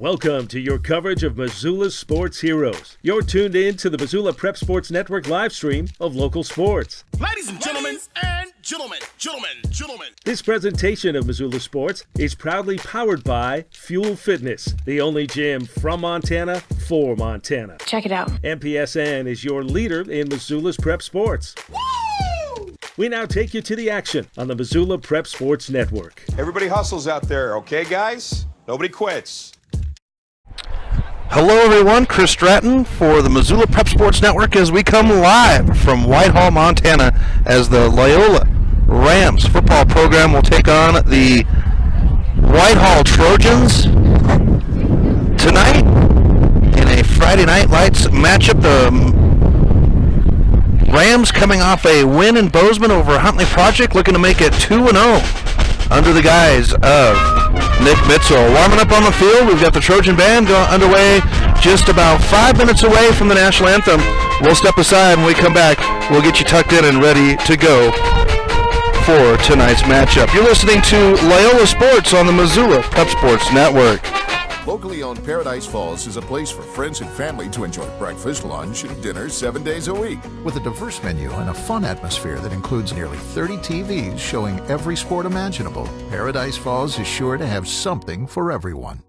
Welcome to your coverage of Missoula's sports heroes. You're tuned in to the Missoula Prep Sports Network live stream of local sports. Ladies and gentlemen, gentlemen. This presentation of Missoula Sports is proudly powered by Fuel Fitness, the only gym from Montana for Montana. Check it out. MPSN is your leader in Missoula's prep sports. Woo! We now take you to the action on the Missoula Prep Sports Network. Everybody hustles out there, okay, guys? Nobody quits. Hello, everyone. Chris Stratton for the Missoula Prep Sports Network as we come live from Whitehall, Montana, as the Loyola Rams football program will take on the Whitehall Trojans tonight in a Friday Night Lights matchup. The Rams coming off a win in Bozeman over Huntley Project, looking to make it 2-0 under the guise of Nick Mitchell. Warming up on the field, we've got the Trojan Band underway just about 5 minutes away from the national anthem. We'll step aside when we come back. We'll get you tucked in and ready to go for tonight's matchup. You're listening to Loyola Sports on the Missoula Prep Sports Network. Locally owned Paradise Falls is a place for friends and family to enjoy breakfast, lunch, and dinner 7 days a week. With a diverse menu and a fun atmosphere that includes nearly 30 TVs showing every sport imaginable, Paradise Falls is sure to have something for everyone.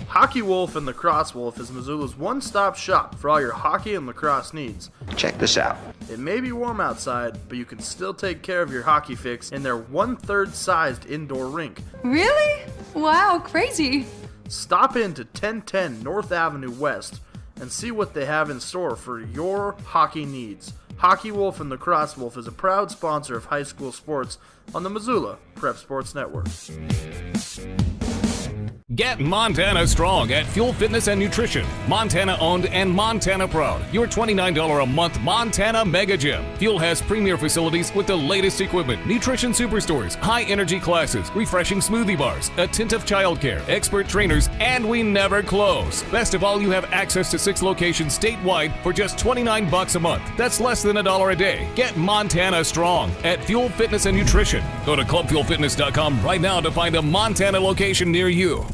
Hockey Wolf and Lacrosse Wolf is Missoula's one-stop shop for all your hockey and lacrosse needs. Check this out. It may be warm outside, but you can still take care of your hockey fix in their 1/3 sized indoor rink. Really? Wow, crazy. Stop into 1010 North Avenue West and see what they have in store for your hockey needs. Hockey Wolf and Lacrosse Wolf is a proud sponsor of high school sports on the Missoula Prep Sports Network. Get Montana strong at Fuel Fitness and Nutrition. Montana owned and Montana proud. Your $29 a month Montana Mega Gym. Fuel has premier facilities with the latest equipment, nutrition superstores, high energy classes, refreshing smoothie bars, attentive childcare, expert trainers, and we never close. Best of all, you have access to 6 locations statewide for just $29 a month. That's less than $1 a day. Get Montana strong at Fuel Fitness and Nutrition. Go to clubfuelfitness.com right now to find a Montana location near you.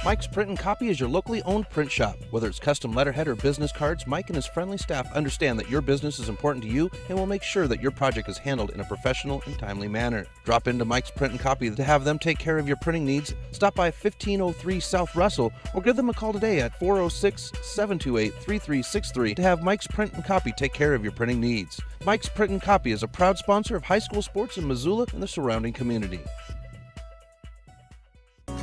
Mike's Print and Copy is your locally owned print shop. Whether it's custom letterhead or business cards, Mike and his friendly staff understand that your business is important to you and will make sure that your project is handled in a professional and timely manner. Drop into Mike's Print and Copy to have them take care of your printing needs. Stop by 1503 South Russell or give them a call today at 406-728-3363 to have Mike's Print and Copy take care of your printing needs. Mike's Print and Copy is a proud sponsor of high school sports in Missoula and the surrounding community.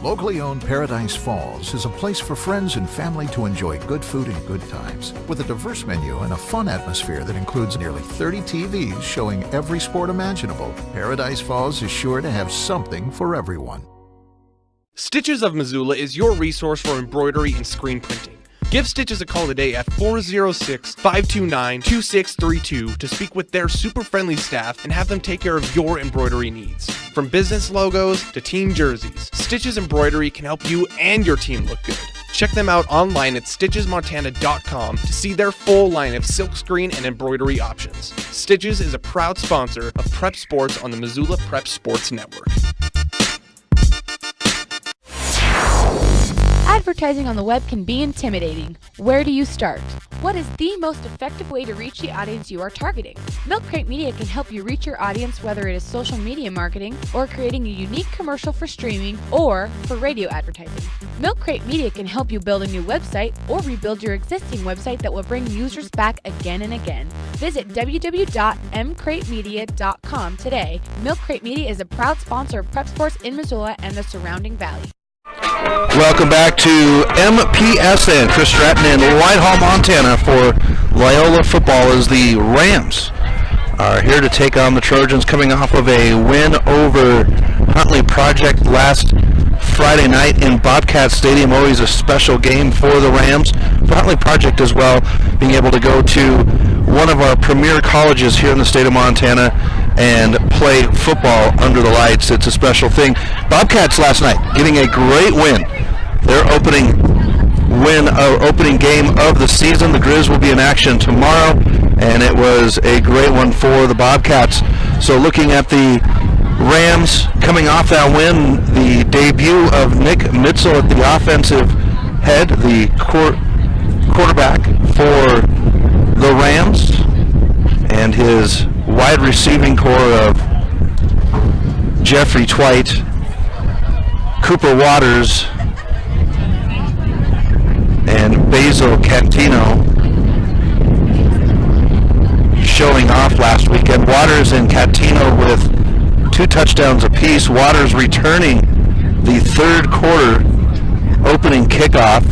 Locally owned Paradise Falls is a place for friends and family to enjoy good food and good times. With a diverse menu and a fun atmosphere that includes nearly 30 TVs showing every sport imaginable, Paradise Falls is sure to have something for everyone. Stitches of Missoula is your resource for embroidery and screen printing. Give Stitches a call today at 406-529-2632 to speak with their super friendly staff and have them take care of your embroidery needs. From business logos to team jerseys, Stitches Embroidery can help you and your team look good. Check them out online at stitchesmontana.com to see their full line of silkscreen and embroidery options. Stitches is a proud sponsor of Prep Sports on the Missoula Prep Sports Network. Advertising on the web can be intimidating. Where do you start? What is the most effective way to reach the audience you are targeting? Milk Crate Media can help you reach your audience, whether it is social media marketing or creating a unique commercial for streaming or for radio advertising. Milk Crate Media can help you build a new website or rebuild your existing website that will bring users back again and again. Visit www.mcratemedia.com today. Milk Crate Media is a proud sponsor of Prep Sports in Missoula and the surrounding valley. Welcome back to MPSN. Chris Stratton in Whitehall, Montana for Loyola football as the Rams are here to take on the Trojans coming off of a win over Huntley Project last Friday night in Bobcat Stadium. Always a special game for the Rams. For Huntley Project as well, being able to go to one of our premier colleges here in the state of Montana and play football under the lights. It's a special thing. Bobcats last night getting a great win. Their opening game of the season. The Grizz will be in action tomorrow, and it was a great one for the Bobcats. So looking at the Rams coming off that win, the debut of Nick Mitzel at the offensive head, the quarterback for the Rams, and his wide receiving core of Jeffrey Twite, Cooper Waters, and Basil Cantino showing off last weekend. Waters and Cantino with 2 touchdowns apiece. Waters returning the third quarter opening kickoff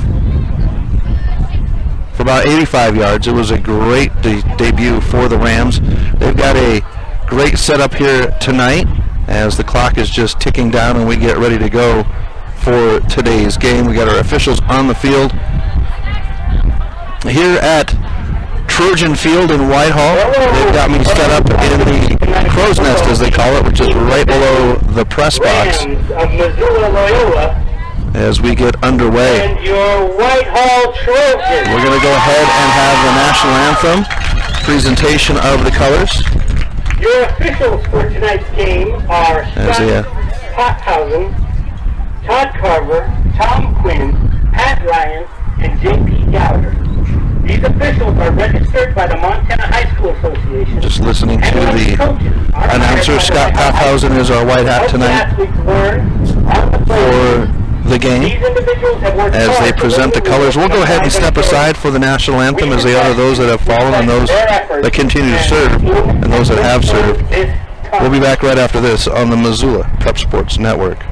for about 85 yards. It was a great debut for the Rams. They've got a great setup here tonight as the clock is just ticking down and we get ready to go for today's game. We got our officials on the field here at Trojan Field in Whitehall. They've got me set up in the crow's nest, as they call it, which is right below the press box, Loyola, as we get underway. and your Whitehall Trojans. We're going to go ahead and have the national anthem, presentation of the colors. Your officials for tonight's game are Scott Pothausen, Todd Carver, Tom Quinn, Pat Ryan, and J.P. Gallagher. These officials are registered by the Montana High School Association. Just listening to the announcer. Scott Pothausen is our white hat tonight for the game as they present the colors. We'll go ahead and step aside for the national anthem, as they honor those that have fallen and those that continue to serve and those that have served. We'll be back right after this on the Missoula Prep Sports Network.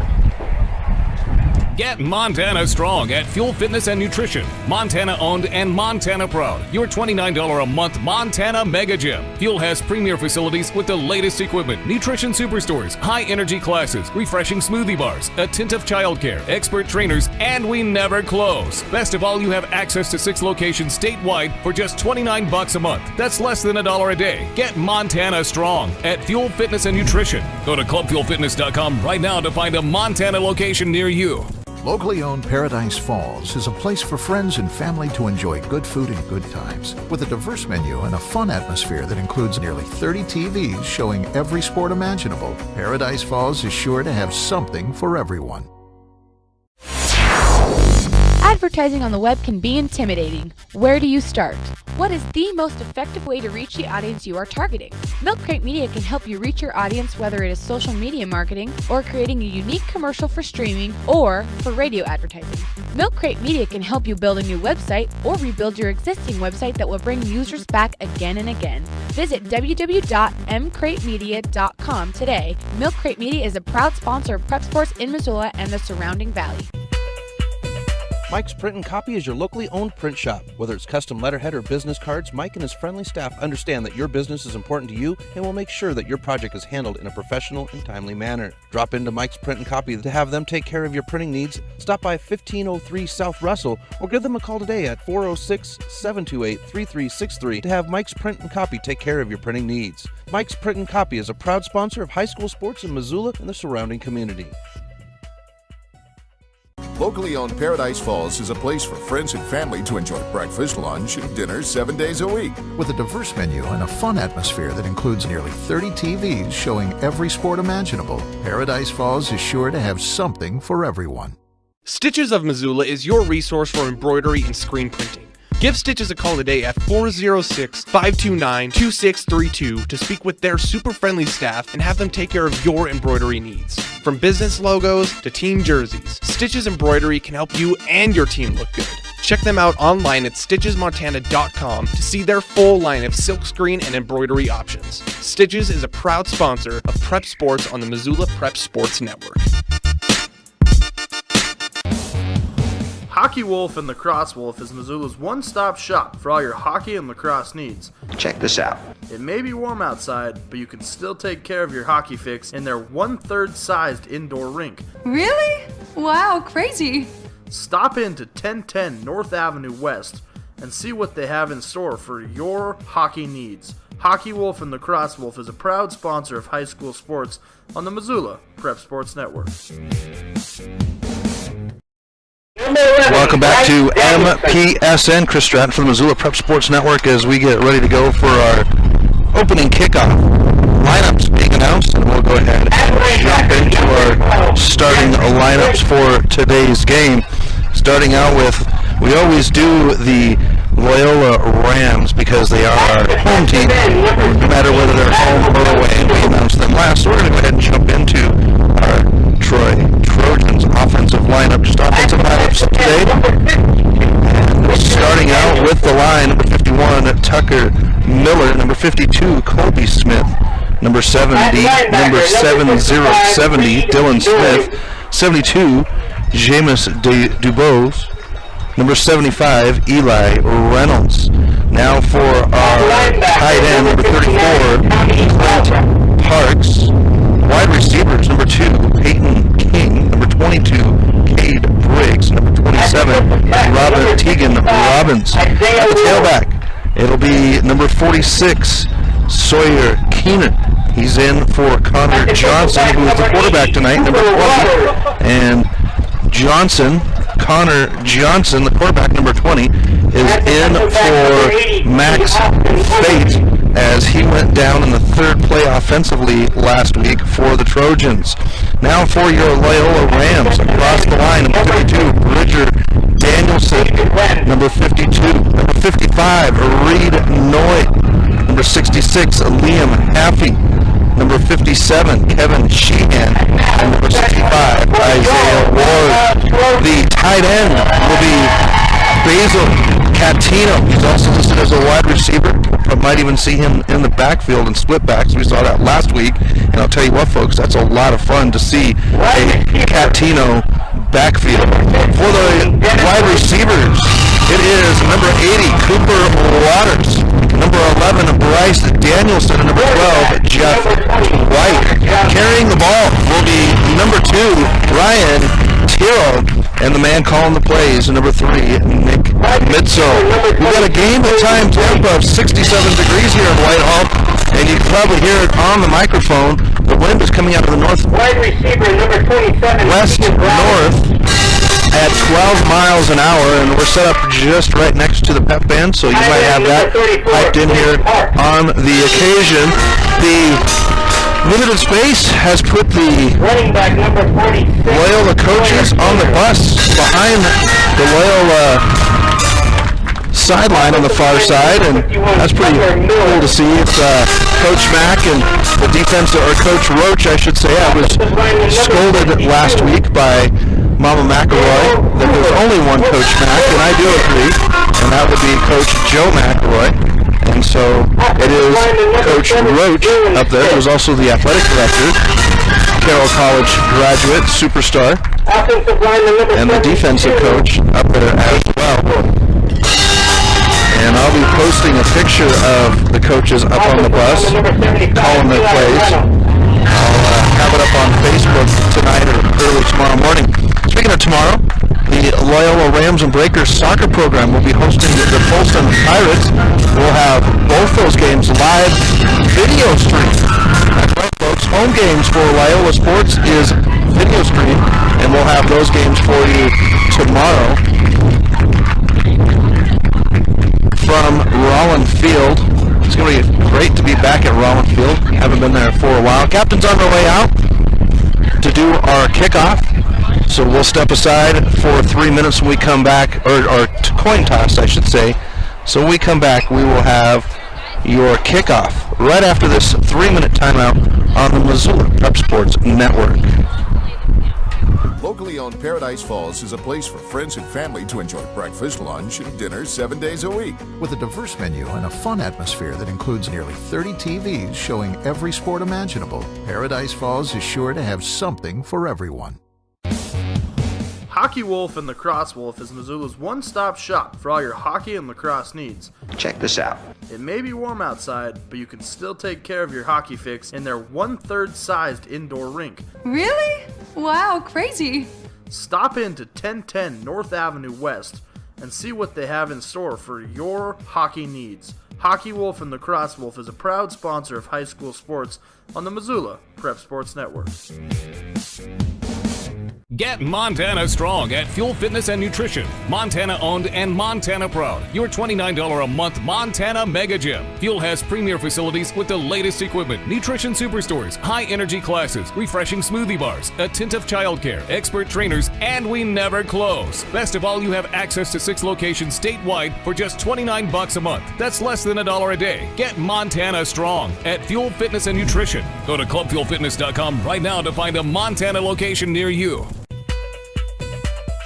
Get Montana strong at Fuel Fitness and Nutrition. Montana owned and Montana proud. Your $29 a month Montana Mega Gym. Fuel has premier facilities with the latest equipment, nutrition superstores, high energy classes, refreshing smoothie bars, attentive childcare, expert trainers, and we never close. Best of all, you have access to 6 locations statewide for just $29 a month. That's less than $1 a day. Get Montana strong at Fuel Fitness and Nutrition. Go to clubfuelfitness.com right now to find a Montana location near you. Locally owned Paradise Falls is a place for friends and family to enjoy good food and good times. With a diverse menu and a fun atmosphere that includes nearly 30 TVs showing every sport imaginable, Paradise Falls is sure to have something for everyone. Advertising on the web can be intimidating. Where do you start? What is the most effective way to reach the audience you are targeting? Milk Crate Media can help you reach your audience, whether it is social media marketing or creating a unique commercial for streaming or for radio advertising. Milk Crate Media can help you build a new website or rebuild your existing website that will bring users back again and again. Visit www.mcratemedia.com today. Milk Crate Media is a proud sponsor of Prep Sports in Missoula and the surrounding valley. Mike's Print and Copy is your locally owned print shop. Whether it's custom letterhead or business cards, Mike and his friendly staff understand that your business is important to you and will make sure that your project is handled in a professional and timely manner. Drop into Mike's Print and Copy to have them take care of your printing needs. Stop by 1503 South Russell or give them a call today at 406-728-3363 to have Mike's Print and Copy take care of your printing needs. Mike's Print and Copy is a proud sponsor of high school sports in Missoula and the surrounding community. Locally owned Paradise Falls is a place for friends and family to enjoy breakfast, lunch, and dinner 7 days a week. With a diverse menu and a fun atmosphere that includes nearly 30 TVs showing every sport imaginable, Paradise Falls is sure to have something for everyone. Stitches of Missoula is your resource for embroidery and screen printing. Give Stitches a call today at 406-529-2632 to speak with their super friendly staff and have them take care of your embroidery needs. From business logos to team jerseys, Stitches Embroidery can help you and your team look good. Check them out online at stitchesmontana.com to see their full line of silkscreen and embroidery options. Stitches is a proud sponsor of Prep Sports on the Missoula Prep Sports Network. Hockey Wolf and Lacrosse Wolf is Missoula's one-stop shop for all your hockey and lacrosse needs. Check this out. It may be warm outside, but you can still take care of your hockey fix in their 1/3 sized indoor rink. Really? Wow, crazy. Stop into 1010 North Avenue West and see what they have in store for your hockey needs. Hockey Wolf and Lacrosse Wolf is a proud sponsor of high school sports on the Missoula Prep Sports Network. Welcome back to MPSN. Chris Stratton from the Missoula Prep Sports Network as we get ready to go for our opening kickoff. Lineups being announced, and we'll go ahead and jump into our starting lineups for today's game. Starting out with, we always do the Loyola Rams because they are our home team, no matter whether they're home or away, and we announced them last. So we're going to go ahead and jump into our Trojans offensive lineup, just offensive lineups today. And starting out with the line, number 51, Tucker Miller, number 52, Colby Smith, number 70, number 7070, Dylan Smith, 72, Jameis Dubose, number 75, Eli Reynolds. Now for our tight end, number 34, Clint Parks. Wide receivers, number 2, Peyton King, number 22, Cade Briggs, number 27, Robin Tegan Robbins. At the tailback, it'll be number 46, Sawyer Keenan. He's in for Connor Johnson, who is the quarterback tonight, number 20. And Connor Johnson, the quarterback, number 20, is in for Max Fate as he went down in the third play offensively last week for the Trojans. Now for your Loyola Rams, across the line, number 52, Bridger Danielson, number 52, number 55, Reed Noy, number 66, Liam Haffey, number 57, Kevin Sheehan, and number 65, Isaiah Ward. The tight end will be Basil Catino. He's also listed as a wide receiver, but might even see him in the backfield and split backs. We saw that last week, and I'll tell you what, folks, that's a lot of fun to see a Catino backfield. For the wide receivers, it is number 80, Cooper Waters, number 11, Bryce Danielson, and number 12, Jeff White. Carrying the ball will be number 2, Ryan Tiro, and the man calling the plays, number 3, Nick Mitzo. We've got a game at time temp of 67 degrees here in Whitehall, and you can probably hear it on the microphone. The wind is coming out of the north, west north at 12 miles an hour, and we're set up just right next to the pep band, so you might have that piped in here on the occasion. The limited space has put the Loyola coaches on the bus behind the Loyola sideline on the far side, and that's pretty cool to see. It's Coach Mack and the defense, or Coach Roach, I should say. I was scolded last week by Mama McElroy that there's only one Coach Mack, and I do agree, and that would be Coach Joe McElroy. And so it is Coach Roach up there. There's also the athletic director, Carroll College graduate, superstar, and the defensive coach up there as well. And I'll be posting a picture of the coaches up on the bus, calling their plays. I'll have it up on Facebook tonight or early tomorrow morning. Speaking of tomorrow, the Loyola Rams and Breakers soccer program will be hosting the Folston Pirates. We'll have both those games live video stream. That's right, folks. Home games for Loyola Sports is video stream, and we'll have those games for you tomorrow from Rollin Field. It's going to be great to be back at Rollin Field. Haven't been there for a while. Captain's on their way out to do our kickoff. So we'll step aside for 3 minutes when we come back, or coin toss, I should say. So when we come back, we will have your kickoff right after this 3-minute timeout on the Missoula Prep Sports Network. Locally owned Paradise Falls is a place for friends and family to enjoy breakfast, lunch, and dinner 7 days a week. With a diverse menu and a fun atmosphere that includes nearly 30 TVs showing every sport imaginable, Paradise Falls is sure to have something for everyone. Hockey Wolf and Lacrosse Wolf is Missoula's one-stop shop for all your hockey and lacrosse needs. Check this out. It may be warm outside, but you can still take care of your hockey fix in their 1/3 sized indoor rink. Really? Wow, crazy. Stop into 1010 North Avenue West and see what they have in store for your hockey needs. Hockey Wolf and Lacrosse Wolf is a proud sponsor of high school sports on the Missoula Prep Sports Network. Get Montana strong at Fuel Fitness and Nutrition. Montana owned and Montana proud. Your $29 a month Montana Mega Gym. Fuel has premier facilities with the latest equipment, nutrition superstores, high energy classes, refreshing smoothie bars, attentive childcare, expert trainers, and we never close. Best of all, you have access to 6 locations statewide for just $29 a month. That's less than $1 a day. Get Montana strong at Fuel Fitness and Nutrition. Go to clubfuelfitness.com right now to find a Montana location near you.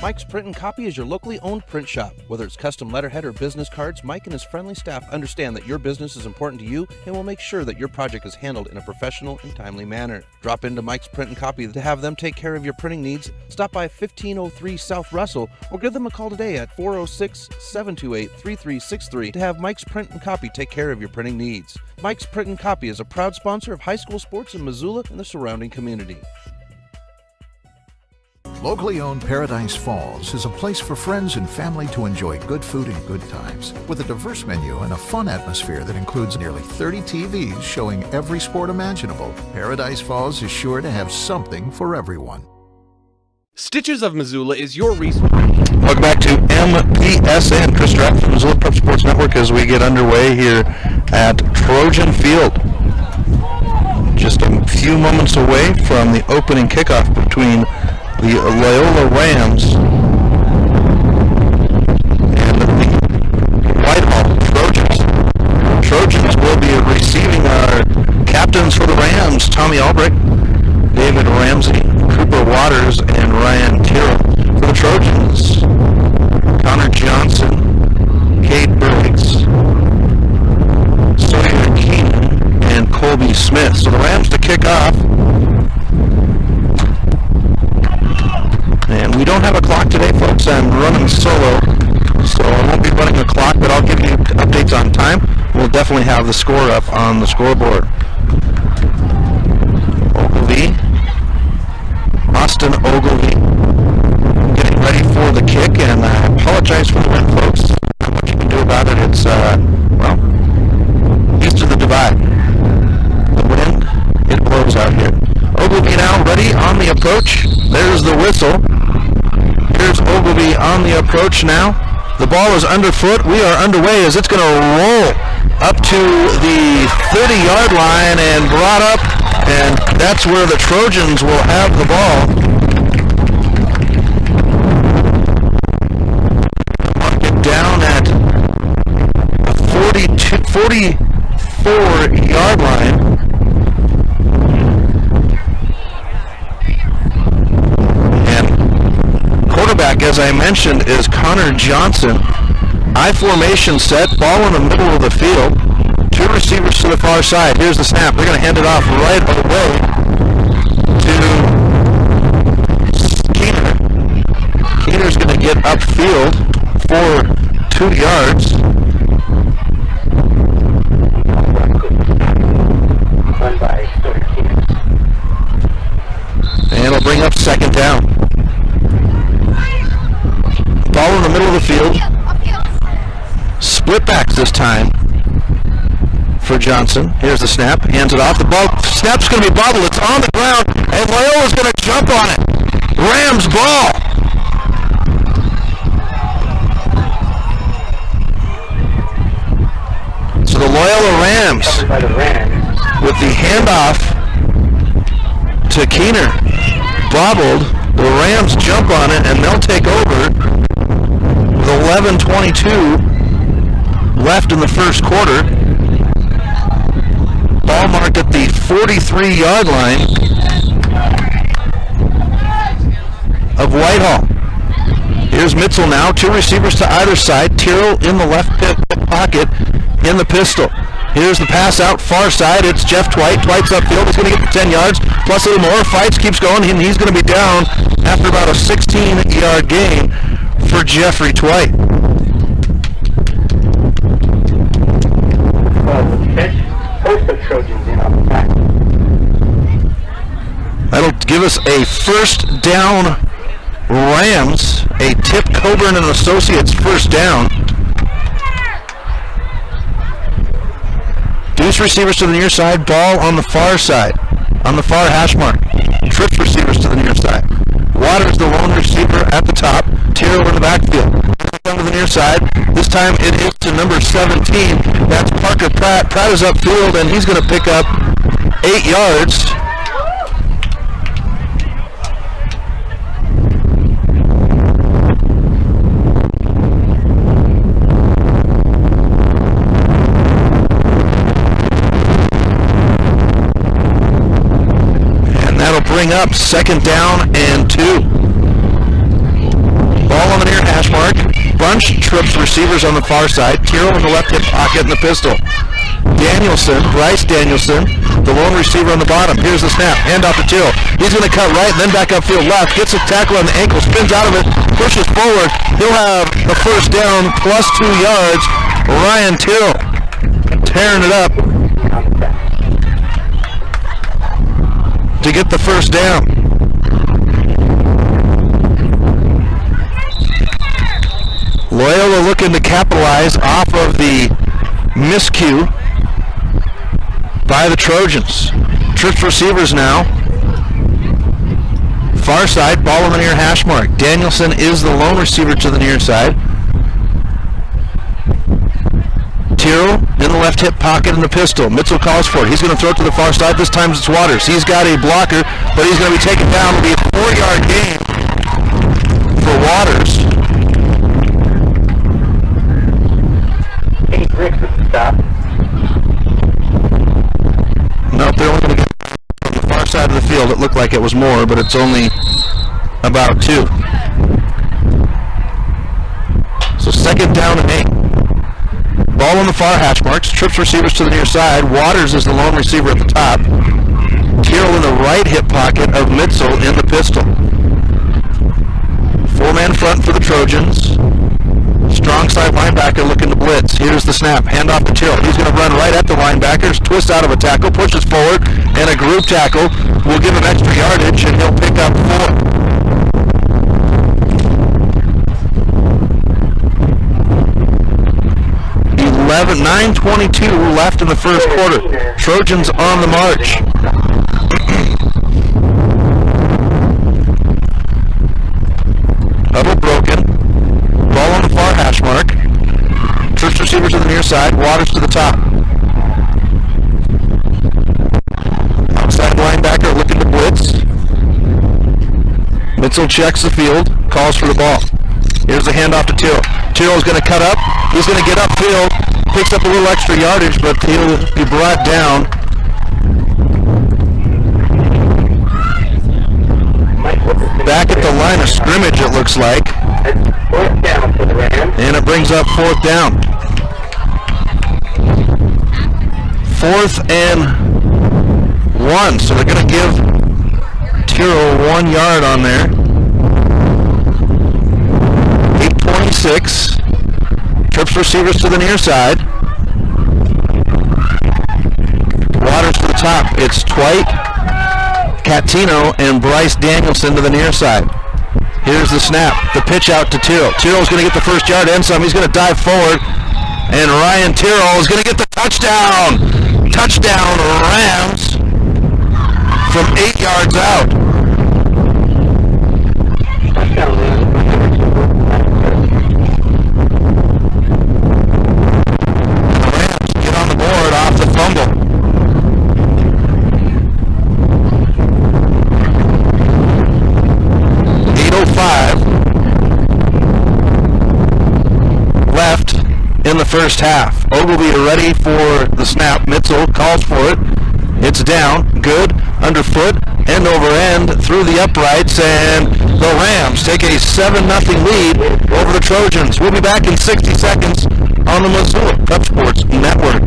Mike's Print and Copy is your locally owned print shop. Whether it's custom letterhead or business cards, Mike and his friendly staff understand that your business is important to you and will make sure that your project is handled in a professional and timely manner. Drop into Mike's Print and Copy to have them take care of your printing needs. Stop by 1503 South Russell or give them a call today at 406-728-3363 to have Mike's Print and Copy take care of your printing needs. Mike's Print and Copy is a proud sponsor of high school sports in Missoula and the surrounding community. Locally owned Paradise Falls is a place for friends and family to enjoy good food and good times. With a diverse menu and a fun atmosphere that includes nearly 30 TVs showing every sport imaginable, Paradise Falls is sure to have something for everyone. Stitches of Missoula is your resource. Welcome back to MPSN. Chris Strapp from Missoula Prep Sports Network as we get underway here at Trojan Field. Just a few moments away from the opening kickoff between the Loyola Rams and the Whitehall Trojans. Trojans will be receiving our captains for the Rams, Tommy Albrecht, David Ramsey, Cooper Waters, and Ryan Tyrrell. For the Trojans, Connor Johnson, Cade Briggs, Sawyer Keenan, and Colby Smith. So the Rams to kick off. And we don't have a clock today, folks. I'm running solo, so I won't be running a clock, but I'll give you updates on time. We'll definitely have the score up on the scoreboard. Ogilvie, Austin Ogilvie, getting ready for the kick, and I apologize for the wind, folks. Not much you can do about it. It's, well, east of the divide. The wind, it blows out here. Ogilvie now ready on the approach. There's the whistle. Here's Ogilvie on the approach now. The ball is underfoot. We are underway as it's going to roll up to the 30-yard line and brought up, and that's where the Trojans will have the ball. Mark it down at a 44-yard line. Quarterback, as I mentioned, is Connor Johnson. I formation set, ball in the middle of the field. 2 receivers to the far side. Here's the snap. They're going to hand it off right away to Keener. Keener's going to get upfield for 2 yards. And it'll bring up second down. Ball in the middle of the field. Split backs this time for Johnson. Here's the snap. Hands it off. The ball snap's going to be bobbled. It's on the ground, and Loyola's going to jump on it. Rams ball. So the Loyola Rams with the handoff to Keener. Bobbled. The Rams jump on it, and they'll take over. 11:22 left in the first quarter. Ball marked at the 43-yard line of Whitehall. Here's Mitchell now. 2 receivers to either side. Tyrrell in the left pocket in the pistol. Here's the pass out far side. It's Jeff Twite. Twite's upfield. He's going to get the 10 yards plus a little more. Fights keeps going, and he's going to be down after about a 16-yard gain for Jeffrey Twite. That'll give us a first down Rams, a Tip Coburn and Associates first down. Deuce receivers to the near side, ball on the far side, on the far hash mark. Trips receivers to the near side. Waters, the lone receiver at the top. Tyrrell in the backfield. Down to the near side. This time it is to number 17. That's Parker Pratt. Pratt is upfield, and he's going to pick up 8 yards. And that'll bring up 2nd down and 2. Ball on the near hash mark. Bunch trips receivers on the far side. Tyrrell in the left hip pocket in the pistol. Danielson, Bryce Danielson, the lone receiver on the bottom. Here's the snap. Handoff to Tyrrell. He's going to cut right and then back upfield left. Gets a tackle on the ankle. Spins out of it. Pushes forward. He'll have the first down plus 2 yards. Ryan Tyrrell tearing it up to get the first down. Loyola looking to capitalize off of the miscue by the Trojans. Trips receivers now. Far side, ball on the near hash mark. Danielson is the lone receiver to the near side. Tyrrell in the left hip pocket in the pistol. Mitchell calls for it. He's going to throw it to the far side. This time it's Waters. He's got a blocker, but he's going to be taken down. It'll be a 4-yard gain for Waters. Nope, they're only going to get on the far side of the field. It looked like it was more, but it's only about 2. So 2nd down and 8. Ball on the far hash marks. Trips receivers to the near side. Waters is the lone receiver at the top. Tyrrell in the right hip pocket of Mitchell in the pistol. 4-man front for the Trojans. Strong side linebacker looking to blitz. Here's the snap. Handoff to Tyrrell. He's going to run right at the linebackers. Twist out of a tackle. Pushes forward. And a group tackle will give him extra yardage, and he'll pick up 4. 9:22 left in the first quarter. Trojans on the march. Huddle broken. Ball on the far hash mark. Trips receivers to the near side. Waters to the top. Outside linebacker looking to blitz. Mitchell checks the field. Calls for the ball. Here's the handoff to Tyrrell. Tyrrell's going to cut up. He's going to get upfield. Picks up a little extra yardage, but he'll be brought down. Back at the line of scrimmage, it looks like. And it brings up 4th down. 4th and 1. So they're going to give Tyrrell 1 yard on there. 8:26. Trips receivers to the near side. Waters to the top. It's Twite, Catino, and Bryce Danielson to the near side. Here's the snap. The pitch out to Tyrrell. Tyrrell's going to get the first yard and some. He's going to dive forward. And Ryan Tyrrell is going to get the touchdown. Touchdown, Rams, from 8 yards out. Off the fumble. Left in the first half. Ogilvy ready for the snap. Mitchell calls for it. It's down. Good. Underfoot. End over end through the uprights. And the Rams take a 7-0 lead over the Trojans. We'll be back in 60 seconds on the Missoula Prep Sports Network.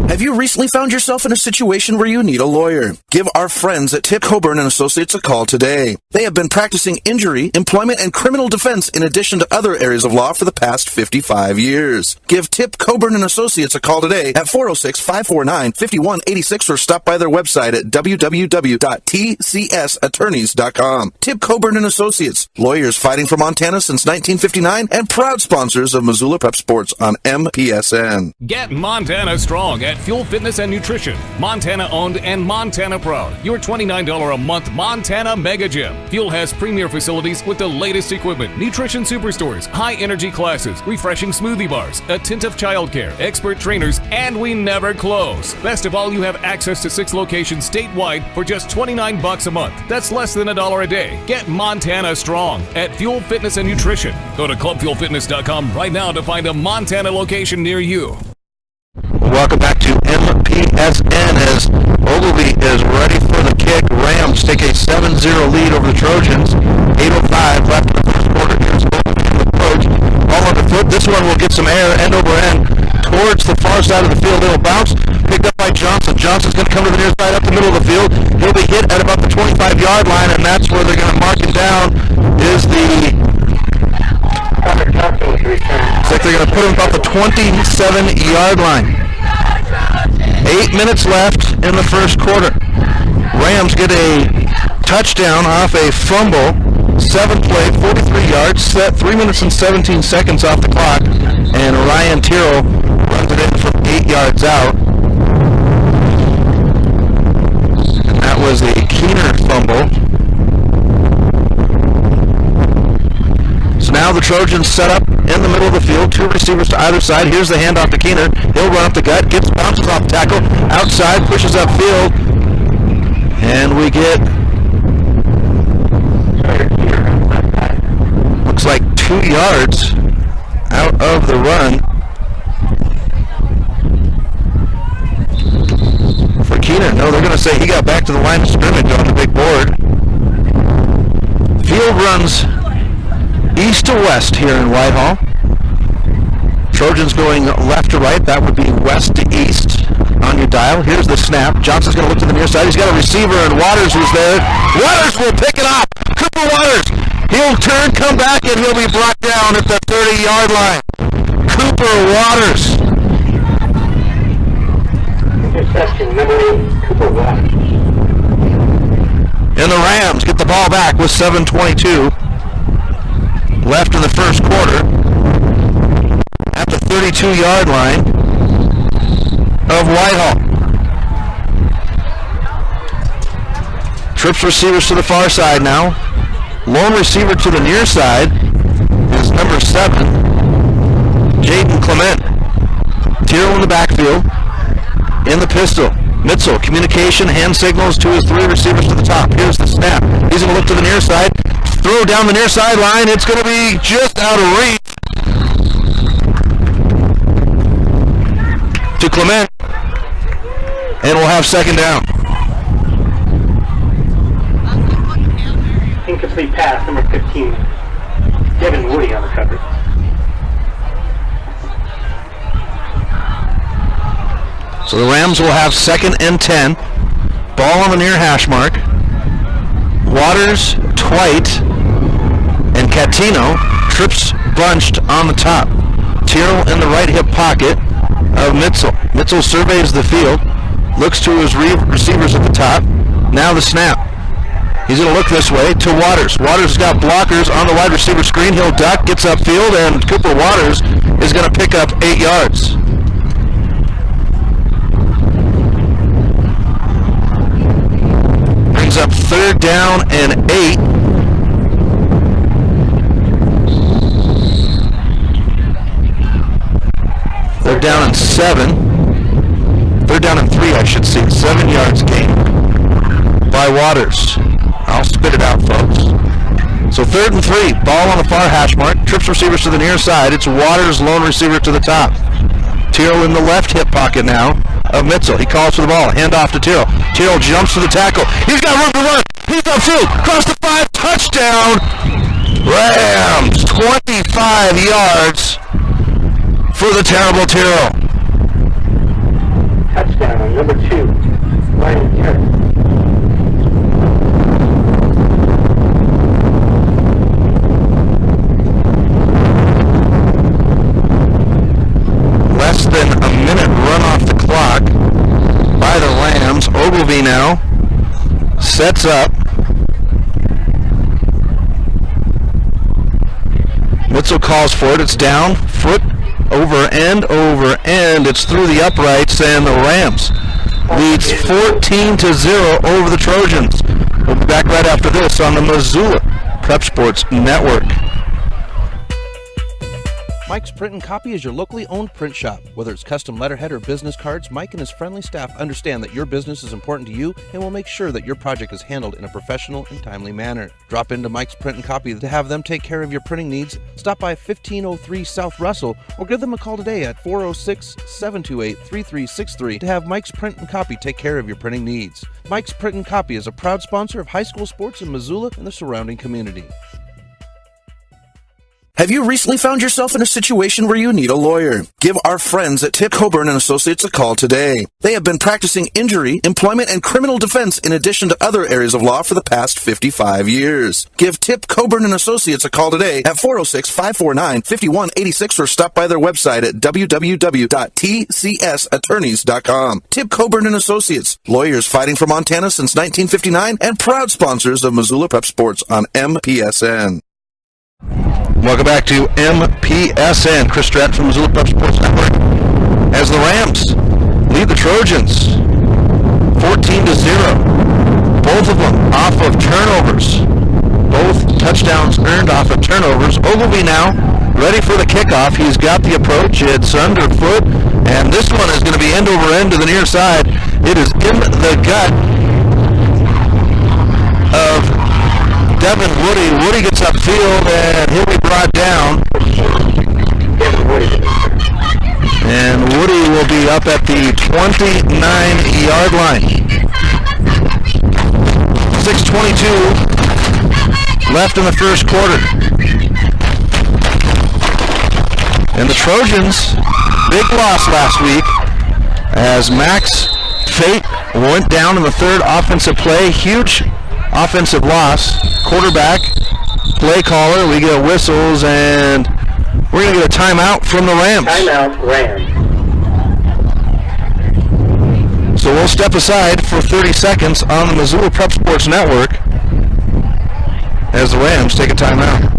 Have you recently found yourself in a situation where you need a lawyer? Give our friends at Tip Coburn & Associates a call today. They have been practicing injury, employment, and criminal defense in addition to other areas of law for the past 55 years. Give Tip Coburn & Associates a call today at 406-549-5186 or stop by their website at www.tcsattorneys.com. Tip Coburn & Associates, lawyers fighting for Montana since 1959 and proud sponsors of Missoula Prep Sports on MPSN. Get Montana strong at Fuel Fuel Fitness and Nutrition. Montana owned and Montana proud. Your $29 a month Montana Mega Gym. Fuel has premier facilities with the latest equipment, nutrition superstores, high energy classes, refreshing smoothie bars, attentive childcare, expert trainers, and we never close. Best of all, you have access to 6 locations statewide for just $29 a month. That's less than $1 a day. Get Montana strong at Fuel Fitness and Nutrition. Go to clubfuelfitness.com right now to find a Montana location near you. Welcome back to MPSN as Ogilvie is ready for the kick. Rams take a 7-0 lead over the Trojans. 8:05 left in the first quarter. Here's Ogilvie in the approach. Ball on the foot. This one will get some air end over end towards the far side of the field. It'll bounce. Picked up by Johnson. Johnson's going to come to the near side up the middle of the field. He'll be hit at about the 25-yard line, and that's where they're going to mark it down. Is the looks like they're going to put him about the 27-yard line. 8 minutes left in the first quarter. Rams get a touchdown off a fumble. 7-play, 43 yards, set 3 minutes and 17 seconds off the clock. And Ryan Tyrrell runs it in from 8 yards out. And that was a Keener fumble. So now the Trojans set up in the middle of the field, 2 receivers to either side. Here's the handoff to Keener. He'll run up the gut, bounces off the tackle, outside, pushes upfield, and we get, looks like 2 yards out of the run for Keener. No, they're going to say he got back to the line of scrimmage on the big board. Field runs east to west here in Whitehall. Trojans going left to right. That would be west to east on your dial. Here's the snap. Johnson's going to look to the near side. He's got a receiver, and Waters was there. Waters will pick it up. Cooper Waters. He'll turn, come back, and he'll be brought down at the 30-yard line. Cooper Waters. Interception number 8, Cooper Waters. And the Rams get the ball back with 7:22 left in the first quarter at the 32-yard line of Whitehall. Trips receivers to the far side now. Lone receiver to the near side is number 7, Jaden Clement. Tyrrell in the backfield, in the pistol. Mitzel, communication, hand signals to his 3 receivers to the top. Here's the snap. He's going to look to the near side. Throw down the near sideline. It's going to be just out of reach to Clement. And we'll have second down. Incomplete pass, number 15, Devin Woody on the coverage. So the Rams will have 2nd and 10. Ball on the near hash mark. Waters, Twite, and Catino. Trips bunched on the top. Tyrrell in the right hip pocket of Mitzel. Mitzel surveys the field. Looks to his receivers at the top. Now the snap. He's going to look this way to Waters. Waters has got blockers on the wide receiver screen. He'll duck, gets upfield, and Cooper Waters is going to pick up 8 yards. Brings up 3rd down and 8. They're down in 7. 3rd down and 3, I should see. 7 yards gained by Waters. I'll spit it out, folks. So 3rd and 3, ball on the far hash mark. Trips receivers to the near side. It's Waters, lone receiver to the top. Tyrrell in the left hip pocket now of Mitzel. He calls for the ball. Hand off to Tyrrell. Tyrrell jumps to the tackle. He's got room to run. He's upfield. Across the 5. Touchdown. Rams. 25 yards for the terrible Tyrrell. Touchdown, number 2, Ryan Tyrrell. Less than a minute run off the clock by the Rams. Ogilvie now sets up. Mitzel calls for it. It's down. Foot over and over, and it's through the uprights, and the Rams leads 14-0 over the Trojans. We'll be back right after this on the Missoula Prep Sports Network. Mike's Print and Copy is your locally owned print shop. Whether it's custom letterhead or business cards, Mike and his friendly staff understand that your business is important to you and will make sure that your project is handled in a professional and timely manner. Drop into Mike's Print and Copy to have them take care of your printing needs. Stop by 1503 South Russell or give them a call today at 406-728-3363 to have Mike's Print and Copy take care of your printing needs. Mike's Print and Copy is a proud sponsor of high school sports in Missoula and the surrounding community. Have you recently found yourself in a situation where you need a lawyer? Give our friends at Tip Coburn & Associates a call today. They have been practicing injury, employment, and criminal defense in addition to other areas of law for the past 55 years. Give Tip Coburn & Associates a call today at 406-549-5186 or stop by their website at www.tcsattorneys.com. Tip Coburn & Associates, lawyers fighting for Montana since 1959 and proud sponsors of Missoula Prep Sports on MPSN. Welcome back to MPSN. Chris Stratton from Missoula Prep Sports Network. As the Rams lead the Trojans 14-0. Both of them off of turnovers. Both touchdowns earned off of turnovers. Ogilvie now ready for the kickoff. He's got the approach. It's underfoot. And this one is going to be end over end to the near side. It is in the gut of Devin Woody. Woody gets upfield, and he'll be brought down. And Woody will be up at the 29-yard line. 6:22 left in the first quarter. And the Trojans, big loss last week as Max Fate went down in the third offensive play. Huge offensive loss. Quarterback, play caller, we get whistles, and we're going to get a timeout from the Rams. Timeout, Rams. So we'll step aside for 30 seconds on the Missoula Prep Sports Network as the Rams take a timeout.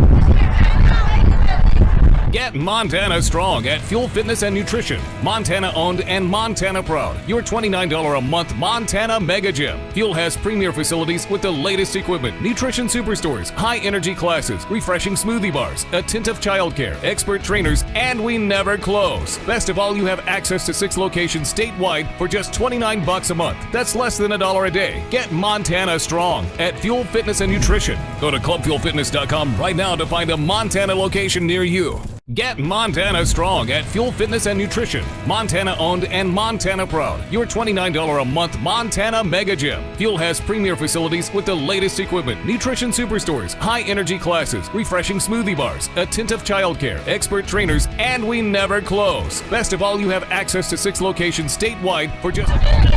Get Montana strong at Fuel Fitness and Nutrition. Montana owned and Montana proud. Your $29 a month Montana Mega Gym. Fuel has premier facilities with the latest equipment, nutrition superstores, high energy classes, refreshing smoothie bars, attentive childcare, expert trainers, and we never close. Best of all, you have access to 6 locations statewide for just $29 a month. That's less than $1 a day. Get Montana strong at Fuel Fitness and Nutrition. Go to clubfuelfitness.com right now to find a Montana location near you. Get Montana strong at Fuel Fitness and Nutrition. Montana owned and Montana proud. Your $29 a month Montana Mega Gym. Fuel has premier facilities with the latest equipment, nutrition superstores, high energy classes, refreshing smoothie bars, attentive childcare, expert trainers, and we never close. Best of all, you have access to 6 locations statewide for just...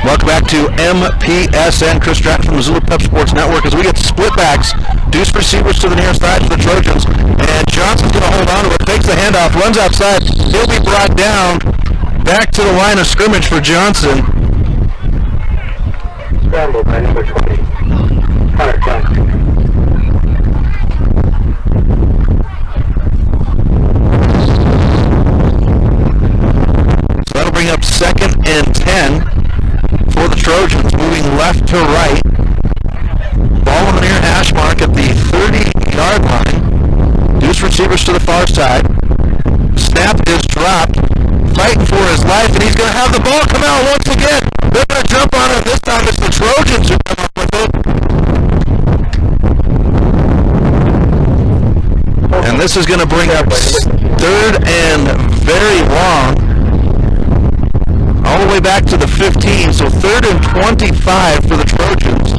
Welcome back to MPSN. Chris Stratton from Missoula Prep Sports Network as we get split backs. Deuce receivers to the near side for the Trojans. And Johnson's going to hold on to it, takes the handoff, runs outside. He'll be brought down back to the line of scrimmage for Johnson. Scrambled by number 20, Connor Johnson. So that'll bring up 2nd and 10 for the Trojans, moving left to right. Ball on the near hash mark at the 30-yard line. Deuce receivers to the far side. Snap is dropped. Fighting for his life, and he's going to have the ball come out once again. They're going to jump on it. This time it's the Trojans who come up with it. And this is going to bring up 3rd and very long. All the way back to the 15, so 3rd and 25 for the Trojans.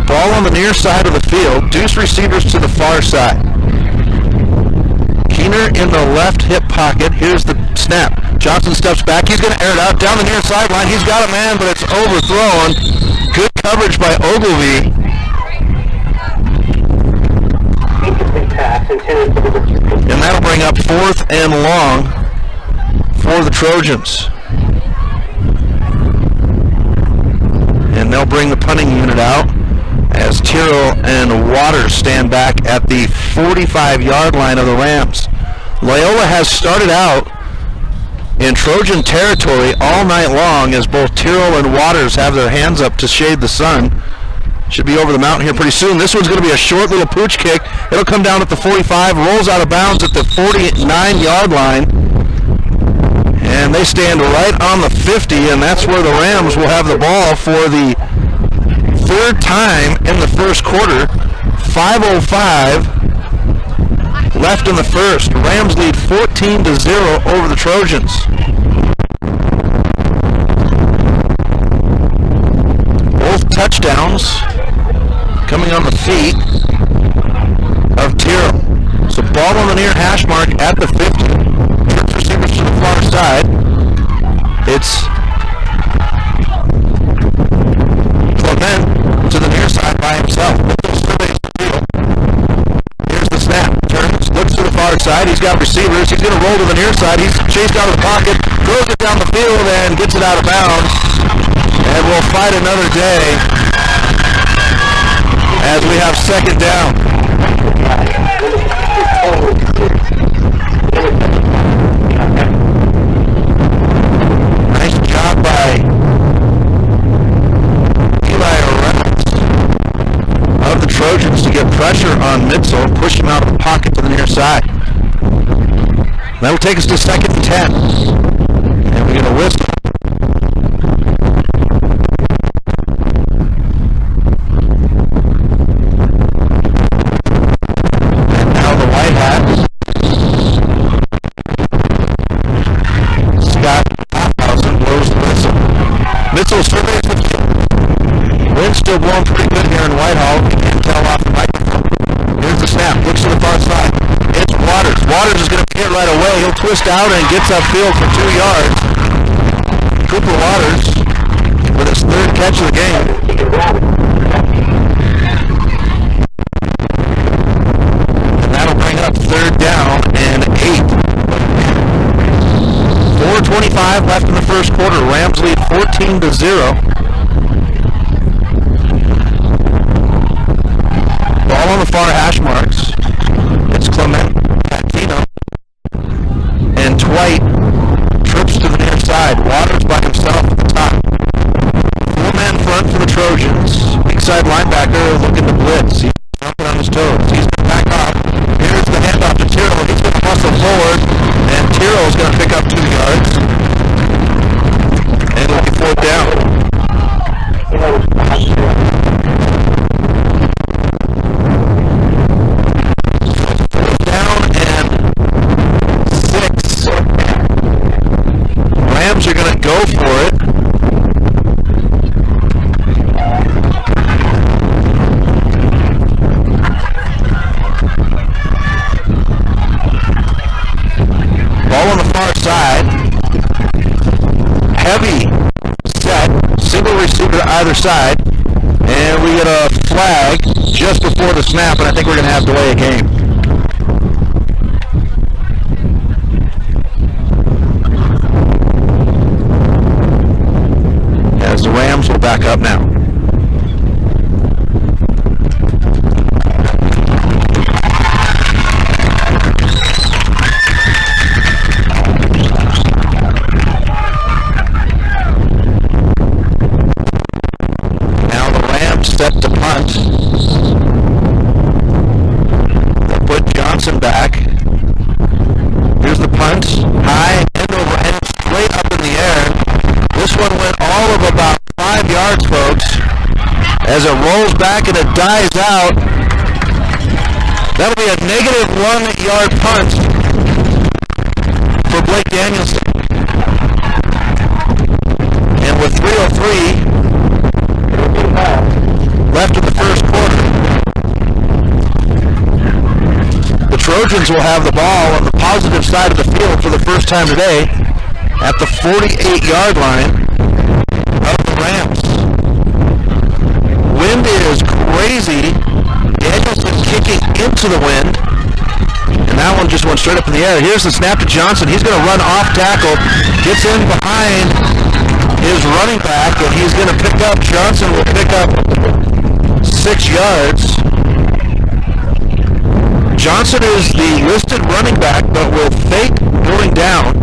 Ball on the near side of the field. Deuce receivers to the far side. Keener in the left hip pocket. Here's the snap. Johnson steps back. He's going to air it out down the near sideline. He's got a man, but it's overthrown. Good coverage by Ogilvie. And that'll bring up 4th and long for the Trojans. And they'll bring the punting unit out as Tyrrell and Waters stand back at the 45-yard line of the Rams. Loyola has started out in Trojan territory all night long as both Tyrrell and Waters have their hands up to shade the sun. Should be over the mountain here pretty soon. This one's going to be a short little pooch kick. It'll come down at the 45, rolls out of bounds at the 49-yard line. And they stand right on the 50, and that's where the Rams will have the ball for the third time in the first quarter. 5:05 left in the first. Rams lead 14-0 over the Trojans. Both touchdowns coming on the feet of Tyrrell. So ball on the near hash mark at the 50. Trips receivers to the far side. It's Clement to the near side by himself. Here's the snap. Turns, looks to the far side. He's got receivers. He's going to roll to the near side. He's chased out of the pocket, throws it down the field, and gets it out of bounds. And we'll fight another day as we have second down. Nice job by Eli Reynolds of the Trojans to get pressure on Mitzel and push him out of the pocket to the near side. That'll take us to 2nd and 10. And we're going to whistle. And now the White Hats. Scott Hoffhausen blows the whistle. Mitzel surveys the field. Wind's still blowing pretty good here in Whitehall. You can tell off the microphone. Here's the snap. Looks to the far side. It's Waters. Waters is going to hit right away. He'll twist out and gets upfield for 2 yards. Cooper Waters with his third catch of the game. And that'll bring up third down and 8. 4:25 left in the first quarter. Rams lead 14-0. Ball on the far hash marks. It's Clement, Patino, and Dwight trips to the near side. Waters by himself at the top. 4-man front for the Trojans. Weak side linebacker looking to blitz. He's jumping on his toes. He's going to back off. Here's the handoff to Tyrrell. He's going to muscle forward, and Tyrrell's going to pick up 2 yards. And it'll be 4th down. Are going to go for it. Ball on the far side. Heavy set. Single receiver to either side. And we get a flag just before the snap, and I think we're going to have to delay a game. The Rams will back up now. Now the Rams set to punt. They'll put Johnson back. Here's the punt. High, end over end, straight up in the air. This one went all of about 5 yards, folks, as it rolls back and it dies out. That'll be a negative 1 yard punt for Blake Danielson. And with 3:03 left in the first quarter, the Trojans will have the ball on the positive side of the field for the first time today at the 48-yard line of the Rams. Wind is crazy. Danielson kicking into the wind. And that one just went straight up in the air. Here's the snap to Johnson. He's going to run off tackle. Gets in behind his running back, and he's going to pick up. Johnson will pick up 6 yards. Johnson is the listed running back, but with fake going down.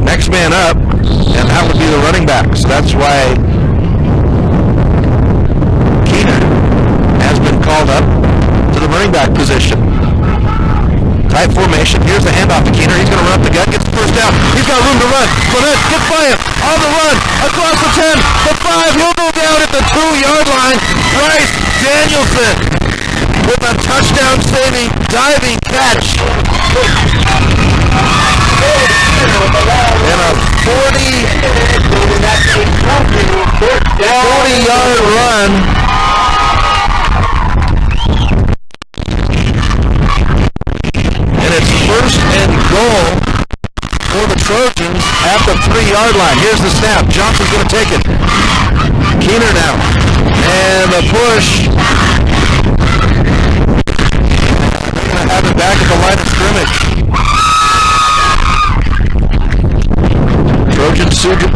Next man up, and that would be the running back. So that's why Keener has been called up to the running back position. Tight formation. Here's the handoff to Keener. He's going to run up the gut, gets the first down. He's got room to run. Clement gets by him. On the run. Across the 10, the 5. He'll go down at the 2-yard line. Bryce Danielson with a touchdown-saving diving catch. And a 40-yard run. And it's first and goal for the Trojans at the 3-yard line. Here's the snap. Johnson's going to take it. Keener now. And the push. They're going to have it back at the line of scrimmage. Trojan student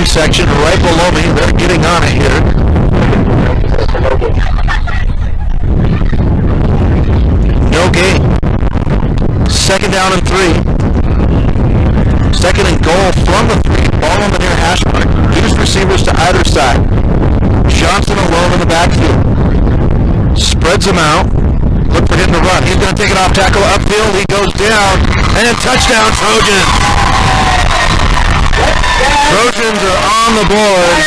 section right below me. They're getting on it here. No gain. Second down and 3. Second and goal from the 3. Ball on the near hash mark. Use receivers to either side. Johnson alone in the backfield. Spreads them out. Look for him to run. He's going to take it off tackle upfield. He goes down. And touchdown, Trojans. Trojans are on the board.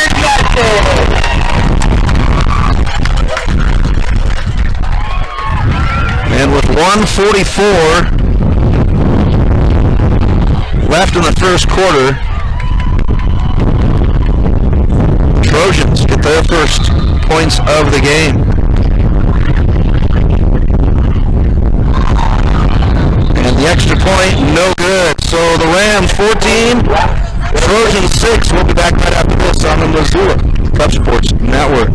And with 1:44 left in the first quarter, Trojans get their first points of the game. And the extra point, no good. So the Rams 14, Trojans 6. We'll be back right after this on the Missoula Prep Sports Network.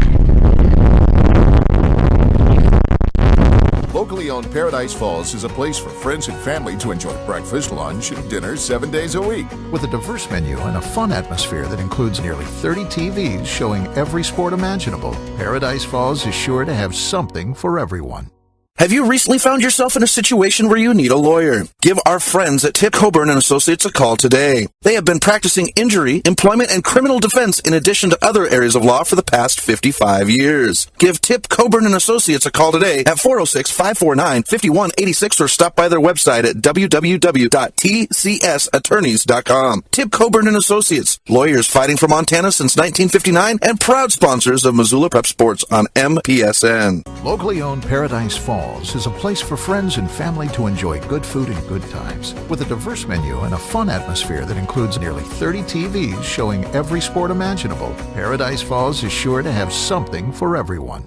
Locally owned Paradise Falls is a place for friends and family to enjoy breakfast, lunch, and dinner 7 days a week. With a diverse menu and a fun atmosphere that includes nearly 30 TVs showing every sport imaginable, Paradise Falls is sure to have something for everyone. Have you recently found yourself in a situation where you need a lawyer? Give our friends at Tip Coburn & Associates a call today. They have been practicing injury, employment, and criminal defense in addition to other areas of law for the past 55 years. Give Tip Coburn & Associates a call today at 406-549-5186 or stop by their website at www.tcsattorneys.com. Tip Coburn & Associates, lawyers fighting for Montana since 1959 and proud sponsors of Missoula Prep Sports on MPSN. Locally owned Paradise Falls is a place for friends and family to enjoy good food and good times. With a diverse menu and a fun atmosphere that includes nearly 30 TVs showing every sport imaginable, Paradise Falls is sure to have something for everyone.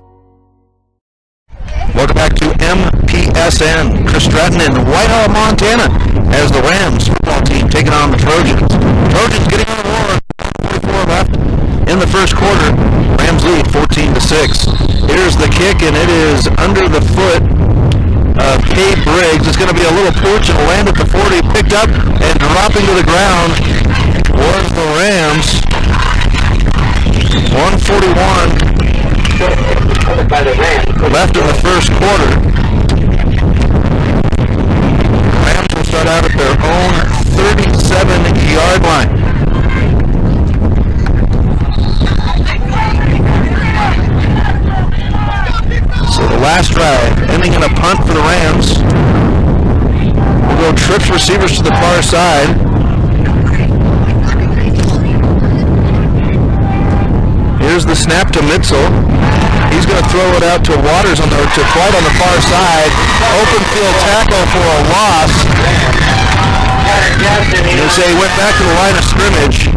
Welcome back to MPSN. Chris Stratton in Whitehall, Montana, as the Rams football team taking on the Trojans. Trojans getting on the board. 44 left in the first quarter. Rams lead 14-6. Here's the kick, and it is under the foot of Cade Briggs. It's going to be a little porch and land at the 40. Picked up and dropping to the ground was the Rams. 1:41 left in the first quarter. Rams will start out at their own 37-yard line. So the last drive ending in a punt for the Rams. We'll go trips receivers to the far side. Here's the snap to Mitzel. He's going to throw it out to Waters to White on the far side. Open field tackle for a loss. As they went back to the line of scrimmage,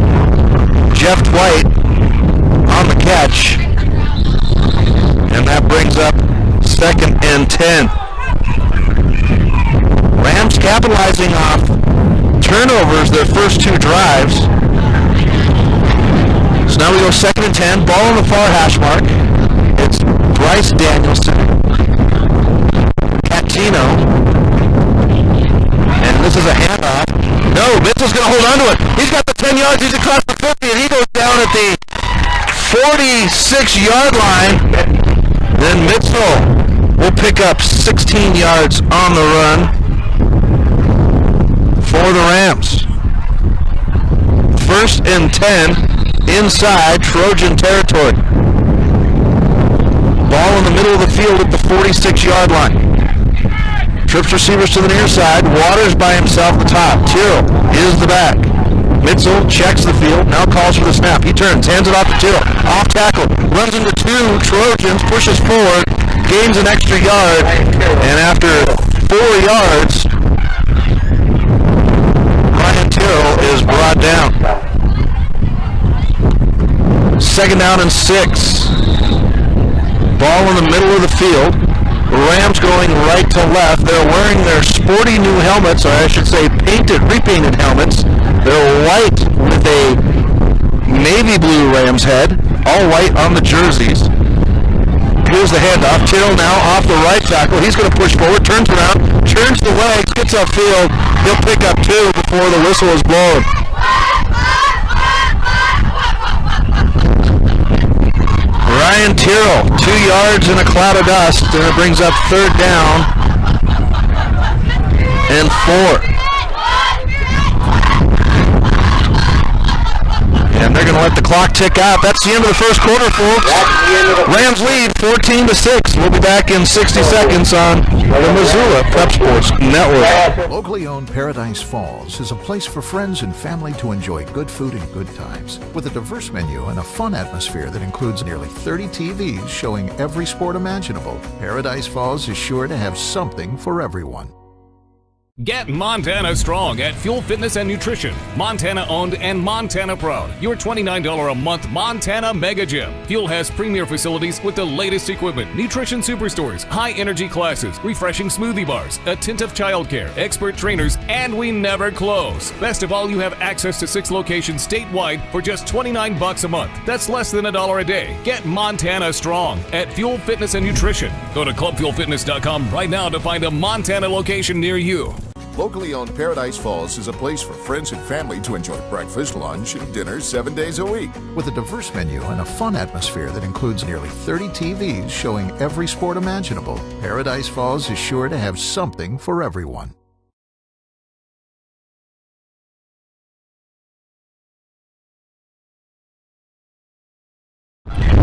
Jeff White on the catch. And that brings up 2nd and 10. Rams capitalizing off turnovers their first 2 drives. So now we go 2nd and 10. Ball on the far hash mark. It's Bryce Danielson. Catino. And this is a handoff. No, Mitchell's going to hold on to it. He's got the 10 yards. He's across the 50, and he goes down at the 46-yard line. Then Mitzel will pick up 16 yards on the run for the Rams. 1st and 10 inside Trojan territory. Ball in the middle of the field at the 46-yard line. Trips receivers to the near side. Waters by himself at the top. Tyrrell is the back. Mitzel checks the field, now calls for the snap. He turns, hands it off to Tyrrell. Off tackle, runs into 2 Trojans, pushes forward, gains an extra yard, and after 4 yards, Ryan Tyrrell is brought down. 2nd down and 6. Ball in the middle of the field. Rams going right to left. They're wearing their sporty new helmets, or I should say repainted helmets. They're white with a navy blue Rams head, all white on the jerseys. Here's the handoff. Tyrrell now off the right tackle. He's going to push forward, turns around, turns the legs, gets upfield. He'll pick up 2 before the whistle is blown. Ryan Tyrrell, 2 yards in a cloud of dust, and it brings up 3rd down and 4. And they're going to let the clock tick out. That's the end of the first quarter, folks. Rams lead 14-6. We'll be back in 60 seconds on the Missoula Prep Sports Network. Locally owned Paradise Falls is a place for friends and family to enjoy good food and good times. With a diverse menu and a fun atmosphere that includes nearly 30 TVs showing every sport imaginable, Paradise Falls is sure to have something for everyone. Get Montana strong at Fuel Fitness and Nutrition. Montana owned and Montana proud. Your $29 a month Montana Mega Gym. Fuel has premier facilities with the latest equipment, nutrition superstores, high energy classes, refreshing smoothie bars, attentive childcare, expert trainers, and we never close. Best of all, you have access to 6 locations statewide for just $29 a month. That's less than $1 a day. Get Montana strong at Fuel Fitness and Nutrition. Go to clubfuelfitness.com right now to find a Montana location near you. Locally owned Paradise Falls is a place for friends and family to enjoy breakfast, lunch, and dinner 7 days a week. With a diverse menu and a fun atmosphere that includes nearly 30 TVs showing every sport imaginable, Paradise Falls is sure to have something for everyone.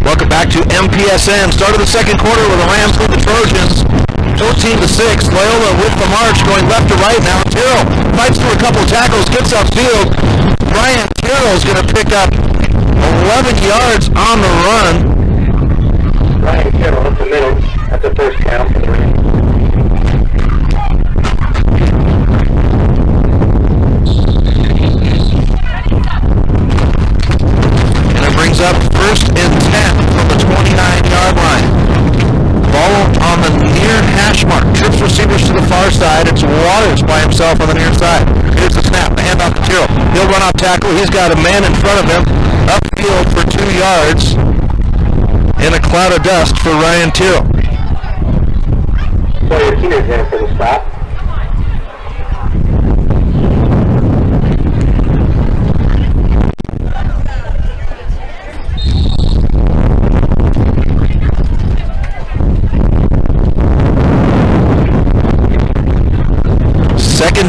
Welcome back to MPSN. Start of the second quarter with the Rams lead the Trojans 14-6. Loyola with the march going left to right now. Tyrrell fights through a couple tackles, gets upfield. Ryan Tyrrell is going to pick up 11 yards on the run. Ryan Tyrrell up the middle. That's a first down for the Rams. And it brings up 1st and 10 from the 29-yard line. Ball on the near hash mark. Trips receivers to the far side. It's Waters by himself on the near side. Here's the snap. The handoff to Tyrrell. He'll run off tackle. He's got a man in front of him. Upfield for 2 yards. In a cloud of dust for Ryan Tyrrell. Sawyer Keener's there for the stop.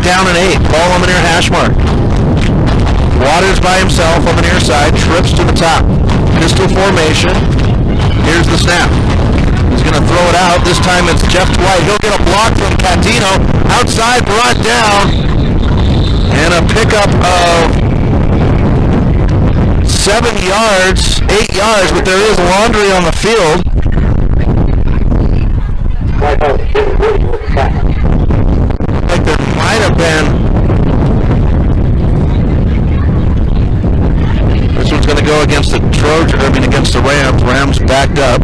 Down and 8. Ball on the near hash mark. Waters by himself on the near side. Trips to the top. Pistol formation. Here's the snap. He's going to throw it out. This time it's Jeff Dwight. He'll get a block from Catino. Outside, brought down. And a pickup of 7 yards. 8 yards, but there is laundry on the field. Like there might have been. This one's going to go against the against the Rams. Rams backed up.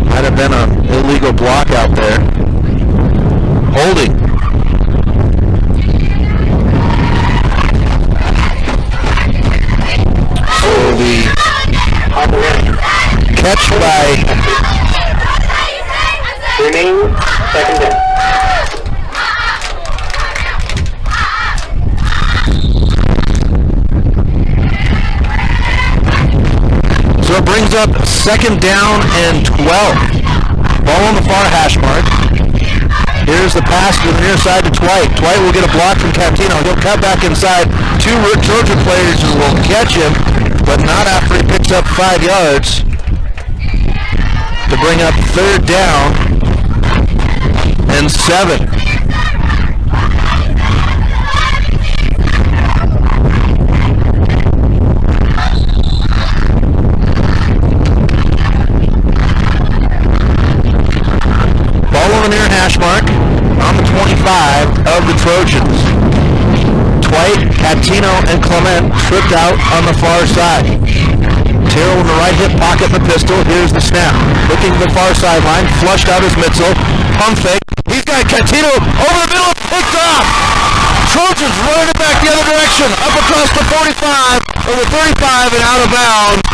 Might have been an illegal block out there. Holding. So the catch by. Remaining second down. So it brings up 2nd down and 12. Ball on the far hash mark. Here's the pass to the near side to Dwight. Dwight will get a block from Catino. He'll cut back inside. 2 Trojan players will catch him, but not after he picks up 5 yards to bring up 3rd down and 7. Ball on the near hash mark on the 25 of the Trojans. Dwight, Catino, and Clement tripped out on the far side. Terrell in the right hip pocket the pistol. Here's the snap. Looking to the far sideline. Flushed out his Mitzel. Pump fake. He's got Catino over the middle. Picked off. Trojans running it back the other direction. Up across the 45. Over 35 and out of bounds.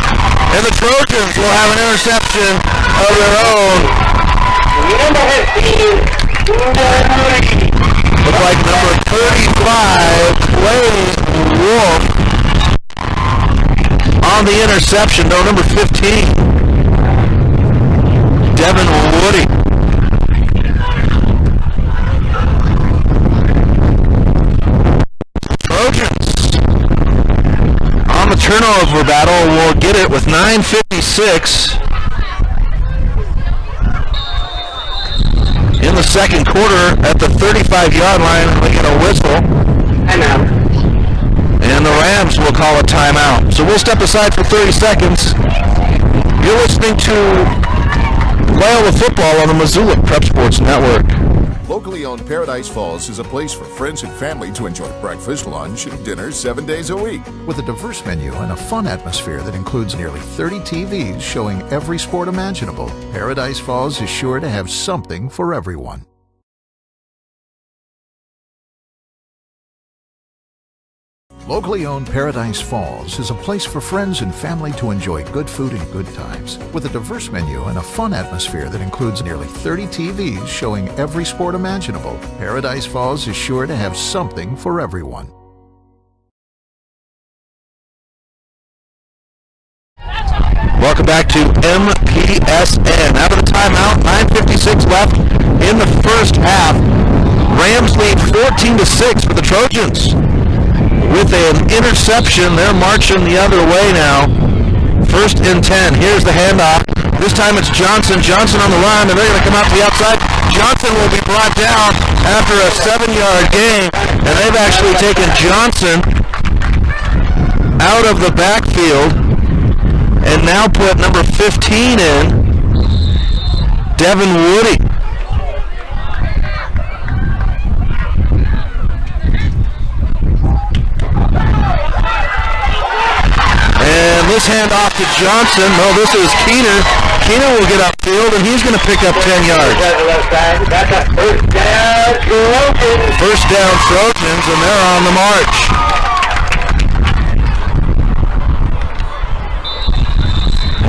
And the Trojans will have an interception of their own. Looks like number 35 plays Wolf on the interception. No, number 15. Devin Woody. Trojans on the turnover battle will get it with 9:56 in the second quarter at the 35-yard line. We get a whistle. And the Rams will call a timeout. So we'll step aside for 30 seconds. You're listening to Loyola football on the Missoula Prep Sports Network. Locally owned Paradise Falls is a place for friends and family to enjoy breakfast, lunch, and dinner 7 days a week. With a diverse menu and a fun atmosphere that includes nearly 30 TVs showing every sport imaginable, Paradise Falls is sure to have something for everyone. Locally owned Paradise Falls is a place for friends and family to enjoy good food and good times. With a diverse menu and a fun atmosphere that includes nearly 30 TVs showing every sport imaginable, Paradise Falls is sure to have something for everyone. Welcome back to MPSN. Out of the timeout, 9:56 left in the first half. Rams lead 14-6 for the Trojans. With an interception, they're marching the other way now. 1st and 10. Here's the handoff. This time it's Johnson. Johnson on the run, and they're going to come out to the outside. Johnson will be brought down after a 7-yard gain, and they've actually taken Johnson out of the backfield and now put number 15 in, Devin Woody. And this handoff to Johnson. No, this is Keener. Keener will get upfield, and he's going to pick up 10 yards. That's a first down, Trojans. First down, Trojans, and they're on the march.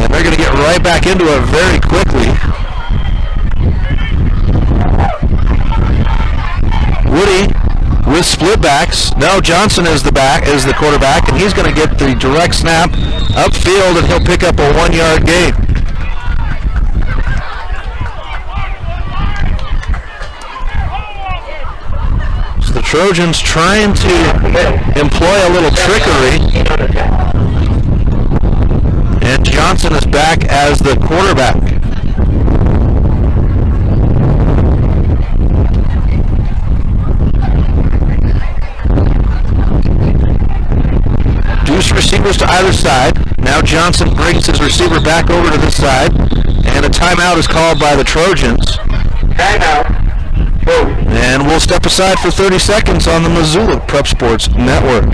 And they're going to get right back into it very quickly. Woody with split backs. Now Johnson is the quarterback, and he's going to get the direct snap upfield, and he'll pick up a 1-yard gain. So the Trojans trying to employ a little trickery, and Johnson is back as the quarterback. Deuce receivers to either side. Now Johnson brings his receiver back over to this side, and a timeout is called by the Trojans. Timeout. And we'll step aside for 30 seconds on the Missoula Prep Sports Network.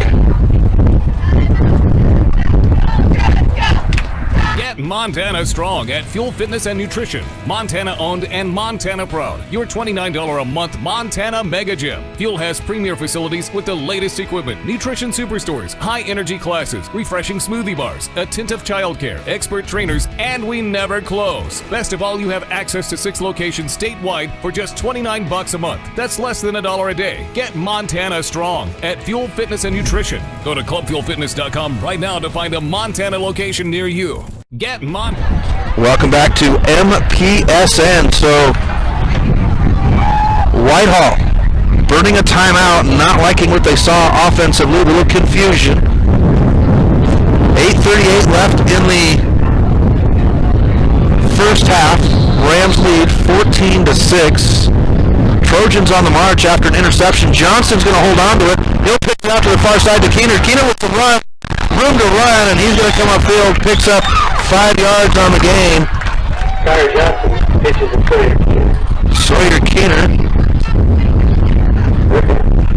Get Montana strong at Fuel Fitness and Nutrition. Montana owned and Montana proud. Your $29 a month Montana Mega Gym. Fuel has premier facilities with the latest equipment, nutrition superstores, high energy classes, refreshing smoothie bars, attentive childcare, expert trainers, and we never close. Best of all, you have access to 6 locations statewide for just $29 a month. That's less than $1 a day. Get Montana strong at Fuel Fitness and Nutrition. Go to clubfuelfitness.com right now to find a Montana location near you. Get Mon. Welcome back to MPSN. So, Whitehall burning a timeout, not liking what they saw offensively, a little confusion. 8:38 left in the first half. Rams lead 14-6. Trojans on the march after an interception. Johnson's going to hold on to it. He'll pick it out to the far side to Keener. Keener with the run. Room to run, and he's going to come upfield. Picks up 5 yards on the game. Tyler Johnson pitches to Sawyer Keener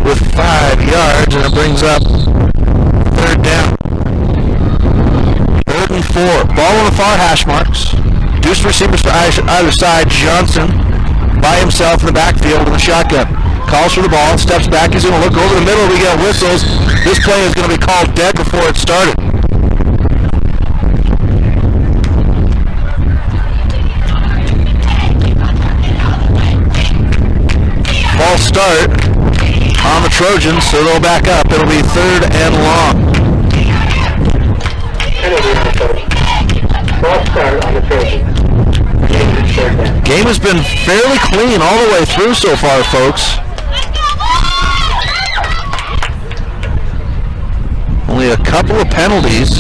with 5 yards, and it brings up third down. 3rd and 4. Ball on the far hash marks. Deuce receivers to either side. Johnson by himself in the backfield in the shotgun. Calls for the ball, steps back. He's going to look over the middle. We get whistles. This play is going to be called dead before it started. False start on the Trojans, so they'll back up. It'll be 3rd and long. False start on the Trojans. Game has been fairly clean all the way through so far, folks. Only a couple of penalties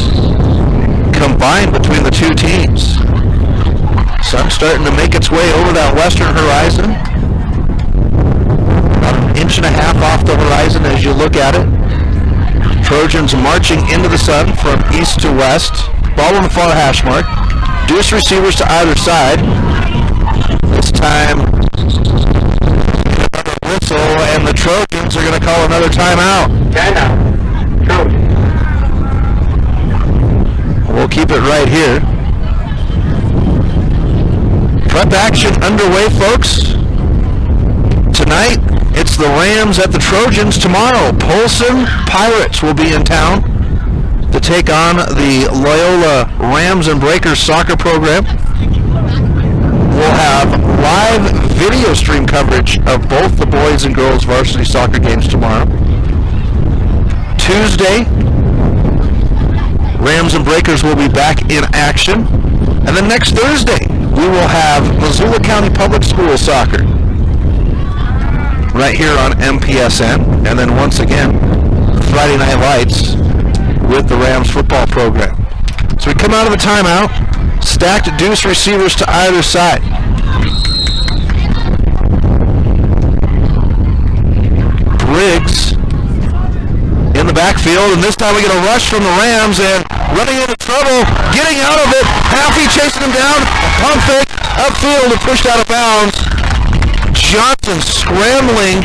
combined between the two teams. Sun starting to make its way over that western horizon. About an inch and a half off the horizon as you look at it. Trojans marching into the sun from east to west. Ball on the far hash mark. Deuce receivers to either side. This time, another whistle, and the Trojans are going to call another timeout. Timeout. Trojans. We'll keep it right here. Prep action underway, folks. Tonight, it's the Rams at the Trojans. Tomorrow, Polson Pirates will be in town to take on the Loyola Rams and Breakers soccer program. We'll have live video stream coverage of both the boys and girls varsity soccer games tomorrow. Tuesday, Rams and Breakers will be back in action. And then next Thursday, we will have Missoula County Public Schools soccer right here on MPSN. And then once again, Friday Night Lights with the Rams football program. So we come out of the timeout, stacked deuce receivers to either side. Briggs in the backfield, and this time we get a rush from the Rams, and running into trouble, getting out of it, Haffey chasing him down, pump fake, upfield and pushed out of bounds. Johnson scrambling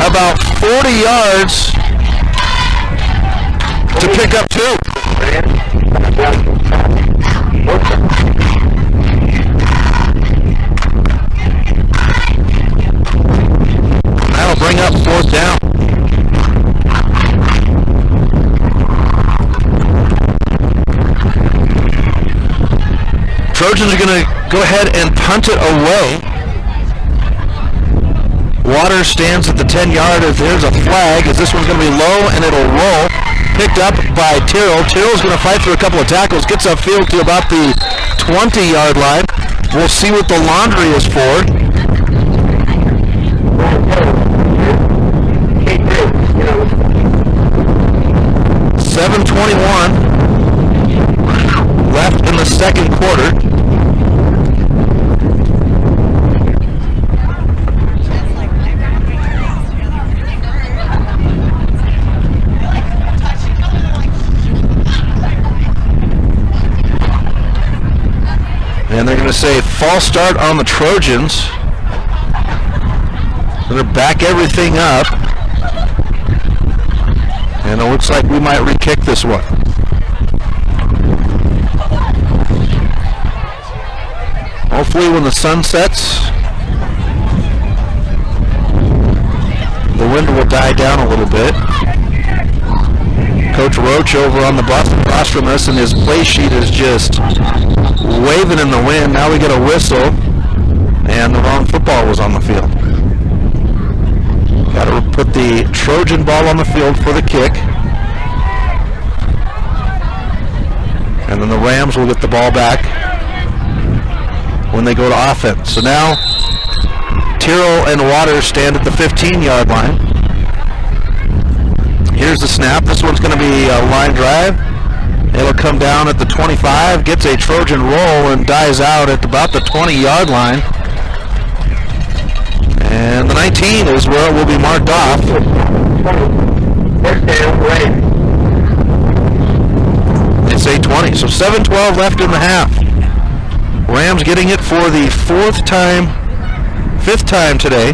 about 40 yards to pick up 2. That'll bring up 4th down. Trojans are going to go ahead and punt it away. Waters stands at the 10-yard. There's a flag as this one's going to be low, and it'll roll. Picked up by Tyrrell. Tyrrell's going to fight through a couple of tackles. Gets upfield to about the 20-yard line. We'll see what the laundry is for. .7:21 left in the second quarter. And they're going to say false start on the Trojans. They're going to back everything up. And it looks like we might re-kick this one. Hopefully when the sun sets, the wind will die down a little bit. Coach Roach over on the bus across from us, and his play sheet is just waving in the wind. Now we get a whistle, and the wrong football was on the field. Got to put the Trojan ball on the field for the kick. And then the Rams will get the ball back when they go to offense. So now Tyrrell and Waters stand at the 15-yard line. Here's the snap. This one's going to be a line drive. It'll come down at the 25, gets a Trojan roll, and dies out at about the 20-yard line. And the 19 is where it will be marked off. They say 20, so 7:12 left in the half. Rams getting it for the fifth time today.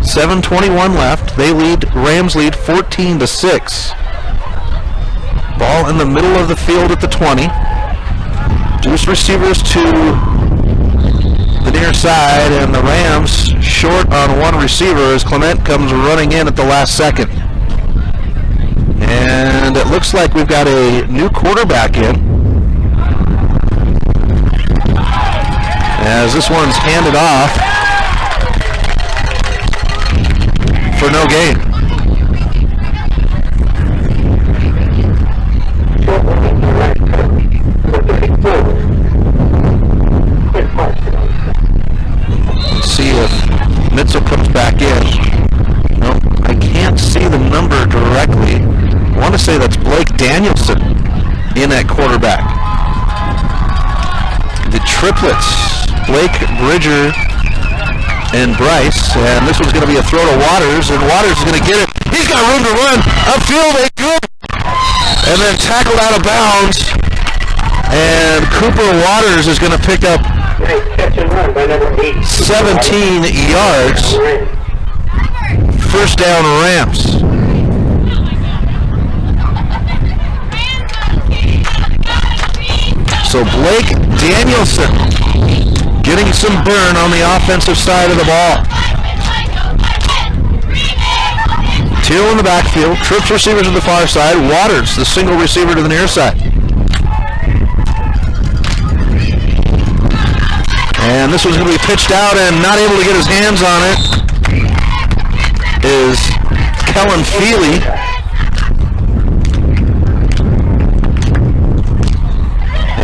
7:21 left. Rams lead 14-6. Ball in the middle of the field at the 20. Deuce receivers to the near side, and the Rams short on one receiver as Clement comes running in at the last second. And it looks like we've got a new quarterback in, as this one's handed off for no gain. Let's see if Mitchell comes back in. No, I can't see the number directly. I want to say that's Blake Danielson in at quarterback. The triplets, Blake, Bridger, and Bryce. And this one's going to be a throw to Waters, and Waters is going to get it. He's got room to run. Upfield, they go. And then tackled out of bounds. And Cooper Waters is going to pick up 17 yards. First down, Rams. So Blake Danielson getting some burn on the offensive side of the ball. Teal in the backfield, trips receivers to the far side, Waters, the single receiver to the near side. And this one's going to be pitched out, and not able to get his hands on it is Kellen Feely.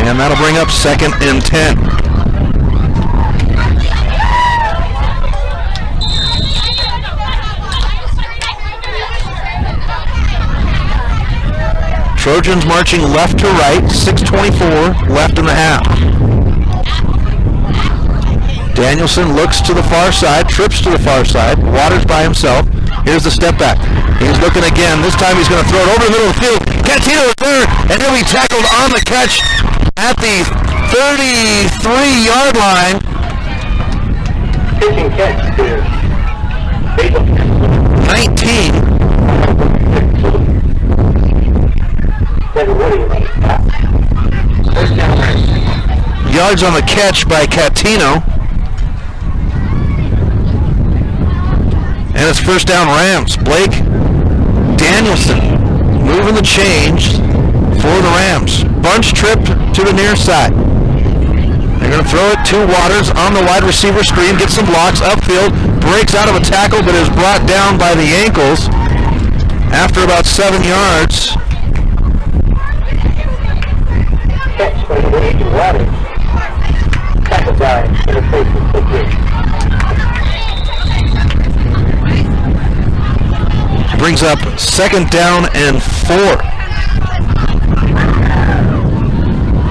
And that'll bring up 2nd and 10. Trojans marching left to right, 6:24 left in the half. Danielson looks to the far side, trips to the far side, Waters by himself. Here's the step back. He's looking again. This time he's going to throw it over the middle of the field. Catino is there, and he'll be tackled on the catch at the 33-yard line. 19. Yards on the catch by Catino. And it's first down, Rams. Blake Danielson moving the change for the Rams. Bunch trip to the near side. They're going to throw it to Waters on the wide receiver screen. Gets some blocks upfield. Breaks out of a tackle, but is brought down by the ankles after about 7 yards. Catch by the Waters. Tackle by Brings up 2nd down and 4.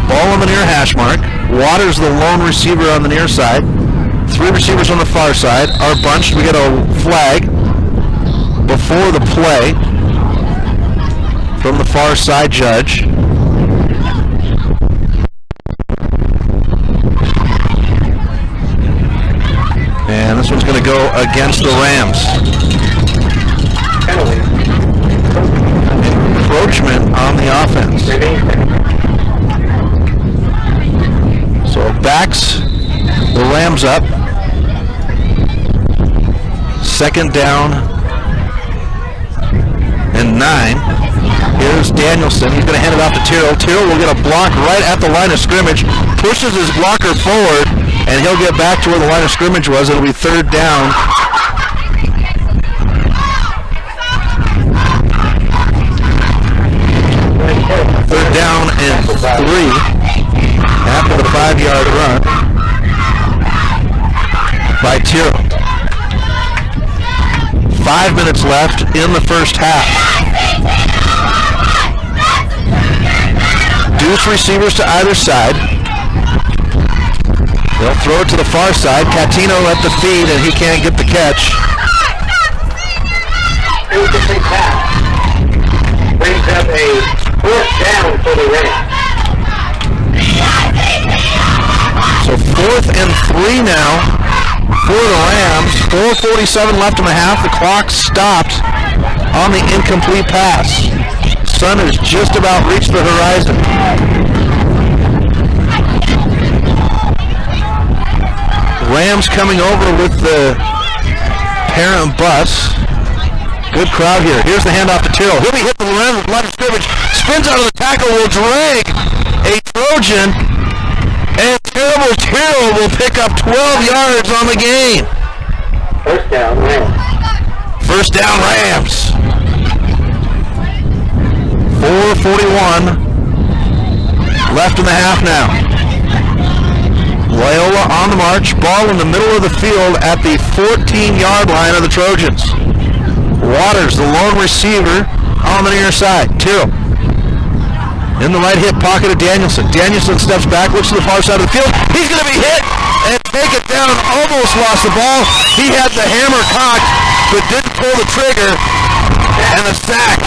Ball on the near hash mark. Waters the lone receiver on the near side. 3 receivers on the far side are bunched. We get a flag before the play from the far side judge. And this one's going to go against the Rams. Encroachment on the offense. So backs the Rams up. 2nd down and 9. Here's Danielson. He's going to hand it off to Tyrrell. Tyrrell will get a block right at the line of scrimmage. Pushes his blocker forward, and he'll get back to where the line of scrimmage was. It'll be 3rd down. Third down and 3 after the 5-yard run by Tyrrell. 5 minutes left in the first half. Deuce receivers to either side. They'll throw it to the far side. Catino at the feed, and he can't get the catch. Incomplete pass. Brings up a 4th down for the Rams. So 4th and 3 now for the Rams. 4:47 left in the half. The clock stopped on the incomplete pass. Sun has just about reached the horizon. Rams coming over with the parent bus. Good crowd here. Here's the handoff to Tyrrell. He'll be hit from the line of line of scrimmage. Spins out of the tackle, will drag a Trojan, and terrible Tyrrell will pick up 12 yards on the game. First down, Rams. First down, Rams. 4:41 left in the half now. Loyola on the march. Ball in the middle of the field at the 14-yard line of the Trojans. Waters, the lone receiver, on the near side. Tyrrell in the right hip pocket of Danielson. Danielson steps back, looks to the far side of the field. He's going to be hit and take it down. Almost lost the ball. He had the hammer cocked, but didn't pull the trigger. And the sack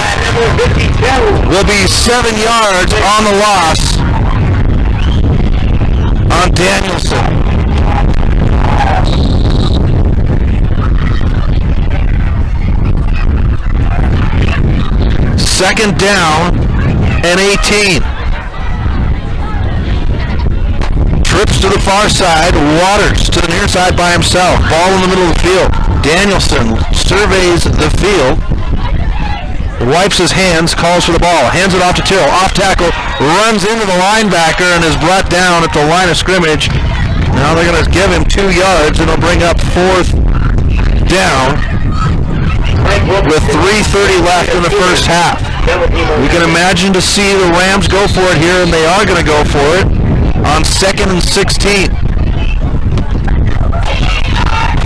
will be 7 yards on the loss on Danielson. Second down and 18. Trips to the far side. Waters to the near side by himself. Ball in the middle of the field. Danielson surveys the field. Wipes his hands, calls for the ball. Hands it off to Tyrrell. Off tackle. Runs into the linebacker and is brought down at the line of scrimmage. Now they're going to give him 2 yards and it'll bring up 4th down with 3:30 left in the first half. We can imagine to see the Rams go for it here, and they are going to go for it on 2nd and 16.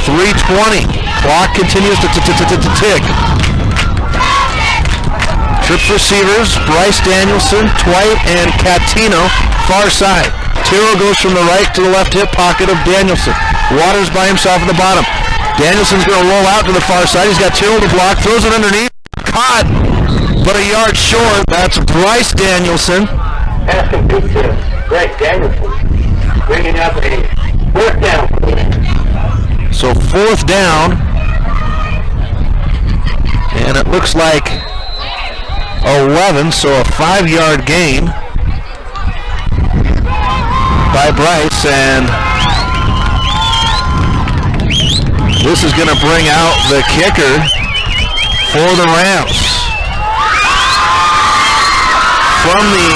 3:20. Clock continues to tick. Trips receivers, Bryce Danielson, Twight, and Catino, far side. Tyrrell goes from the right to the left hip pocket of Danielson. Waters by himself at the bottom. Danielson's going to roll out to the far side. He's got Tyrrell to block, throws it underneath. Caught, but a yard short. That's Bryce Danielson. Pass complete to Bryce Danielson. Bringing up a 4th down. So 4th down. And it looks like 11, so a 5-yard gain by Bryce, and this is going to bring out the kicker for the Rams. From the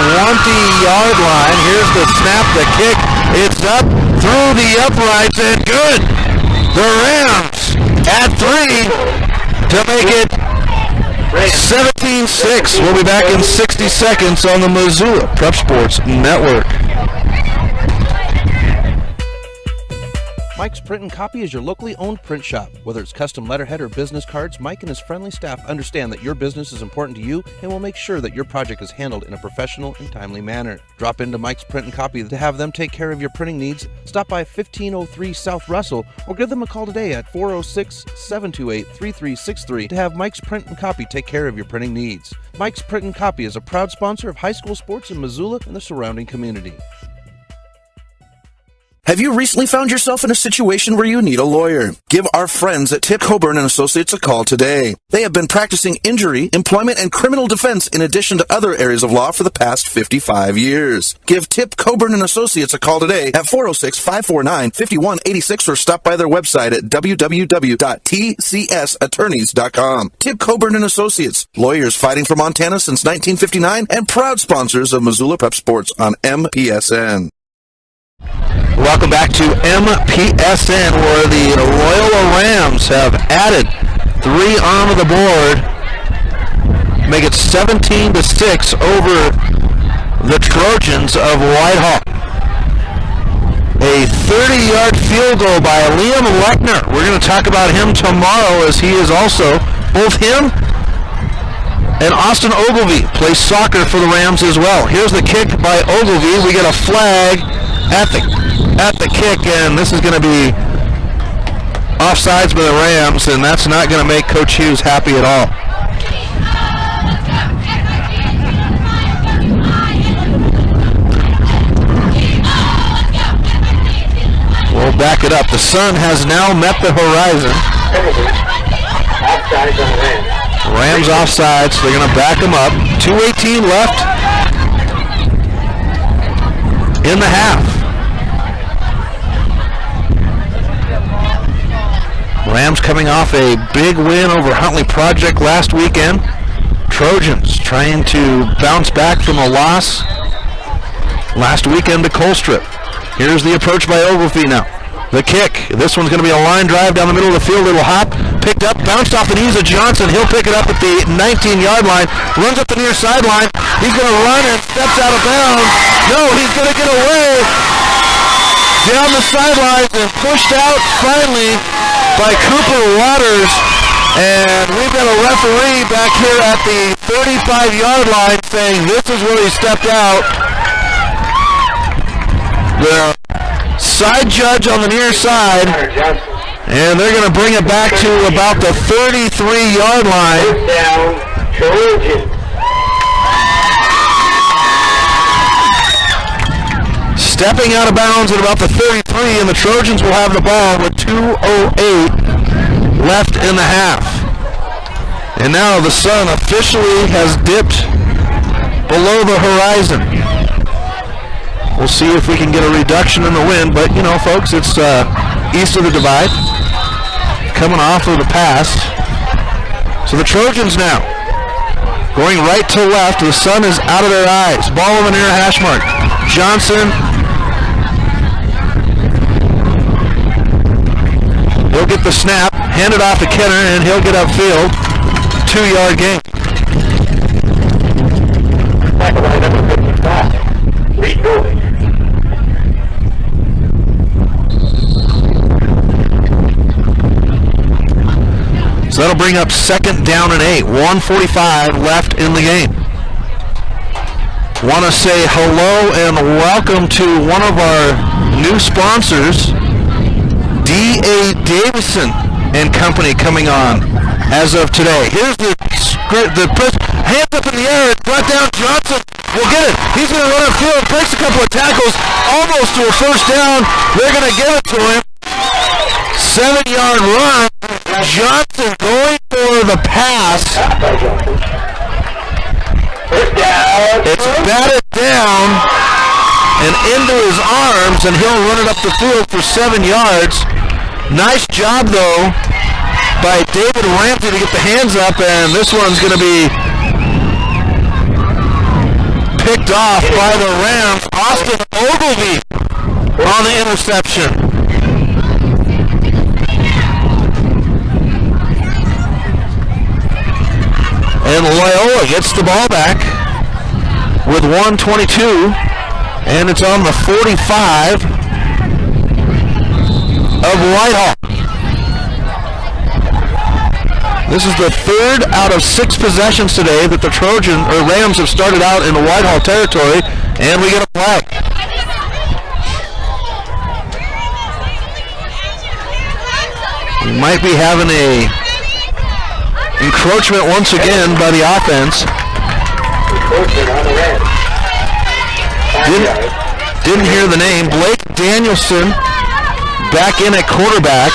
20-yard line, here's the snap, the kick. It's up through the uprights and good. The Rams at 3 to make it 17-6. We'll be back in 60 seconds on the Missoula Prep Sports Network. Mike's Print and Copy is your locally owned print shop. Whether it's custom letterhead or business cards, Mike and his friendly staff understand that your business is important to you and will make sure that your project is handled in a professional and timely manner. Drop into Mike's Print and Copy to have them take care of your printing needs. Stop by 1503 South Russell or give them a call today at 406-728-3363 to have Mike's Print and Copy take care of your printing needs. Mike's Print and Copy is a proud sponsor of high school sports in Missoula and the surrounding community. Have you recently found yourself in a situation where you need a lawyer? Give our friends at Tip Coburn & Associates a call today. They have been practicing injury, employment, and criminal defense in addition to other areas of law for the past 55 years. Give Tip Coburn & Associates a call today at 406-549-5186 or stop by their website at www.tcsattorneys.com. Tip Coburn & Associates, lawyers fighting for Montana since 1959 and proud sponsors of Missoula Prep Sports on MPSN. Welcome back to MPSN, where the Loyola Rams have added 3 onto the board, make it 17-6 over the Trojans of Whitehall. A 30-yard field goal by Liam Lechner. We're going to talk about him tomorrow, as he is also, both him and Austin Ogilvie play soccer for the Rams as well. Here's the kick by Ogilvie. We get a flag at the kick, and this is going to be offsides by the Rams, and that's not going to make Coach Hughes happy at all. We'll back it up. The sun has now met the horizon. Offsides on the Rams. Rams offsides. They're going to back them up. 2:18 left in the half. Rams coming off a big win over Huntley Project last weekend. Trojans trying to bounce back from a loss last weekend to Colstrip. Here's the approach by Ogilvie now. The kick. This one's going to be a line drive down the middle of the field. It'll hop. Picked up. Bounced off the knees of Johnson. He'll pick it up at the 19-yard line. Runs up the near sideline. He's going to run and steps out of bounds. No, he's going to get away. Down the sidelines and pushed out finally by Cooper Waters. And we've got a referee back here at the 35-yard line saying this is where he stepped out. The side judge on the near side, and they're going to bring it back to about the 33-yard line. Down, Trojans. Stepping out of bounds at about the 33, and the Trojans will have the ball with 2:08 left in the half. And now the sun officially has dipped below the horizon. We'll see if we can get a reduction in the wind, but you know, folks, it's east of the divide, coming off of the pass. So the Trojans now going right to left. The sun is out of their eyes. Ball on the near hash mark. Johnson. He'll get the snap, hand it off to Kenner, and he'll get upfield. 2-yard gain. So that'll bring up 2nd down and 8. 1:45 left in the game. Want to say hello and welcome to one of our new sponsors, D.A. Davison and Company, coming on as of today. Here's the hands up in the air, brought down. Johnson will get it. He's going to run upfield, breaks a couple of tackles, almost to a first down. They're going to give it to him. 7-yard run. Johnson going for the pass. It's batted down and into his arms, and he'll run it up the field for 7 yards. Nice job, though, by David Ramsey to get the hands up, and this one's going to be picked off by the Rams. Austin Ogilvie on the interception. And Loyola gets the ball back with 1:22, and it's on the 45 of Whitehall. This is the 3rd out of 6 possessions today that the Rams have started out in the Whitehall territory, and we get a flag. We might be having a encroachment once again by the offense. Didn't hear the name. Blake Danielson back in at quarterback.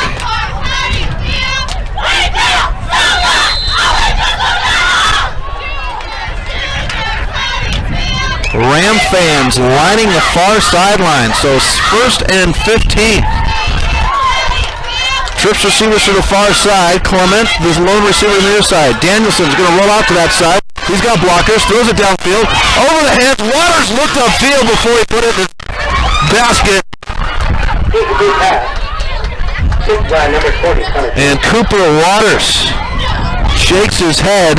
Ram fans lining the far sideline. So 1st and 15. Trips receivers to the far side. Clement, this lone receiver on the near side. Danielson's going to roll out to that side. He's got blockers. Throws it downfield. Over the hands. Waters looked upfield before he put it in the basket. And Cooper Waters shakes his head.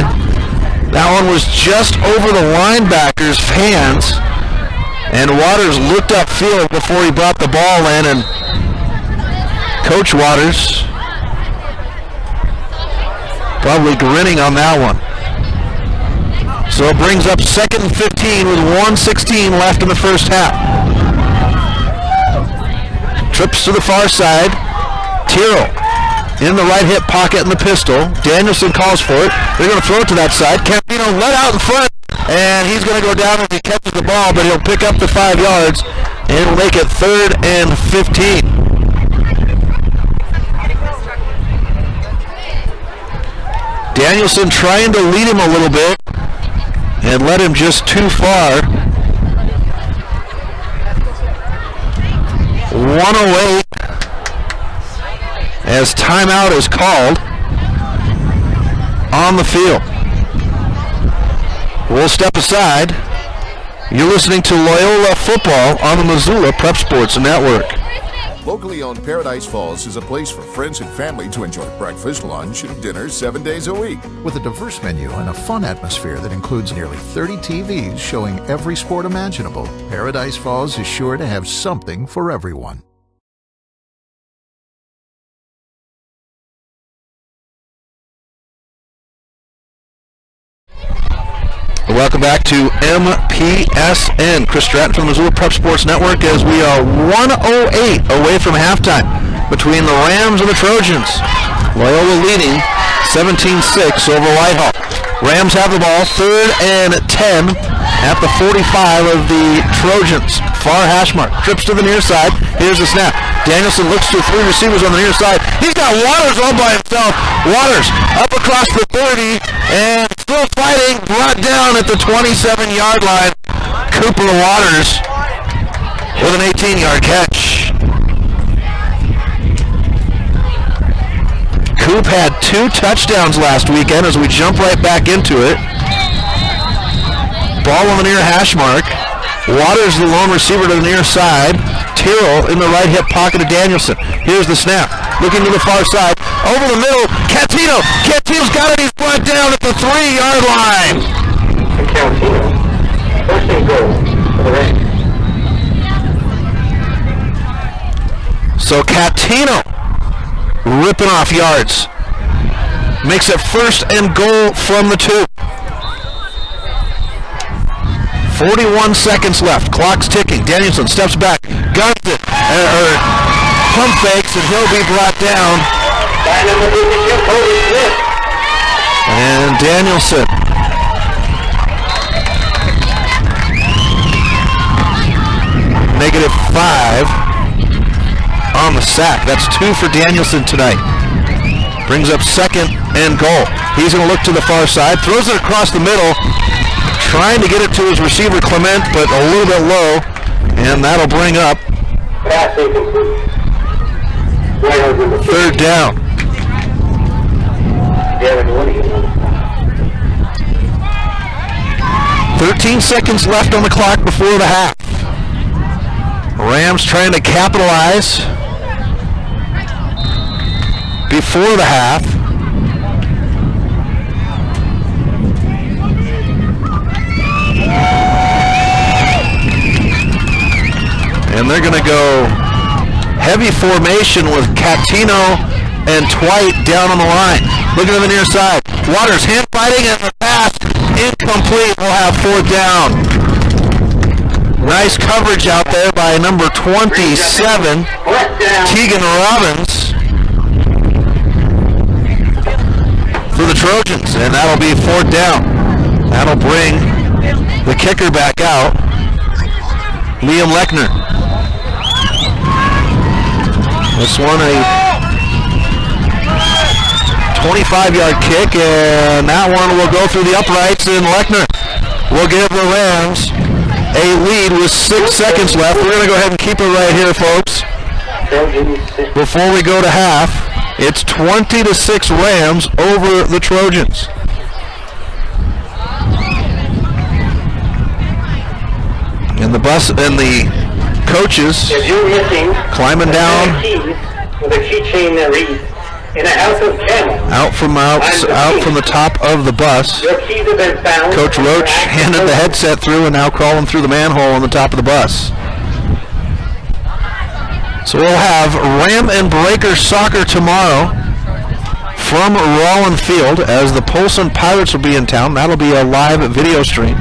That one was just over the linebacker's hands. And Waters looked upfield before he brought the ball in, and Coach Waters probably grinning on that one. So it brings up 2nd and 15 with 1:16 left in the first half. Trips to the far side. Tyrrell in the right hip pocket in the pistol. Danielson calls for it. They're going to throw it to that side. Campino let out in front, and he's going to go down as he catches the ball, but he'll pick up the 5 yards, and it'll make it 3rd and 15. Danielson trying to lead him a little bit and led him just too far. 1:08 as timeout is called on the field. We'll step aside. You're listening to Loyola football on the Missoula Prep Sports Network. Locally owned Paradise Falls is a place for friends and family to enjoy breakfast, lunch, and dinner 7 days a week. With a diverse menu and a fun atmosphere that includes nearly 30 TVs showing every sport imaginable, Paradise Falls is sure to have something for everyone. Welcome back to MPSN. Chris Stratton from the Missoula Prep Sports Network as we are 1:08 away from halftime between the Rams and the Trojans. Loyola leading 17-6 over Whitehall. Rams have the ball, 3rd and 10 at the 45 of the Trojans. Far hash mark. Trips to the near side. Here's the snap. Danielson looks to 3 receivers on the near side. He's got Waters all by himself. Waters up across the 30 and still fighting. Brought down at the 27-yard line. Cooper Waters with an 18-yard catch. Coop had 2 touchdowns last weekend as we jump right back into it. Ball on the near hash mark. Waters the lone receiver to the near side. Tyrrell in the right hip pocket of Danielson. Here's the snap. Looking to the far side. Over the middle. Catino. Catino's got it. He's brought down at the 3-yard line. Catino. 1st and goal for the Rams. So Catino ripping off yards. Makes it 1st and goal from the 2. 41 seconds left. Clock's ticking. Danielson steps back. Guns it. Pump fakes, and he'll be brought down. And Danielson -5 on the sack. That's 2 for Danielson tonight. Brings up 2nd and goal. He's going to look to the far side. Throws it across the middle. Trying to get it to his receiver, Clement, but a little bit low. And that'll bring up 3rd down. 13 seconds left on the clock before the half. Rams trying to capitalize before the half. And they're going to go heavy formation with Catino and Twite down on the line. Looking to the near side. Waters hand fighting and the pass incomplete. We'll have 4th down. Nice coverage out there by number 27, Tegan Robbins, for the Trojans, and that'll be 4th down. That'll bring the kicker back out, Liam Lechner. This one a 25-yard kick, and that one will go through the uprights, and Lechner will give the Rams a lead with 6 seconds left. We're going to go ahead and keep it right here, folks. Before we go to half, it's 20-6 Rams over the Trojans. And the bus and the coaches climbing down. With a keychain that reads in a house of camels. Out from the top of the bus. Your keys have been found. Coach Roach handed the headset through and now crawling through the manhole on the top of the bus. So we'll have Ram and Breaker soccer tomorrow from Rollin Field as the Polson Pirates will be in town. That'll be a live video stream.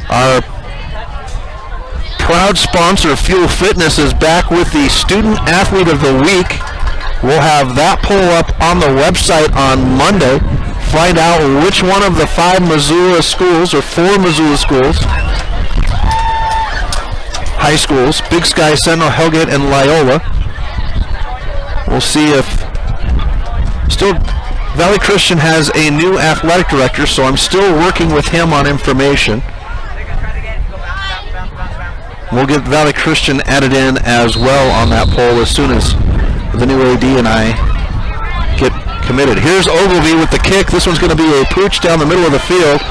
Our proud sponsor, Fuel Fitness, is back with the Student Athlete of the Week. We'll have that poll up on the website on Monday. Find out which one of the 5 Missoula schools, or 4 Missoula schools, high schools, Big Sky, Sentinel, Hellgate, and Loyola. We'll see if still Valley Christian has a new athletic director, so I'm still working with him on information. We'll get Valley Christian added in as well on that poll as soon as the new AD and I get committed. Here's Ogilvy with the kick. This one's going to be a pooch down the middle of the field,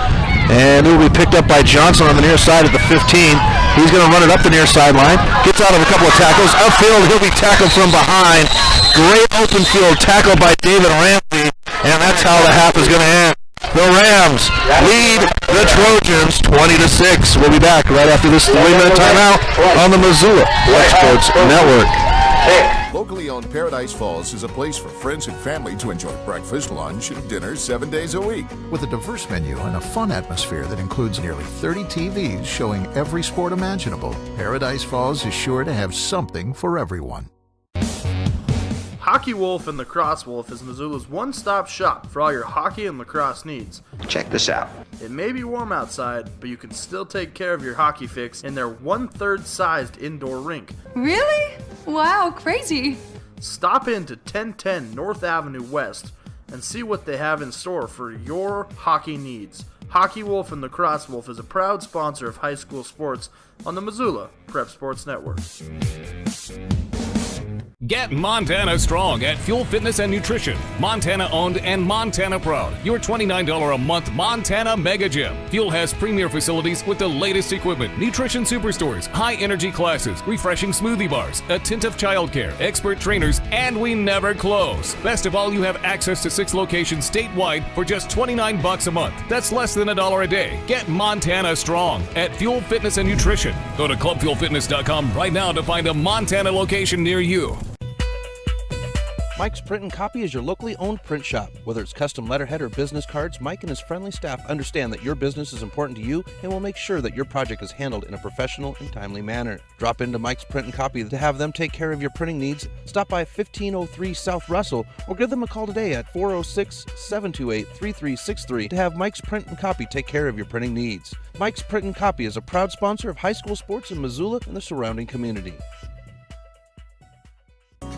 and it will be picked up by Johnson on the near side at the 15. He's going to run it up the near sideline. Gets out of a couple of tackles. Upfield, he'll be tackled from behind. Great open field tackle by David Ramsey, and that's how the half is going to end. The Rams lead the Trojans 20-6. We'll be back right after this 3-minute timeout on the Missoula Sports Network. Locally owned Paradise Falls is a place for friends and family to enjoy breakfast, lunch, and dinner 7 days a week. With a diverse menu and a fun atmosphere that includes nearly 30 TVs showing every sport imaginable, Paradise Falls is sure to have something for everyone. Hockey Wolf and Lacrosse Wolf is Missoula's one-stop shop for all your hockey and lacrosse needs. Check this out. It may be warm outside, but you can still take care of your hockey fix in their 1/3 sized indoor rink. Really? Wow, crazy. Stop in to 1010 North Avenue West and see what they have in store for your hockey needs. Hockey Wolf and Lacrosse Wolf is a proud sponsor of high school sports on the Missoula Prep Sports Network. Get Montana strong at Fuel Fitness and Nutrition. Montana owned and Montana proud. Your $29 a month Montana Mega Gym. Fuel has premier facilities with the latest equipment, nutrition superstores, high energy classes, refreshing smoothie bars, attentive childcare, expert trainers, and we never close. Best of all, you have access to 6 locations statewide for just $29 a month. That's less than $1 a day. Get Montana strong at Fuel Fitness and Nutrition. Go to clubfuelfitness.com right now to find a Montana location near you. Mike's Print and Copy is your locally owned print shop. Whether it's custom letterhead or business cards, Mike and his friendly staff understand that your business is important to you and will make sure that your project is handled in a professional and timely manner. Drop into Mike's Print and Copy to have them take care of your printing needs. Stop by 1503 South Russell or give them a call today at 406-728-3363 to have Mike's Print and Copy take care of your printing needs. Mike's Print and Copy is a proud sponsor of high school sports in Missoula and the surrounding community.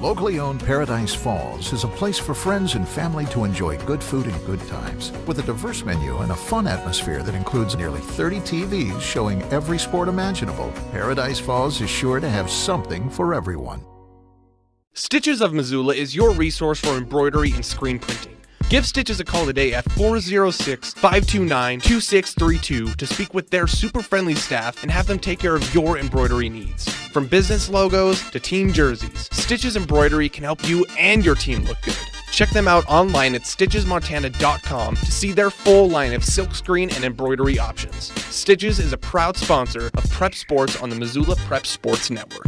Locally owned Paradise Falls is a place for friends and family to enjoy good food and good times. With a diverse menu and a fun atmosphere that includes nearly 30 TVs showing every sport imaginable, Paradise Falls is sure to have something for everyone. Stitches of Missoula is your resource for embroidery and screen printing. Give Stitches a call today at 406-529-2632 to speak with their super friendly staff and have them take care of your embroidery needs. From business logos to team jerseys, Stitches Embroidery can help you and your team look good. Check them out online at stitchesmontana.com to see their full line of silkscreen and embroidery options. Stitches is a proud sponsor of Prep Sports on the Missoula Prep Sports Network.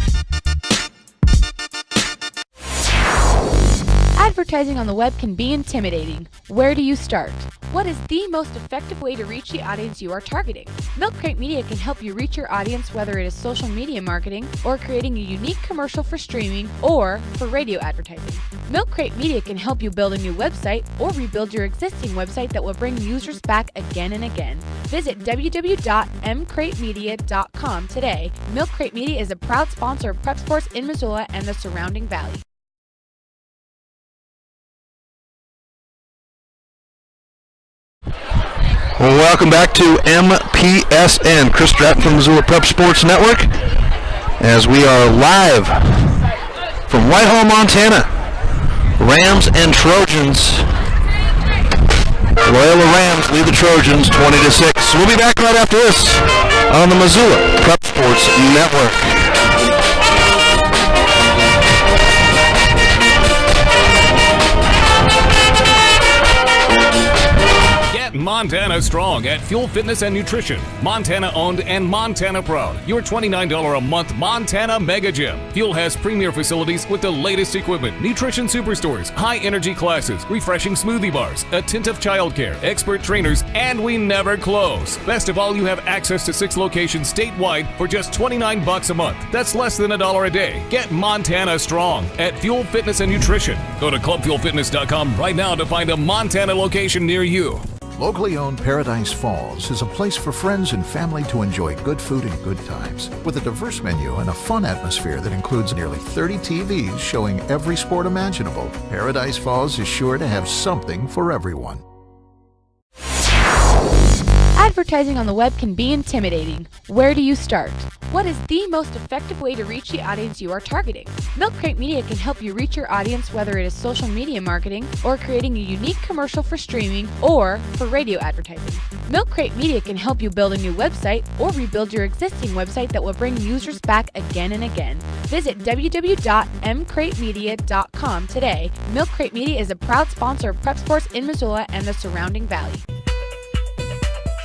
Advertising on the web can be intimidating. Where do you start? What is the most effective way to reach the audience you are targeting? Milk Crate Media can help you reach your audience, whether it is social media marketing or creating a unique commercial for streaming or for radio advertising. Milk Crate Media can help you build a new website or rebuild your existing website that will bring users back again and again. Visit www.mcratemedia.com today. Milk Crate Media is a proud sponsor of Prep Sports in Missoula and the surrounding valley. Well, welcome back to MPSN. Chris Stratton from Missoula Prep Sports Network as we are live from Whitehall, Montana. Rams and Trojans. Loyola Rams lead the Trojans 20-6. We'll be back right after this on the Missoula Prep Sports Network. Get Montana strong at Fuel Fitness and Nutrition. Montana owned and Montana proud. Your $29 a month Montana Mega Gym. Fuel has premier facilities with the latest equipment, nutrition superstores, high energy classes, refreshing smoothie bars, attentive childcare, expert trainers, and we never close. Best of all, you have access to 6 locations statewide for just $29 a month. That's less than $1 a day. Get Montana strong at Fuel Fitness and Nutrition. Go to clubfuelfitness.com right now to find a Montana location near you. Locally owned Paradise Falls is a place for friends and family to enjoy good food and good times. With a diverse menu and a fun atmosphere that includes nearly 30 TVs showing every sport imaginable, Paradise Falls is sure to have something for everyone. Advertising on the web can be intimidating. Where do you start? What is the most effective way to reach the audience you are targeting? Milk Crate Media can help you reach your audience, whether it is social media marketing or creating a unique commercial for streaming or for radio advertising. Milk Crate Media can help you build a new website or rebuild your existing website that will bring users back again and again. Visit www.mcratemedia.com today. Milk Crate Media is a proud sponsor of Prep Sports in Missoula and the surrounding valley.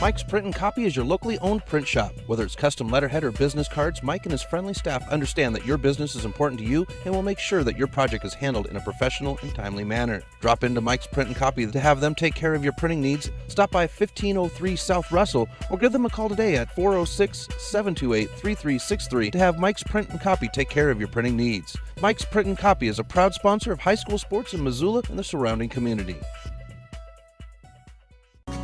Mike's Print and Copy is your locally owned print shop. Whether it's custom letterhead or business cards, Mike and his friendly staff understand that your business is important to you and will make sure that your project is handled in a professional and timely manner. Drop into Mike's Print and Copy to have them take care of your printing needs. Stop by 1503 South Russell or give them a call today at 406-728-3363 to have Mike's Print and Copy take care of your printing needs. Mike's Print and Copy is a proud sponsor of high school sports in Missoula and the surrounding community.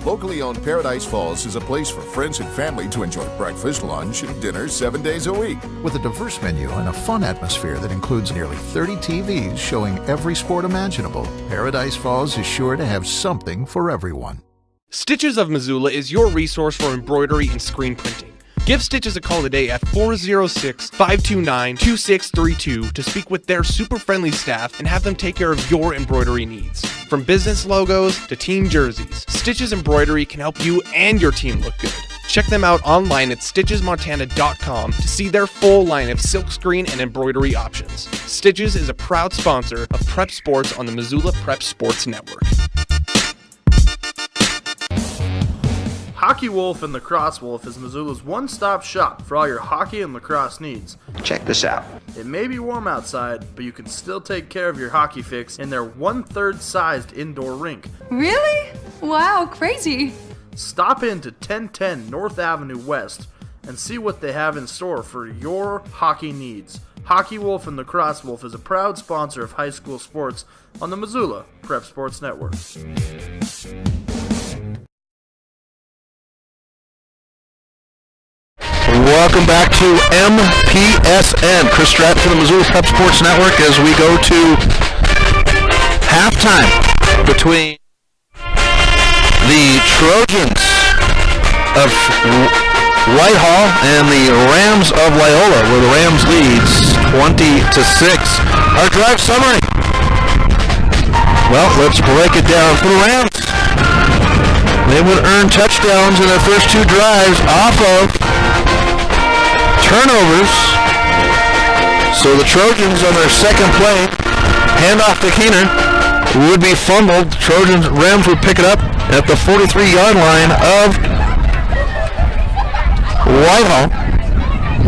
Locally owned Paradise Falls is a place for friends and family to enjoy breakfast, lunch, and dinner 7 days a week. With a diverse menu and a fun atmosphere that includes nearly 30 TVs showing every sport imaginable, Paradise Falls is sure to have something for everyone. Stitches of Missoula is your resource for embroidery and screen printing. Give Stitches a call today at 406-529-2632 to speak with their super friendly staff and have them take care of your embroidery needs. From business logos to team jerseys, Stitches Embroidery can help you and your team look good. Check them out online at stitchesmontana.com to see their full line of silkscreen and embroidery options. Stitches is a proud sponsor of Prep Sports on the Missoula Prep Sports Network. Hockey Wolf and Lacrosse Wolf is Missoula's one-stop shop for all your hockey and lacrosse needs. Check this out. It may be warm outside, but you can still take care of your hockey fix in their 1/3 sized indoor rink. Really? Wow, crazy. Stop into 1010 North Avenue West and see what they have in store for your hockey needs. Hockey Wolf and Lacrosse Wolf is a proud sponsor of high school sports on the Missoula Prep Sports Network. Welcome back to MPSN. Chris Stratton from the Missoula Prep Sports Network as we go to halftime between the Trojans of Whitehall and the Rams of Loyola, where the Rams leads 20-6. Our drive summary. Well, let's break it down for the Rams. They would earn touchdowns in their first 2 drives off of turnovers. So the Trojans on their second play, handoff to Keener, would be fumbled. Rams would pick it up at the 43-yard line of Whitehall.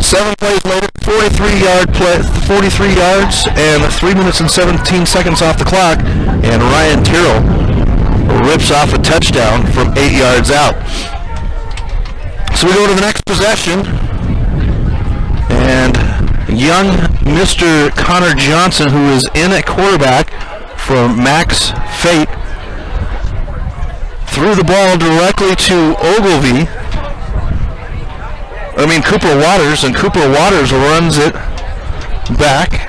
7 plays later, 43 yards and 3 minutes and 17 seconds off the clock, and Ryan Tyrrell rips off a touchdown from 8 yards out. So we go to the next possession, and young Mr. Connor Johnson, who is in at quarterback for Max Fate, threw the ball directly to Cooper Waters, and Cooper Waters runs it back,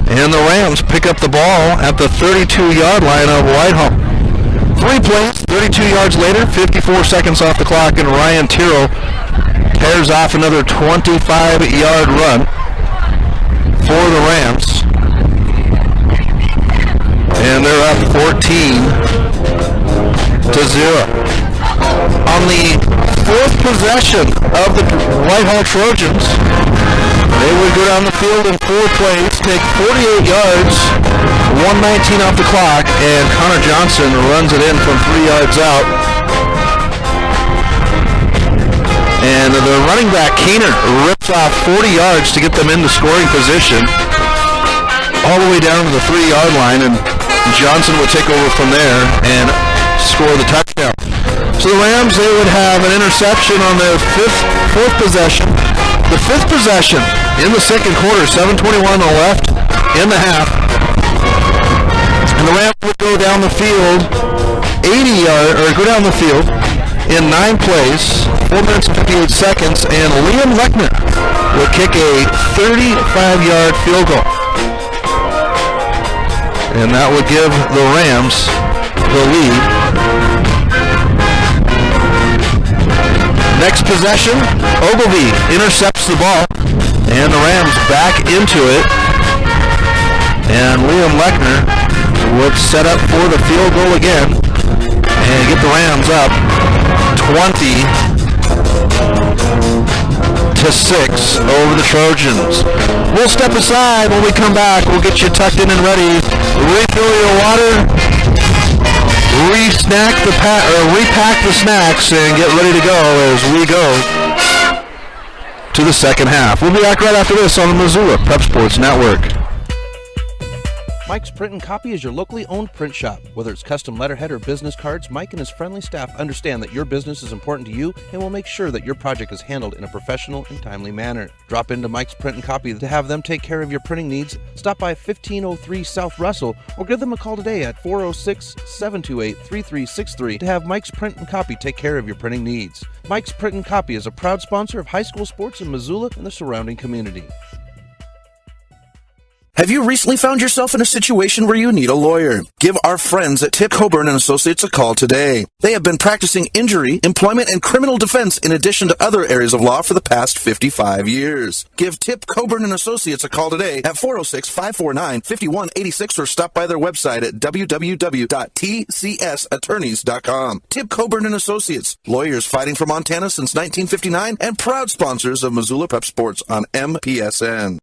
and the Rams pick up the ball at the 32-yard line of Whitehall. 3 plays, 32 yards later, 54 seconds off the clock, and Ryan Tyrrell tears off another 25-yard run for the Rams. And they're up 14-0. On the 4th possession of the Whitehall Trojans, they would go down the field in 4 plays, take 48 yards, 1:19 off the clock, and Connor Johnson runs it in from 3 yards out And the running back, Keener, rips off 40 yards to get them into scoring position all the way down to the 3-yard line, and Johnson would take over from there and score the touchdown. So the Rams, they would have an interception on their fourth possession. The fifth possession in the second quarter, 7:21 left in the half. And the Rams would go down the field go down the field in 9 plays, 4 minutes and 58 seconds, and Liam Lechner would kick a 35-yard field goal. And that would give the Rams the lead. Next possession, Ogilvie intercepts the ball, and the Rams back into it. And Liam Lechner would set up for the field goal again and get the Rams up 20-6 over the Trojans. We'll step aside. When we come back, we'll get you tucked in and ready. Refill your water, repack the snacks, and get ready to go as we go to the second half. We'll be back right after this on the Missoula Prep Sports Network. Mike's Print and Copy is your locally owned print shop. Whether it's custom letterhead or business cards, Mike and his friendly staff understand that your business is important to you and will make sure that your project is handled in a professional and timely manner. Drop into Mike's Print and Copy to have them take care of your printing needs. Stop by 1503 South Russell or give them a call today at 406-728-3363 to have Mike's Print and Copy take care of your printing needs. Mike's Print and Copy is a proud sponsor of high school sports in Missoula and the surrounding community. Have you recently found yourself in a situation where you need a lawyer? Give our friends at Tip Coburn & Associates a call today. They have been practicing injury, employment, and criminal defense in addition to other areas of law for the past 55 years. Give Tip Coburn & Associates a call today at 406-549-5186 or stop by their website at www.tcsattorneys.com. Tip Coburn & Associates, lawyers fighting for Montana since 1959 and proud sponsors of Missoula Prep Sports on MPSN.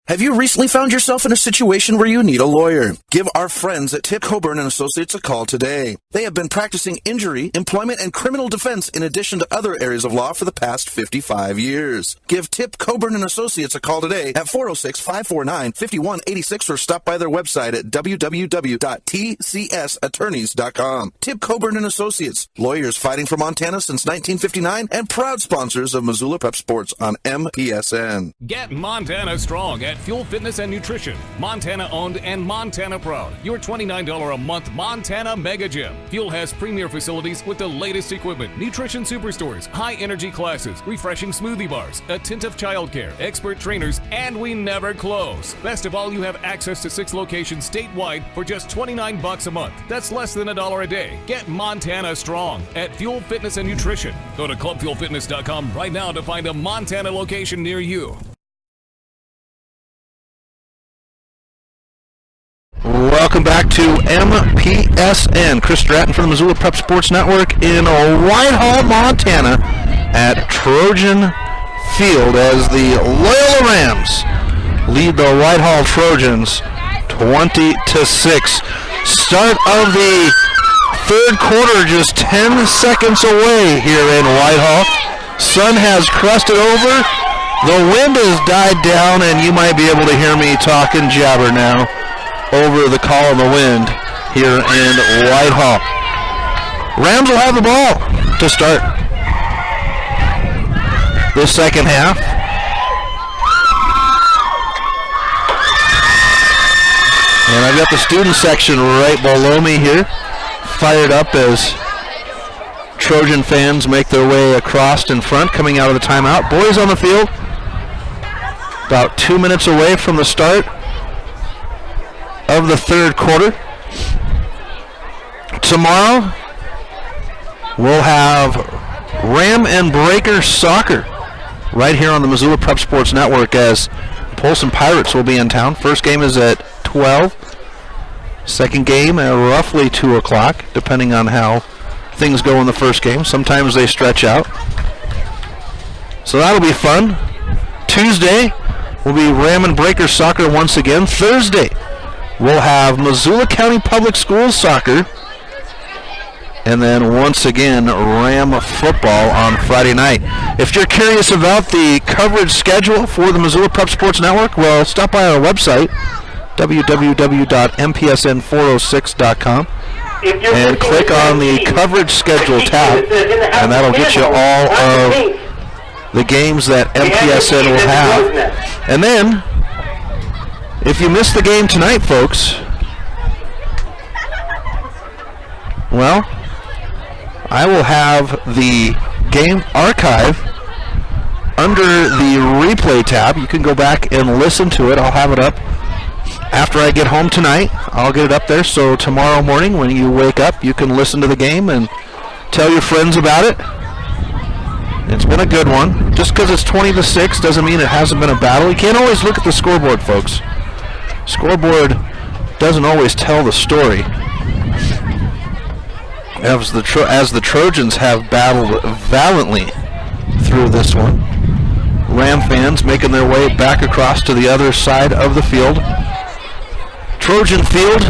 Have you recently found yourself in a situation where you need a lawyer? Give our friends at Tip Coburn & Associates a call today. They have been practicing injury, employment, and criminal defense in addition to other areas of law for the past 55 years. Give Tip Coburn & Associates a call today at 406-549-5186 or stop by their website at www.tcsattorneys.com. Tip Coburn & Associates, lawyers fighting for Montana since 1959 and proud sponsors of Missoula Prep Sports on MPSN. Get Montana strong at Fuel Fitness and Nutrition. Montana owned and Montana proud. Your $29 a month Montana Mega Gym. Fuel has premier facilities with the latest equipment, nutrition superstores, high energy classes, refreshing smoothie bars, attentive childcare, expert trainers, and we never close. Best of all, you have access to 6 locations statewide for just $29 a month. That's less than $1 a day. Get Montana strong at Fuel Fitness and Nutrition. Go to clubfuelfitness.com right now to find a Montana location near you. Welcome back to MPSN. Chris Stratton from the Missoula Prep Sports Network in Whitehall, Montana at Trojan Field as the Loyola Rams lead the Whitehall Trojans 20-6. Start of the third quarter just 10 seconds away here in Whitehall. Sun has crusted over. The wind has died down, and you might be able to hear me talk and jabber now over the call of the wind here in Whitehall. Rams will have the ball to start the second half. And I've got the student section right below me here, fired up as Trojan fans make their way across in front, coming out of the timeout. Boys on the field, about 2 minutes away from the start of the third quarter. Tomorrow we'll have Ram and Breaker soccer right here on the Missoula Prep Sports Network as Polson Pirates will be in town. First game is at 12. Second game at roughly 2 o'clock, depending on how things go in the first game. Sometimes they stretch out. So that'll be fun. Tuesday will be Ram and Breaker soccer once again. Thursday we'll have Missoula County Public Schools soccer and then once again Ram football on Friday night. If you're curious about the coverage schedule for the Missoula Prep Sports Network, well, stop by our website, www.mpsn406.com, and click on the coverage schedule tab, and that'll get you all of the games that MPSN will have. And then, if you missed the game tonight, folks, well, I will have the game archive under the replay tab. You can go back and listen to it. I'll have it up after I get home tonight. I'll get it up there, so tomorrow morning when you wake up, you can listen to the game and tell your friends about it. It's been a good one. Just because it's 20-6 doesn't mean it hasn't been a battle. You can't always look at the scoreboard, folks. Scoreboard doesn't always tell the story. As the Trojans have battled valiantly through this one. Ram fans making their way back across to the other side of the field. Trojan Field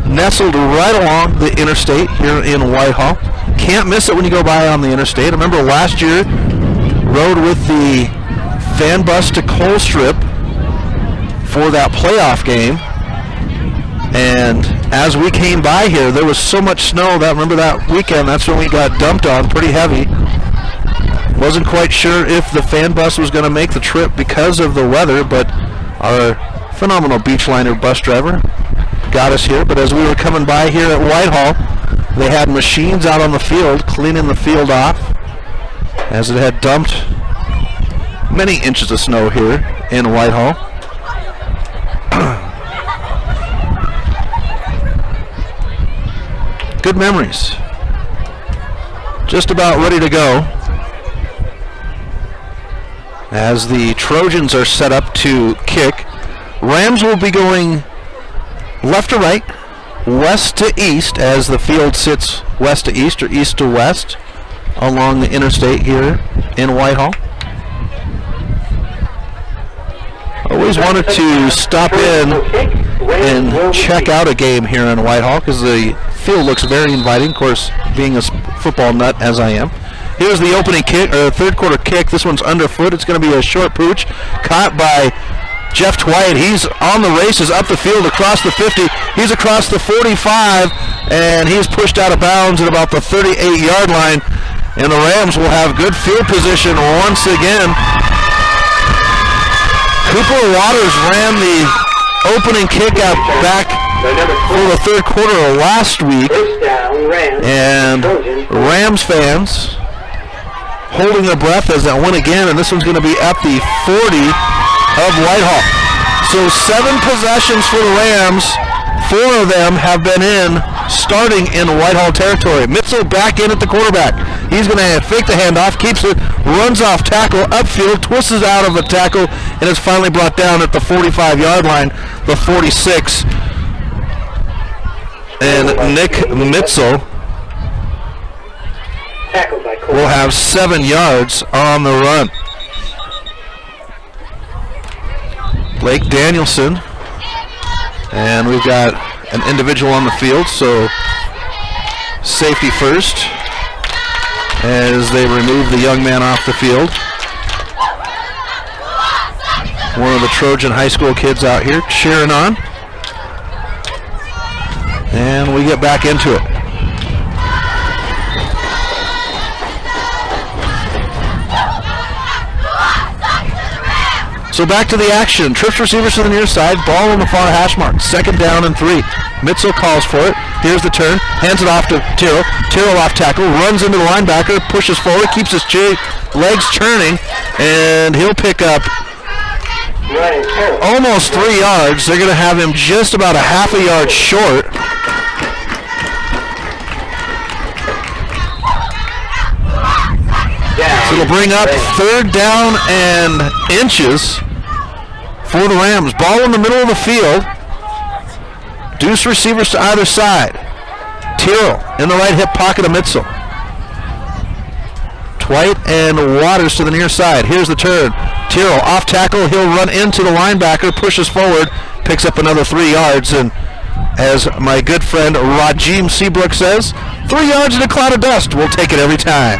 nestled right along the interstate here in Whitehall. Can't miss it when you go by on the interstate. I remember last year, rode with the fan bus to Colstrip for that playoff game. And as we came by here, there was so much snow that, remember that weekend, that's when we got dumped on pretty heavy. Wasn't quite sure if the fan bus was going to make the trip because of the weather, but our phenomenal Beachliner bus driver got us here. But as we were coming by here at Whitehall, they had machines out on the field cleaning the field off, as it had dumped many inches of snow here in Whitehall. Good memories. Just about ready to go as the Trojans are set up to kick. Rams will be going left to right, west to east, as the field sits west to east or east to west along the interstate here in Whitehall. Always wanted to stop in and check out a game here in Whitehall because the field looks very inviting, of course, being a football nut as I am. Here's the opening kick, or third quarter kick. This one's underfoot. It's going to be a short pooch caught by Jeff Twight. He's on the races up the field across the 50. He's across the 45, and he's pushed out of bounds at about the 38-yard line. And the Rams will have good field position once again. Cooper Waters ran the opening kick out back for the third quarter of last week. And Rams fans holding their breath as that went again, and this one's going to be at the 40 of Whitehall. So 7 possessions for the Rams. 4 of them have been in, starting in Whitehall territory. Mitzel back in at the quarterback. He's going to fake the handoff, keeps it, runs off tackle, upfield, twists out of a tackle, and is finally brought down at the 45-yard line, the 46. And Nick Mitzel will have 7 yards on the run. Blake Danielson. And we've got an individual on the field, so safety first as they remove the young man off the field. One of the Trojan high school kids out here cheering on. And we get back into it. So back to the action. Trips receivers to the near side. Ball on the far hash mark. 2nd down and 3. Mitzel calls for it. Here's the turn. Hands it off to Tyrrell. Tyrrell off tackle. Runs into the linebacker. Pushes forward. Keeps his legs churning. And he'll pick up almost 3 yards. They're going to have him just about a half a yard short. So it'll bring up 3rd down and inches for the Rams. Ball in the middle of the field. Deuce receivers to either side. Tyrrell in the right hip pocket of Mitzel. Twight and Waters to the near side. Here's the turn. Tyrrell off tackle. He'll run into the linebacker, pushes forward, picks up another 3 yards. And as my good friend Rajim Seabrook says, 3 yards in a cloud of dust. We'll take it every time.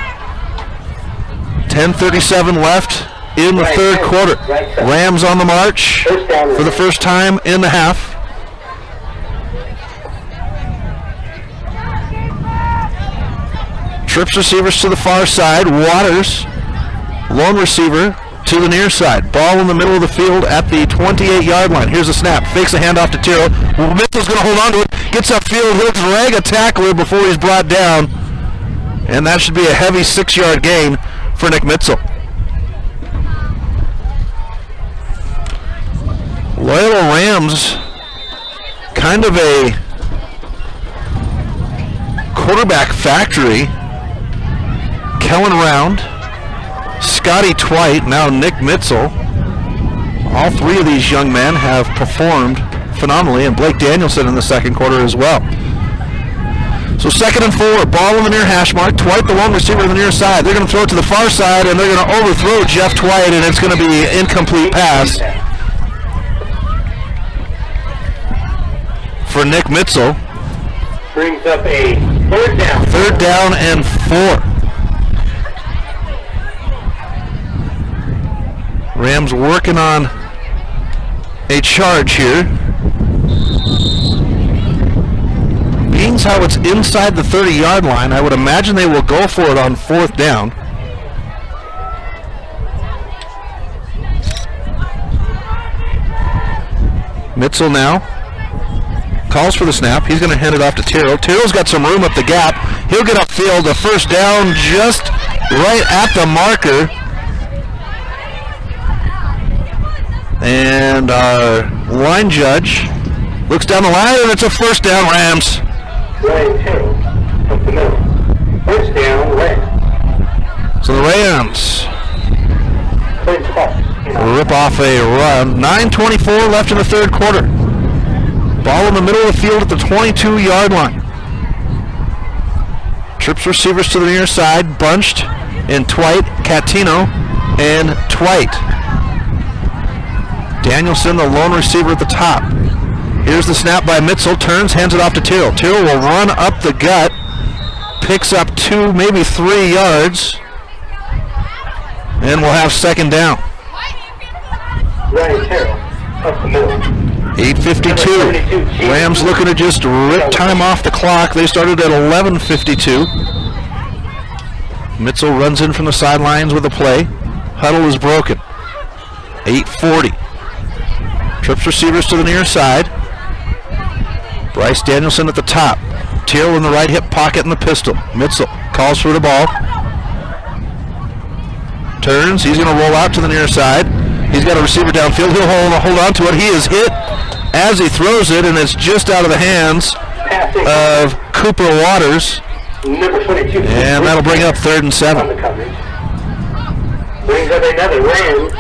10:37 left in the third quarter. Rams on the march for the first time in the half. Trips receivers to the far side. Waters, lone receiver, to the near side. Ball in the middle of the field at the 28-yard line. Here's a snap. Fakes a handoff to Tiro. Mitchell's going to hold on to it. Gets upfield. He'll drag a tackler before he's brought down. And that should be a heavy 6-yard gain for Nick Mitchell. Loyola Rams, kind of a quarterback factory. Kellen Round, Scotty Twite, now Nick Mitchell. All 3 of these young men have performed phenomenally, and Blake Danielson in the second quarter as well. So 2nd and 4, ball in the near hash mark. Twite, the lone receiver on the near side. They're going to throw it to the far side, and they're going to overthrow Jeff Twite, and it's going to be an incomplete pass for Nick Mitchell. Brings up a 3rd down. 3rd down and 4. Rams working on a charge here. Being how it's inside the 30-yard line, I would imagine they will go for it on 4th down. Mitchell now calls for the snap. He's going to hand it off to Tyrrell. Tyrrell's got some room up the gap. He'll get upfield. A 1st down just right at the marker. And our line judge looks down the line, and it's a 1st down, Rams. Ryan Tyrrell up the middle. 1st down, Rams. So the Rams rip off a run. 9:24 left in the third quarter. Ball in the middle of the field at the 22-yard line. Trips receivers to the near side, bunched in Twite, Catino, and Twite. Danielson, the lone receiver at the top. Here's the snap by Mitchell, turns, hands it off to Tyrrell. Tyrrell will run up the gut, picks up 2, maybe 3 yards, and we'll have 2nd down. Ryan Tyrrell up the middle. 8:52. Rams looking to just rip time off the clock. They started at 11:52. Mitchell runs in from the sidelines with a play. Huddle is broken. 8:40. Trips receivers to the near side. Bryce Danielson at the top. Tyrrell in the right hip pocket in the pistol. Mitchell calls for the ball. Turns. He's going to roll out to the near side. He's got a receiver downfield. He'll hold on to it. He is hit as he throws it, and it's just out of the hands of Cooper Waters. Number 22. And that'll bring up 3rd and 7. Brings up another Rams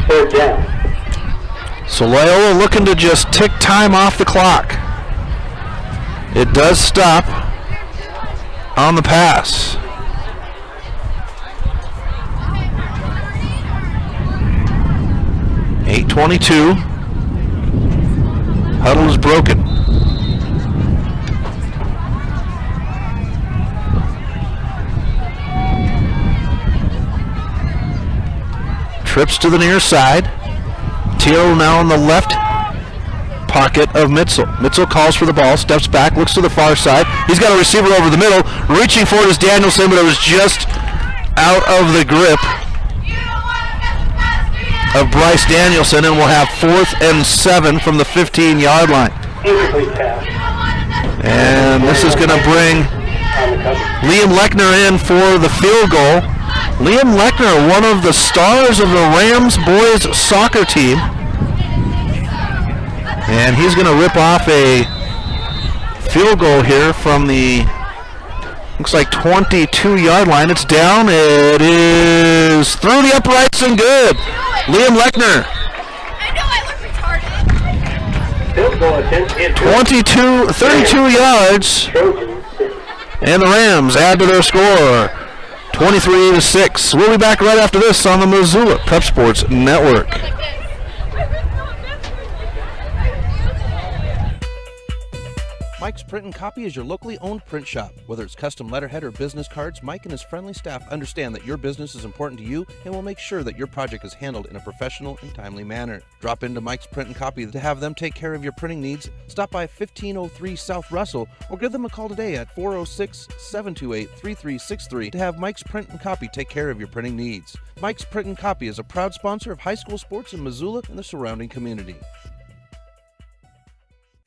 3rd down. So Loyola looking to just tick time off the clock. It does stop on the pass. .22. Huddle is broken. Trips to the near side. Tyrrell now on the left pocket of Mitchell. Mitchell calls for the ball, steps back, looks to the far side. He's got a receiver over the middle. Reaching for it is Danielson, but it was just out of the grip of Bryce Danielson, and we'll have 4th and 7 from the 15-yard line. And this is going to bring Liam Lechner in for the field goal. Liam Lechner, one of the stars of the Rams boys soccer team. And he's going to rip off a field goal here from the, looks like 22-yard line. It's down. It is through the uprights and good. Liam Lechner. 32 yards. And the Rams add to their score. 23-6. We'll be back right after this on the Missoula Prep Sports Network. Mike's Print and Copy is your locally owned print shop. Whether it's custom letterhead or business cards, Mike and his friendly staff understand that your business is important to you and will make sure that your project is handled in a professional and timely manner. Drop into Mike's Print and Copy to have them take care of your printing needs. Stop by 1503 South Russell or give them a call today at 406-728-3363 to have Mike's Print and Copy take care of your printing needs. Mike's Print and Copy is a proud sponsor of high school sports in Missoula and the surrounding community.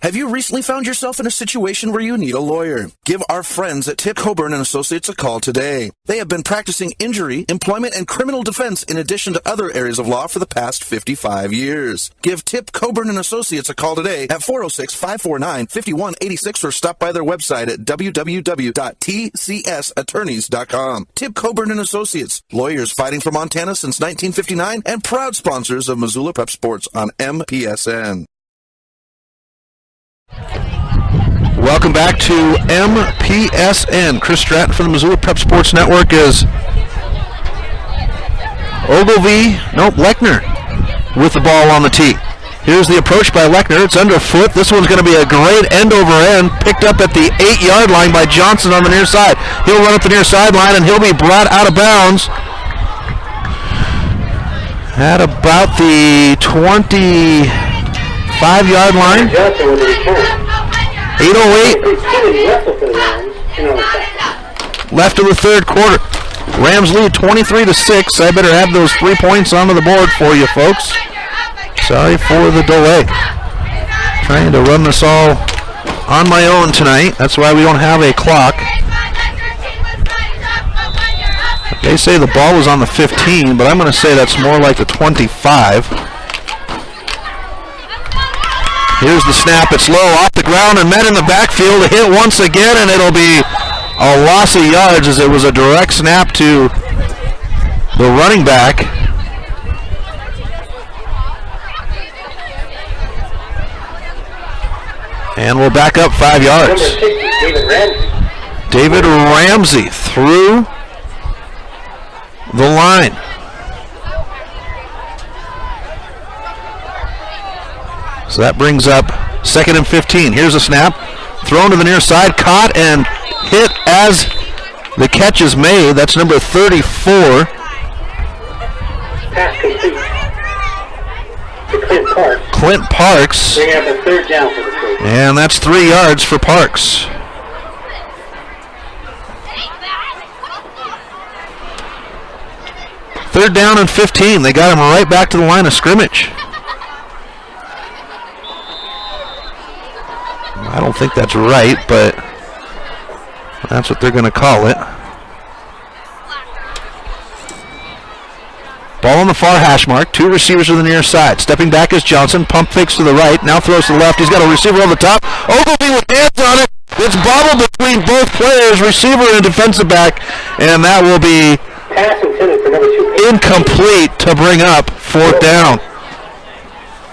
Have you recently found yourself in a situation where you need a lawyer? Give our friends at Tip Coburn & Associates a call today. They have been practicing injury, employment, and criminal defense in addition to other areas of law for the past 55 years. Give Tip Coburn & Associates a call today at 406-549-5186 or stop by their website at www.tcsattorneys.com. Tip Coburn & Associates, lawyers fighting for Montana since 1959 and proud sponsors of Missoula Prep Sports on MPSN. Welcome back to MPSN. Chris Stratton from the Missoula Prep Sports Network is Lechner with the ball on the tee. Here's the approach by Lechner. It's underfoot. This one's going to be a great end-over-end, picked up at the 8-yard line by Johnson on the near side. He'll run up the near sideline, and he'll be brought out of bounds at about the 25-yard line. 8:08 left in the third quarter. Rams lead 23-6. I better have those 3 points onto the board for you, folks. Sorry for the delay. Trying to run this all on my own tonight. That's why we don't have a clock. They say the ball was on the 15, but I'm going to say that's more like the 25. Here's the snap. It's low off the ground and met in the backfield. A hit once again, and it'll be a loss of yards as it was a direct snap to the running back. And we'll back up 5 yards. David Ramsey through the line. So that brings up 2nd and 15. Here's a snap. Thrown to the near side. Caught and hit as the catch is made. That's number 34. Pass complete to Clint Parks. Bring up a third down for the Trojans. And that's 3 yards for Parks. Third down and 15. They got him right back to the line of scrimmage. I don't think that's right, but that's what they're going to call it. Ball on the far hash mark. 2 receivers to the near side. Stepping back is Johnson. Pump fakes to the right. Now throws to the left. He's got a receiver on the top. Ogilvie with hands on it. It's bobbled between both players, receiver and defensive back, and that will be incomplete to bring up 4th down.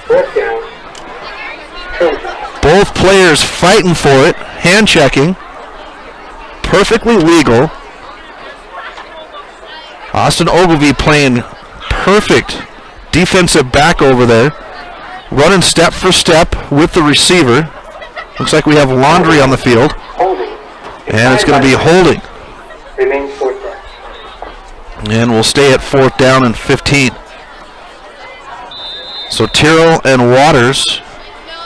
4th down. Both players fighting for it, hand checking, perfectly legal. Austin Ogilvie playing perfect defensive back over there, running step for step with the receiver. Looks like we have laundry on the field, and it's going to be holding. Remains 4th down. And we'll stay at 4th down and 15. So Tyrrell and Waters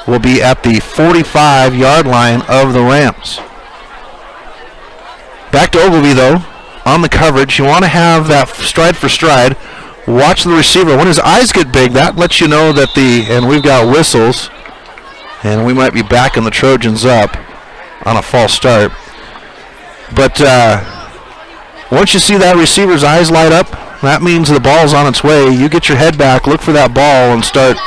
will be at the 45-yard line of the Rams. Back to Ogilvie, though, on the coverage. You want to have that stride for stride. Watch the receiver. When his eyes get big, that lets you know that and we've got whistles, and we might be backing the Trojans up on a false start. But once you see that receiver's eyes light up, that means the ball's on its way. You get your head back, look for that ball, and start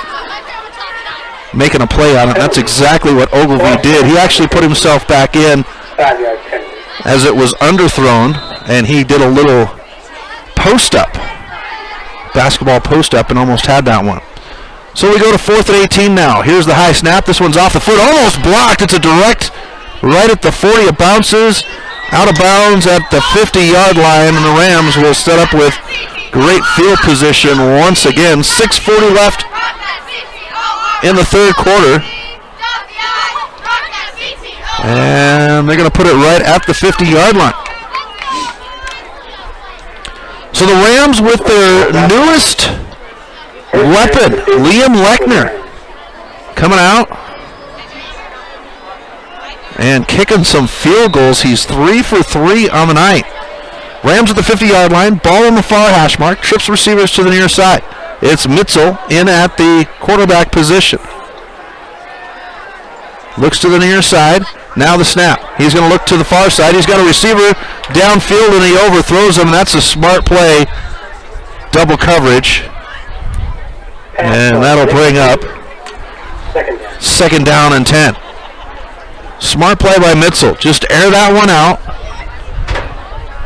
making a play on it. That's exactly what Ogilvie did. He actually put himself back in as it was underthrown, and he did a little post-up, basketball post-up, and almost had that one. So we go to 4th and 18 now. Here's the high snap. This one's off the foot, almost blocked. It's a direct right at the 40. It bounces out of bounds at the 50-yard line, and the Rams will set up with great field position once again. 6:40 left in the third quarter. And they're going to put it right at the 50-yard line. So the Rams with their newest weapon, Liam Lechner, coming out and kicking some field goals. He's 3 for 3 on the night. Rams at the 50-yard line, ball on the far hash mark, trips receivers to the near side. It's Mitzel in at the quarterback position. Looks to the near side. Now the snap. He's going to look to the far side. He's got a receiver downfield and he overthrows him. That's a smart play. Double coverage. And that'll bring up second down and 10. Smart play by Mitzel. Just air that one out.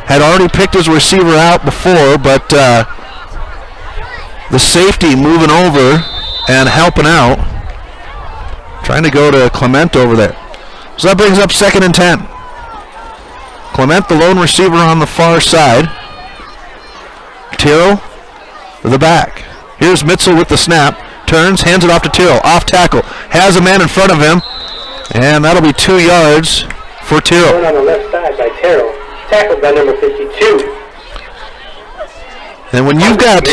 Had already picked his receiver out before, but the safety moving over and helping out. Trying to go to Clement over there. So that brings up second and 10. Clement, the lone receiver on the far side. Tyrrell, the back. Here's Mitzel with the snap. Turns, hands it off to Tyrrell. Off tackle. Has a man in front of him. And that'll be 2 yards for Tyrrell. On the left side by Tyrrell. Tackled by number 52. And when you've got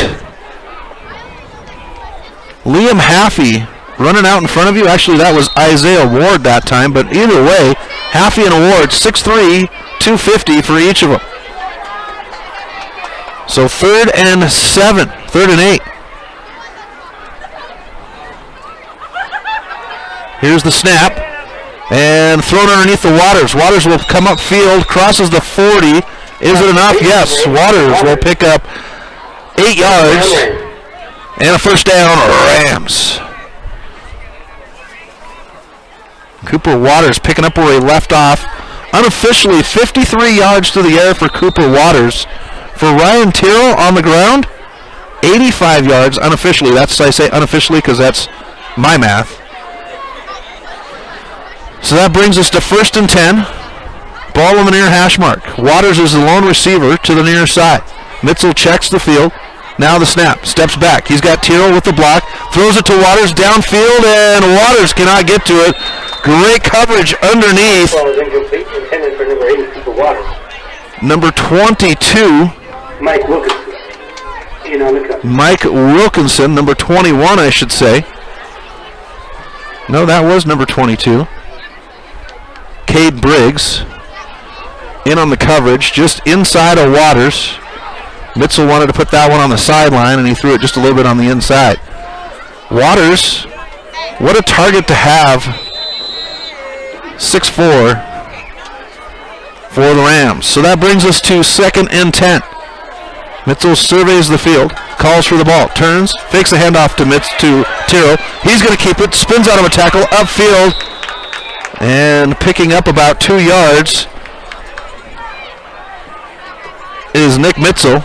Liam Haffey running out in front of you, actually that was Isaiah Ward that time, but either way, Haffey and Ward, 6'3", 250 for each of them. So 3rd and 7, 3rd and 8. Here's the snap. And thrown underneath the Waters. Waters will come upfield, crosses the 40. Is it enough? Yes. Waters will pick up 8 yards and a first down. Rams. Cooper Waters picking up where he left off. Unofficially, 53 yards through the air for Cooper Waters. For Ryan Tyrrell on the ground, 85 yards unofficially. That's, I say unofficially because that's my math. So that brings us to 1st and 10. Ball on the near hash mark. Waters is the lone receiver to the near side. Mitzel checks the field. Now the snap. Steps back. He's got Tyrrell with the block. Throws it to Waters downfield, and Waters cannot get to it. Great coverage underneath. Ball is incomplete. Intended for number 80, Cooper Waters. Number 22. Mike Wilkinson. In on the cover. Mike Wilkinson, number 21, I should say. No, that was number 22. Cade Briggs in on the coverage, just inside of Waters. Mitzel wanted to put that one on the sideline, and he threw it just a little bit on the inside. Waters, what a target to have. 6'4" for the Rams. So that brings us to 2nd and 10. Mitzel surveys the field, calls for the ball, turns, fakes a handoff to Tyrrell. He's going to keep it, spins out of a tackle, upfield, and picking up about 2 yards is Nick Mitzel.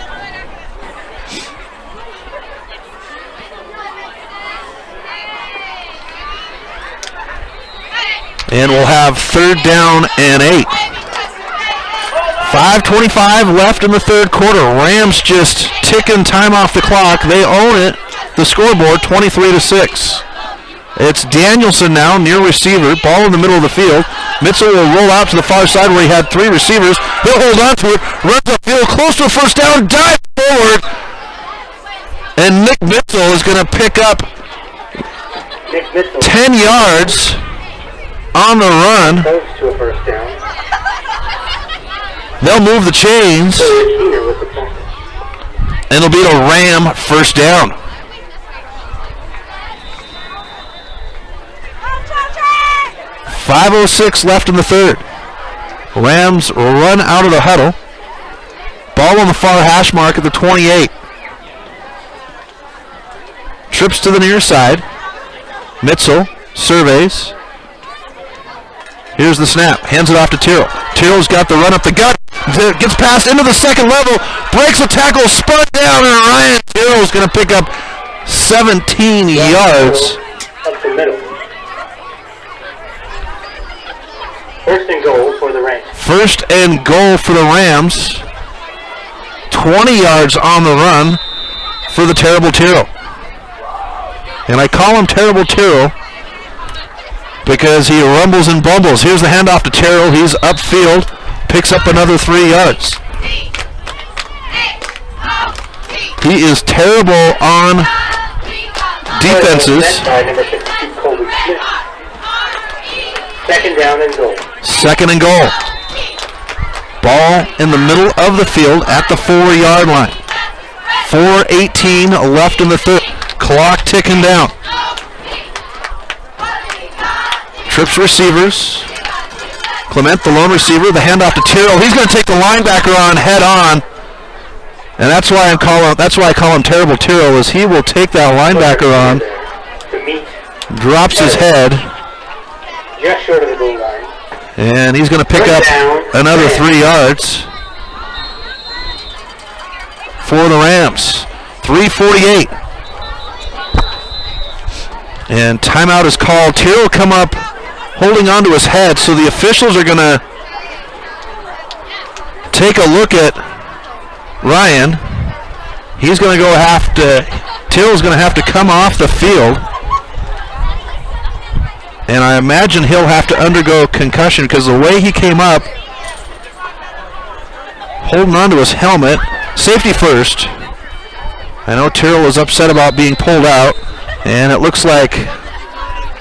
And we'll have 3rd down and 8. 5:25 left in the 3rd quarter. Rams just ticking time off the clock. They own it. The scoreboard, 23-6. It's Danielson now, near receiver. Ball in the middle of the field. Mitzel will roll out to the far side where he had 3 receivers. He'll hold on to it. Runs upfield, close to a first down. Dive forward. And Nick Mitzel is going to pick up 10 yards on the run. Close to a first down. They'll move the chains. And it'll be a Ram first down. .506 left in the 3rd. Rams run out of the huddle. Ball on the far hash mark at the 28. Trips to the near side. Mitzel surveys. Here's the snap. Hands it off to Tyrrell. Tyrrell's got the run up the gut. Gets passed into the 2nd level. Breaks a tackle. Spun down. And Ryan Tyrrell's going to pick up 17 yards. Up the middle. 1st and goal for the Rams. 1st and goal for the Rams. 20 yards on the run for the Terrible Tyrrell. And I call him Terrible Tyrrell because he rumbles and bumbles. Here's the handoff to Terrell. He's upfield, picks up another 3 yards. He is terrible on defenses. Second down and goal. Second and goal. Ball in the middle of the field at the 4-yard line. 4:18 left in the third. Clock ticking down. Trips receivers. Clement, the lone receiver. The handoff to Tyrrell. He's going to take the linebacker on head on. And that's why I call him Terrible Tyrrell, is he will take that linebacker on. Drops his head. Just short of the goal line. And he's going to pick up another 3 yards for the Rams. 3:48. And timeout is called. Tyrrell come up holding onto his head, so the officials are going to take a look at Ryan. He's going to Tyrrell's going to have to come off the field. And I imagine he'll have to undergo concussion because the way he came up, holding onto his helmet, safety first. I know Tyrrell was upset about being pulled out, and it looks like,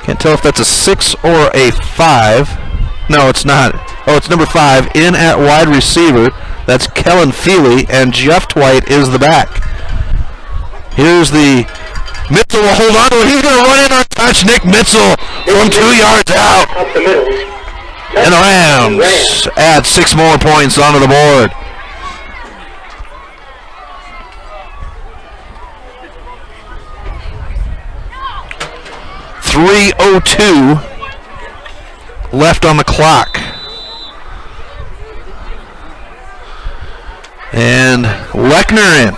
can't tell if that's a 6 or a 5. No, it's not. Oh, it's number 5 in at wide receiver. That's Kellen Feely, and Jeff Dwight is the back. Here's the Mitchell will hold on to it. He's going to run in on touch. Nick Mitchell from 2 yards out. Up the middle. And the Rams add 6 more points onto the board. .302 left on the clock. And Lechner in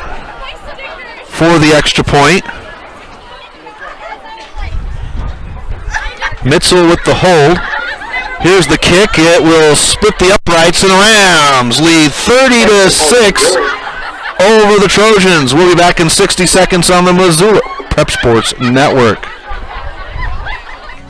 for the extra point. Mitchell with the hold. Here's the kick. It will split the uprights, and the Rams lead 30-6 over the Trojans. We'll be back in 60 seconds on the Missoula Prep Sports Network.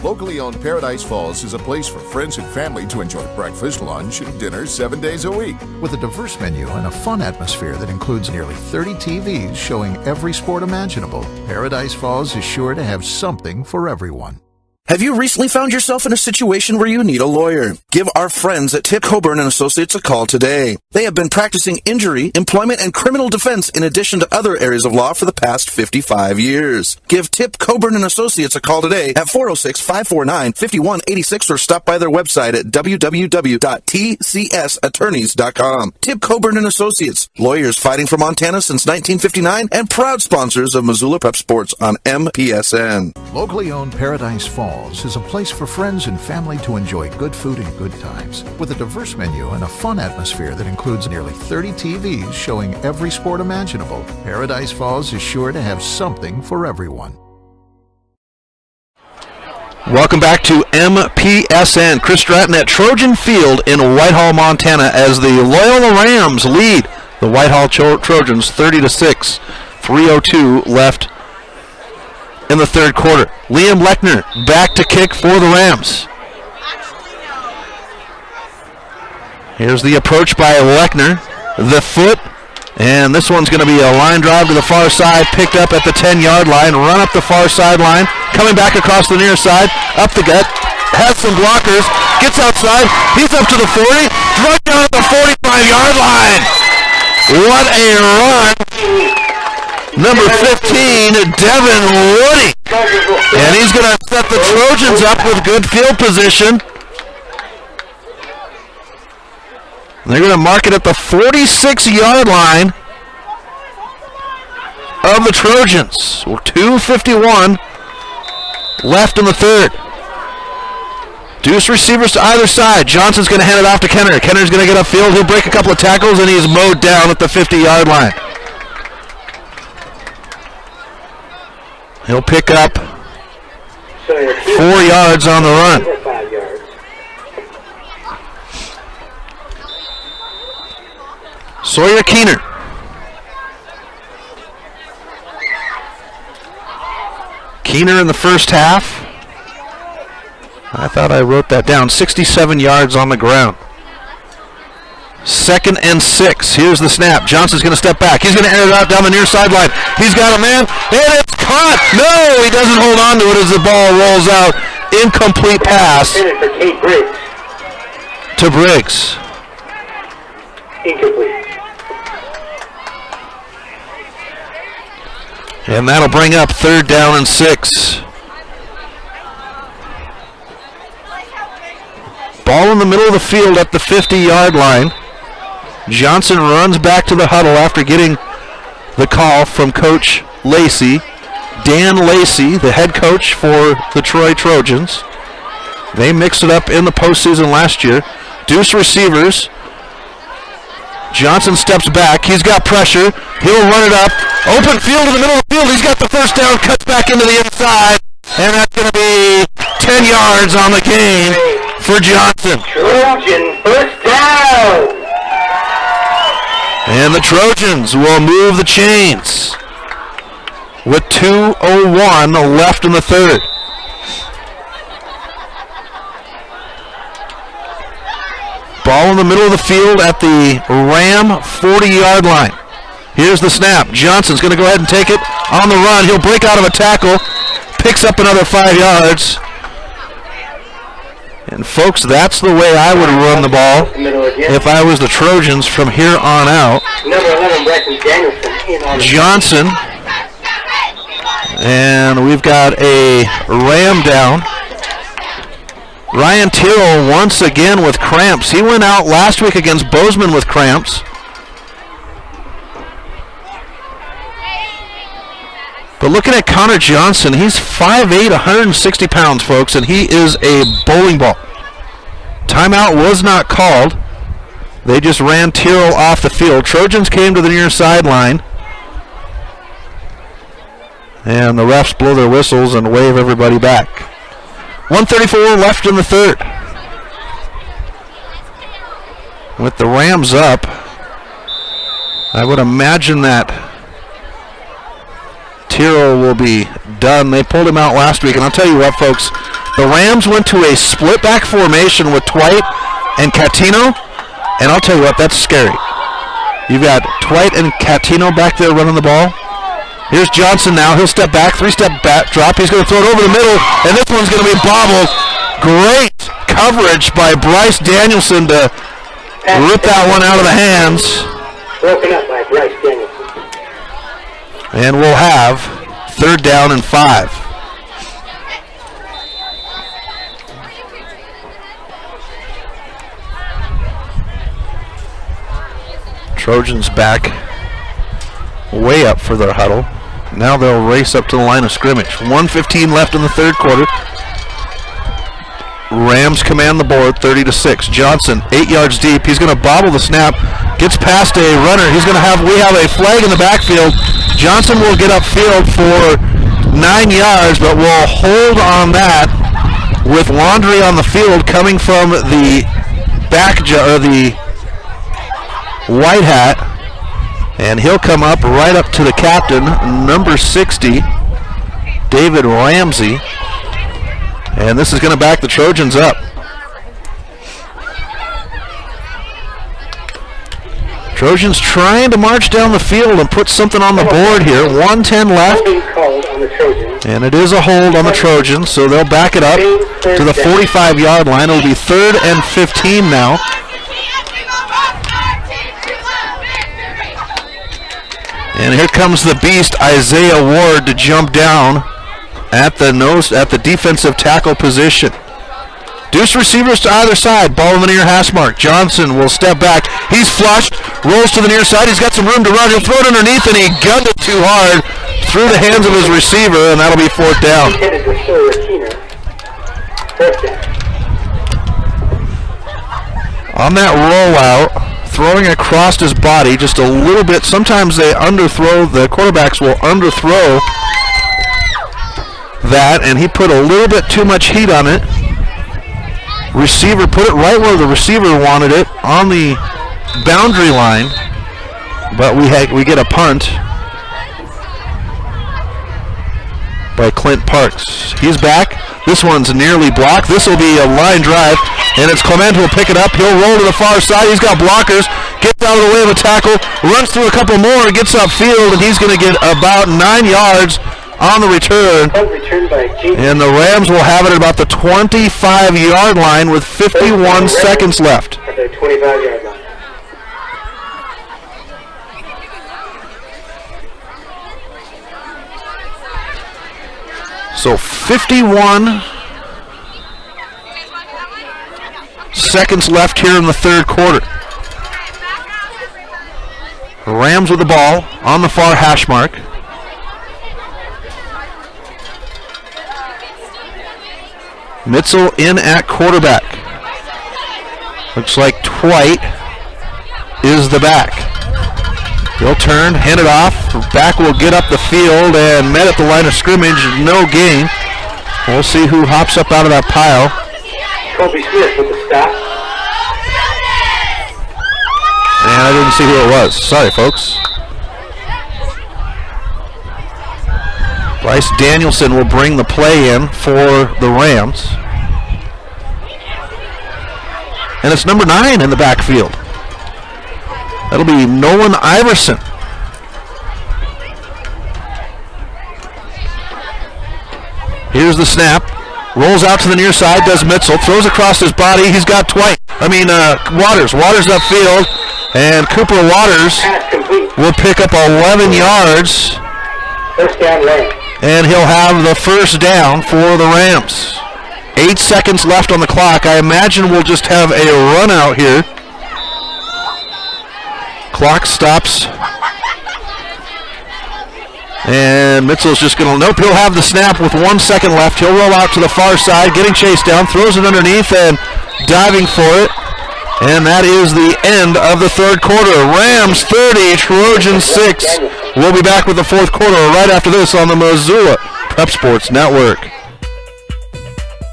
Locally owned Paradise Falls is a place for friends and family to enjoy breakfast, lunch, and dinner 7 days a week. With a diverse menu and a fun atmosphere that includes nearly 30 TVs showing every sport imaginable, Paradise Falls is sure to have something for everyone. Have you recently found yourself in a situation where you need a lawyer? Give our friends at Tip Coburn & Associates a call today. They have been practicing injury, employment, and criminal defense in addition to other areas of law for the past 55 years. Give Tip Coburn & Associates a call today at 406-549-5186 or stop by their website at www.tcsattorneys.com. Tip Coburn & Associates, lawyers fighting for Montana since 1959 and proud sponsors of Missoula Prep Sports on MPSN. Locally owned Paradise Falls is a place for friends and family to enjoy good food and good times. With a diverse menu and a fun atmosphere that includes nearly 30 TVs showing every sport imaginable, Paradise Falls is sure to have something for everyone. Welcome back to MPSN. Chris Stratton at Trojan Field in Whitehall, Montana, as the Loyola Rams lead the Whitehall Trojans 30-6. 3:02 left in the third quarter. Liam Lechner back to kick for the Rams. Here's the approach by Lechner. The foot. And this one's going to be a line drive to the far side, picked up at the 10-yard line, run up the far sideline, coming back across the near side, up the gut, has some blockers, gets outside, he's up to the 40, right down at the 45-yard line. What a run. Number 15, Devin Woody. And he's going to set the Trojans up with good field position. They're going to mark it at the 46-yard line of the Trojans. 2:51 left in the third. Deuce receivers to either side. Johnson's going to hand it off to Kenner. Kenner's going to get upfield. He'll break a couple of tackles, and he's mowed down at the 50-yard line. He'll pick up 4 yards on the run. Sawyer Keener. Keener in the first half I thought I wrote that down. 67 yards on the ground. 2nd and 6. Here's the snap. Johnson's going to step back. He's going to air it out down the near sideline. He's got a man, and it's caught. No, he doesn't hold on to it as the ball rolls out. Incomplete pass to Briggs. Incomplete. And that'll bring up 3rd down and 6. Ball in the middle of the field at the 50-yard line. Johnson runs back to the huddle after getting the call from Coach Lacey. Dan Lacey, the head coach for the Troy Trojans. They mixed it up in the postseason last year. Deuce receivers. Johnson steps back. He's got pressure. He'll run it up. Open field in the middle of the field. He's got the first down. Cuts back into the inside. And that's going to be 10 yards on the game for Johnson. Trojan first down. And the Trojans will move the chains with 2:01 left in the 3rd. Ball in the middle of the field at the Ram 40-yard line. Here's the snap. Johnson's going to go ahead and take it on the run. He'll break out of a tackle, picks up another 5 yards. And folks, that's the way I would run the ball if I was the Trojans from here on out. Johnson. And we've got a Ram down. Ryan Tyrrell once again with cramps. He went out last week against Bozeman with cramps. But looking at Connor Johnson, he's 5'8", 160 pounds, folks, and he is a bowling ball. Timeout was not called. They just ran Tyrrell off the field. Trojans came to the near sideline. And the refs blow their whistles and wave everybody back. 1:34 left in the 3rd. With the Rams up, I would imagine that Tyrrell will be done. They pulled him out last week, and I'll tell you what, folks, the Rams went to a split back formation with Twite and Catino, and I'll tell you what, that's scary. You've got Twite and Catino back there running the ball. Here's Johnson now. He'll step back, 3-step back drop. He's going to throw it over the middle, and this one's going to be bobbled. Great coverage by Bryce Danielson to rip that one out of the hands. Broken up by Bryce Danielson. And we'll have 3rd down and 5. Trojans back way up for their huddle. Now they'll race up to the line of scrimmage. 1:15 left in the 3rd quarter. Rams command the board 30-6. Johnson 8 yards deep. He's going to bobble the snap. Gets past a runner. We have a flag in the backfield. Johnson will get upfield for 9 yards, but will hold on that with Laundry on the field coming from the the white hat. And he'll come up right up to the captain, number 60, David Ramsey. And this is going to back the Trojans up. Trojans trying to march down the field and put something on the board here. 1:10 left. And it is a hold on the Trojans, so they'll back it up to the 45-yard line. It'll be 3rd and 15 now. And here comes the beast, Isaiah Ward, to jump down at the defensive tackle position. Deuce receivers to either side. Ball in the near hash mark. Johnson will step back. He's flushed. Rolls to the near side. He's got some room to run. He'll throw it underneath, and he gunned it too hard through the hands of his receiver, and that'll be 4th down. On that rollout, throwing across his body just a little bit. Sometimes they underthrow. The quarterbacks will underthrow that, and he put a little bit too much heat on it. Receiver put it right where the receiver wanted it, on the boundary line, but we get a punt by Clint Parks. He's back. This one's nearly blocked. This will be a line drive, and it's Clement who will pick it up. He'll roll to the far side. He's got blockers. Gets out of the way of a tackle. Runs through a couple more. Gets upfield, and he's going to get about 9 yards on the return. And the Rams will have it at about the 25-yard line with 51 seconds left. At the 25-yard line. So 51 seconds left here in the third quarter. Rams with the ball on the far hash mark. Mitzel in at quarterback. Looks like Twite is the back. He'll turn, hand it off. Back will get up the field and met at the line of scrimmage. No gain. We'll see who hops up out of that pile. Kobe Smith with the stop. And I didn't see who it was. Sorry, folks. Bryce Danielson will bring the play in for the Rams. And it's number 9 in the backfield. That'll be Nolan Iverson. Here's the snap. Rolls out to the near side, does Mitzel. Throws across his body. He's got Waters. Waters upfield. And Cooper Waters will pick up 11 yards. First down lane. And he'll have the first down for the Rams. 8 seconds left on the clock. I imagine we'll just have a run out here. Clock stops. And Mitzel's just going to, nope, he'll have the snap with 1 second left. He'll roll out to the far side, getting chased down, throws it underneath and diving for it. And that is the end of the third quarter. Rams 30, Trojans 6. We'll be back with the fourth quarter right after this on the Missoula Prep Sports Network.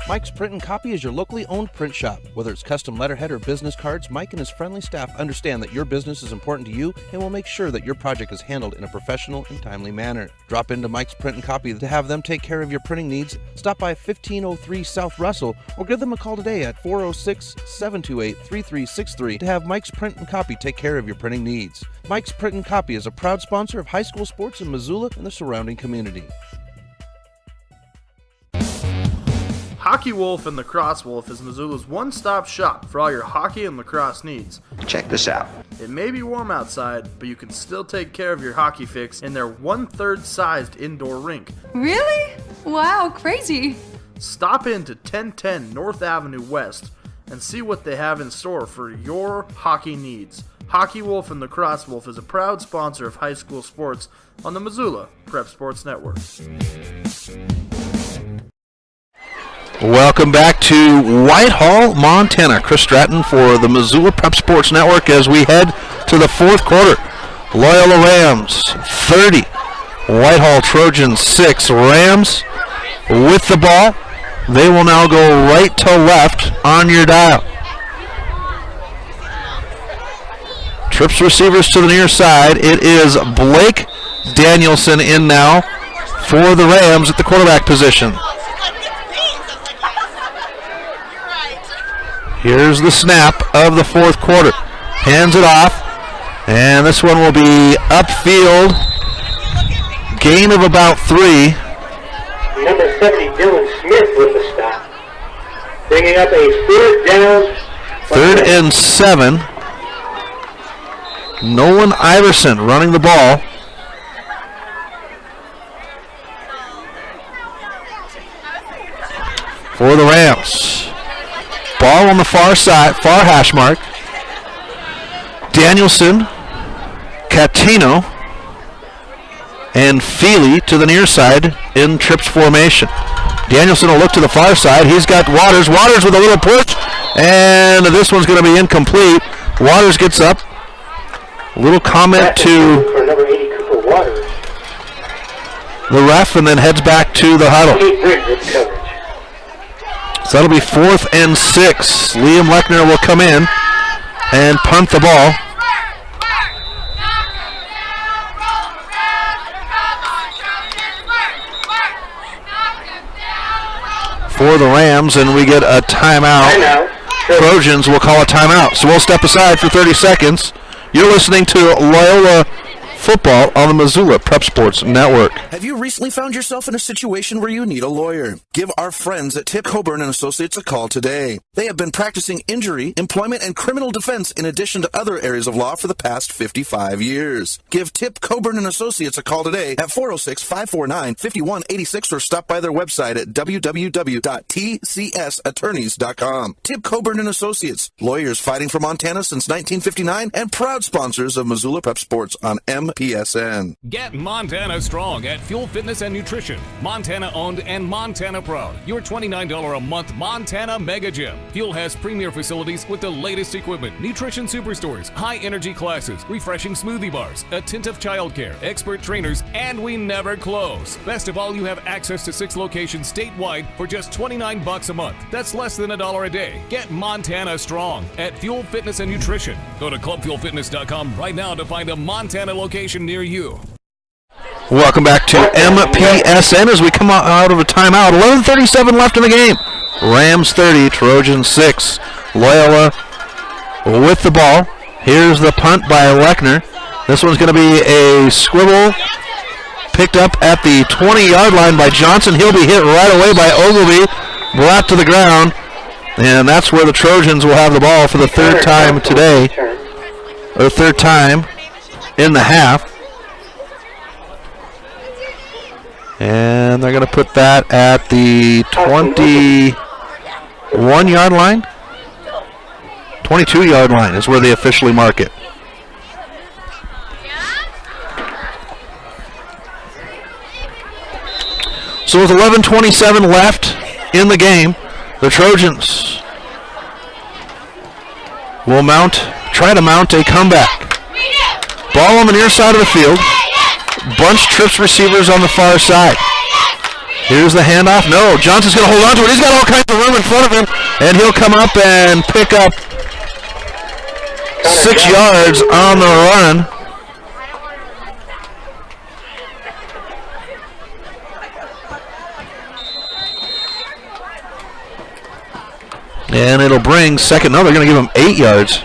Mike's Print and Copy is your locally owned print shop. Whether it's custom letterhead or business cards, Mike and his friendly staff understand that your business is important to you and will make sure that your project is handled in a professional and timely manner. Drop into Mike's Print and Copy to have them take care of your printing needs. Stop by 1503 South Russell or give them a call today at 406-728-3363 to have Mike's Print and Copy take care of your printing needs. Mike's Print and Copy is a proud sponsor of high school sports in Missoula and the surrounding community. Hockey Wolf and Lacrosse Wolf is Missoula's one-stop shop for all your hockey and lacrosse needs. Check this out. It may be warm outside, but you can still take care of your hockey fix in their 1/3 sized indoor rink. Really? Wow, crazy. Stop in to 1010 North Avenue West and see what they have in store for your hockey needs. Hockey Wolf and Lacrosse Wolf is a proud sponsor of high school sports on the Missoula Prep Sports Network. Welcome back to Whitehall, Montana. Chris Stratton for the Missoula Prep Sports Network as we head to the fourth quarter. Loyola Rams 30, Whitehall Trojans 6. Rams with the ball. They will now go right to left on your dial. Trips receivers to the near side. It is Blake Danielson in now for the Rams at the quarterback position. Here's the snap of the fourth quarter. Hands it off. And this one will be upfield. Gain of about 3. Number 70, Dylan Smith with the stop. Bringing up a third down. 3rd and 7. Nolan Iverson running the ball. For the Rams. Ball on the far side, far hash mark. Danielson, Catino, and Feely to the near side in trips formation. Danielson will look to the far side. He's got Waters. Waters with a little push, and this one's going to be incomplete. Waters gets up. A little comment to for number 80, Cooper Waters. the ref and then heads back to the huddle. So that'll be 4th and 6. Liam Lechner will come in and punt the ball. for the Rams, and we get a timeout. Trojans will call a timeout. So we'll step aside for 30 seconds. You're listening to Loyola Football on the Missoula Prep Sports Network. Have you recently found yourself in a situation where you need a lawyer? Give our friends at Tip Coburn & Associates a call today. They have been practicing injury, employment, and criminal defense in addition to other areas of law for the past 55 years. Give Tip Coburn & Associates a call today at 406-549-5186 or stop by their website at www.tcsattorneys.com. Tip Coburn & Associates, lawyers fighting for Montana since 1959 and proud sponsors of Missoula Prep Sports on MPSN. Get Montana strong at Fuel Fitness and Nutrition. Montana owned and Montana proud. Your $29 a month Montana Mega Gym. Fuel has premier facilities with the latest equipment, nutrition superstores, high energy classes, refreshing smoothie bars, attentive childcare, expert trainers, and we never close. Best of all, you have access to 6 locations statewide for just $29 a month. That's less than $1 a day. Get Montana strong at Fuel Fitness and Nutrition. Go to clubfuelfitness.com right now to find a Montana location near you. Welcome back to MPSN as we come out of a timeout. 11:37 left in the game. Rams 30, Trojans 6. Loyola with the ball. Here's the punt by Lechner. This one's going to be a swivel picked up at the 20-yard line by Johnson. He'll be hit right away by Ogilvy, brought to the ground, and that's where the Trojans will have the ball for the third time today, or third time in the half. And they're going to put that at the 21-yard line. 22-yard line is where they officially mark it. So with 11:27 left in the game, the Trojans will try to mount a comeback. Ball on the near side of the field. Bunch trips receivers on the far side. Here's the handoff. No, Johnson's going to hold on to it. He's got all kinds of room in front of him, and he'll come up and pick up 6 yards on the run. And it'll bring second. No, they're going to give him 8 yards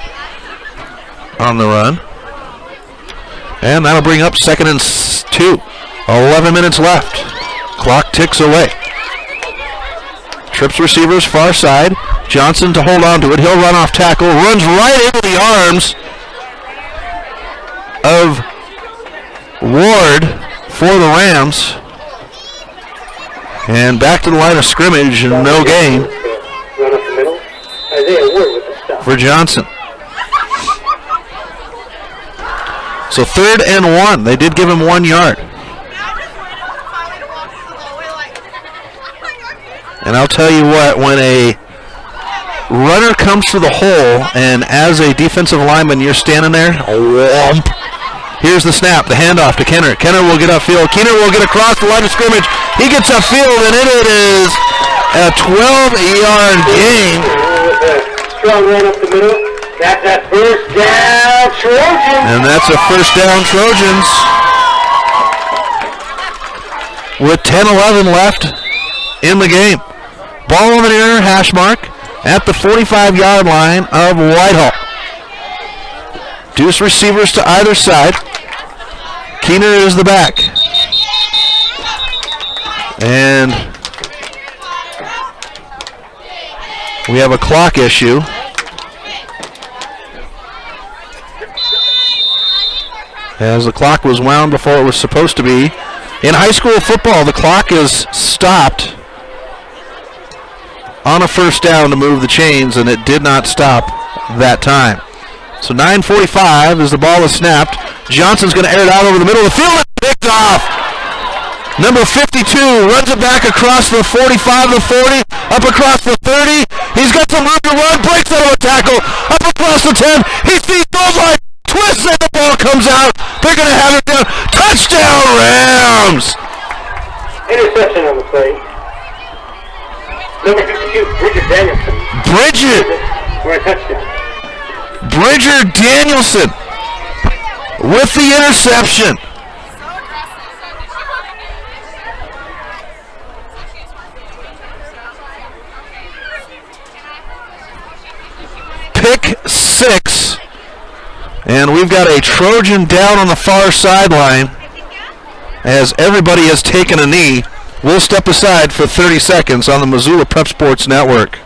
on the run. And that'll bring up second and 2. 11 minutes left. Clock ticks away. Trips receivers far side. Johnson to hold on to it. He'll run off tackle. Runs right into the arms of Ward for the Rams. And back to the line of scrimmage and no gain for Johnson. So 3rd and 1. They did give him 1 yard. And I'll tell you what, when a runner comes to the hole and as a defensive lineman you're standing there, whomp. Here's the snap, the handoff to Kenner. Kenner will get upfield. Kenner will get across the line of scrimmage. He gets upfield and it is a 12-yard gain. Strong run up the middle. That's a first down, Trojans. And that's a first down, Trojans. With 10-11 left in the game. Ball on the near hash mark at the 45-yard line of Whitehall. Deuce receivers to either side. Keener is the back. And we have a clock issue. As the clock was wound before it was supposed to be. In high school football, the clock is stopped on a first down to move the chains, and it did not stop that time. So 9:45 as the ball is snapped. Johnson's going to air it out over the middle of the field and picked off. Number 52 runs it back across the 45, the 40, up across the 30. He's got some room to run, breaks out of a tackle, up across the 10. He sees goal line, twists and the ball comes out. They're going to have it down. Touchdown, Rams! Interception on the play. Number 52, Bridger Danielson. For a touchdown. Bridger Danielson with the interception. And we've got a Trojan down on the far sideline as everybody has taken a knee. We'll step aside for 30 seconds on the Missoula Prep Sports Network.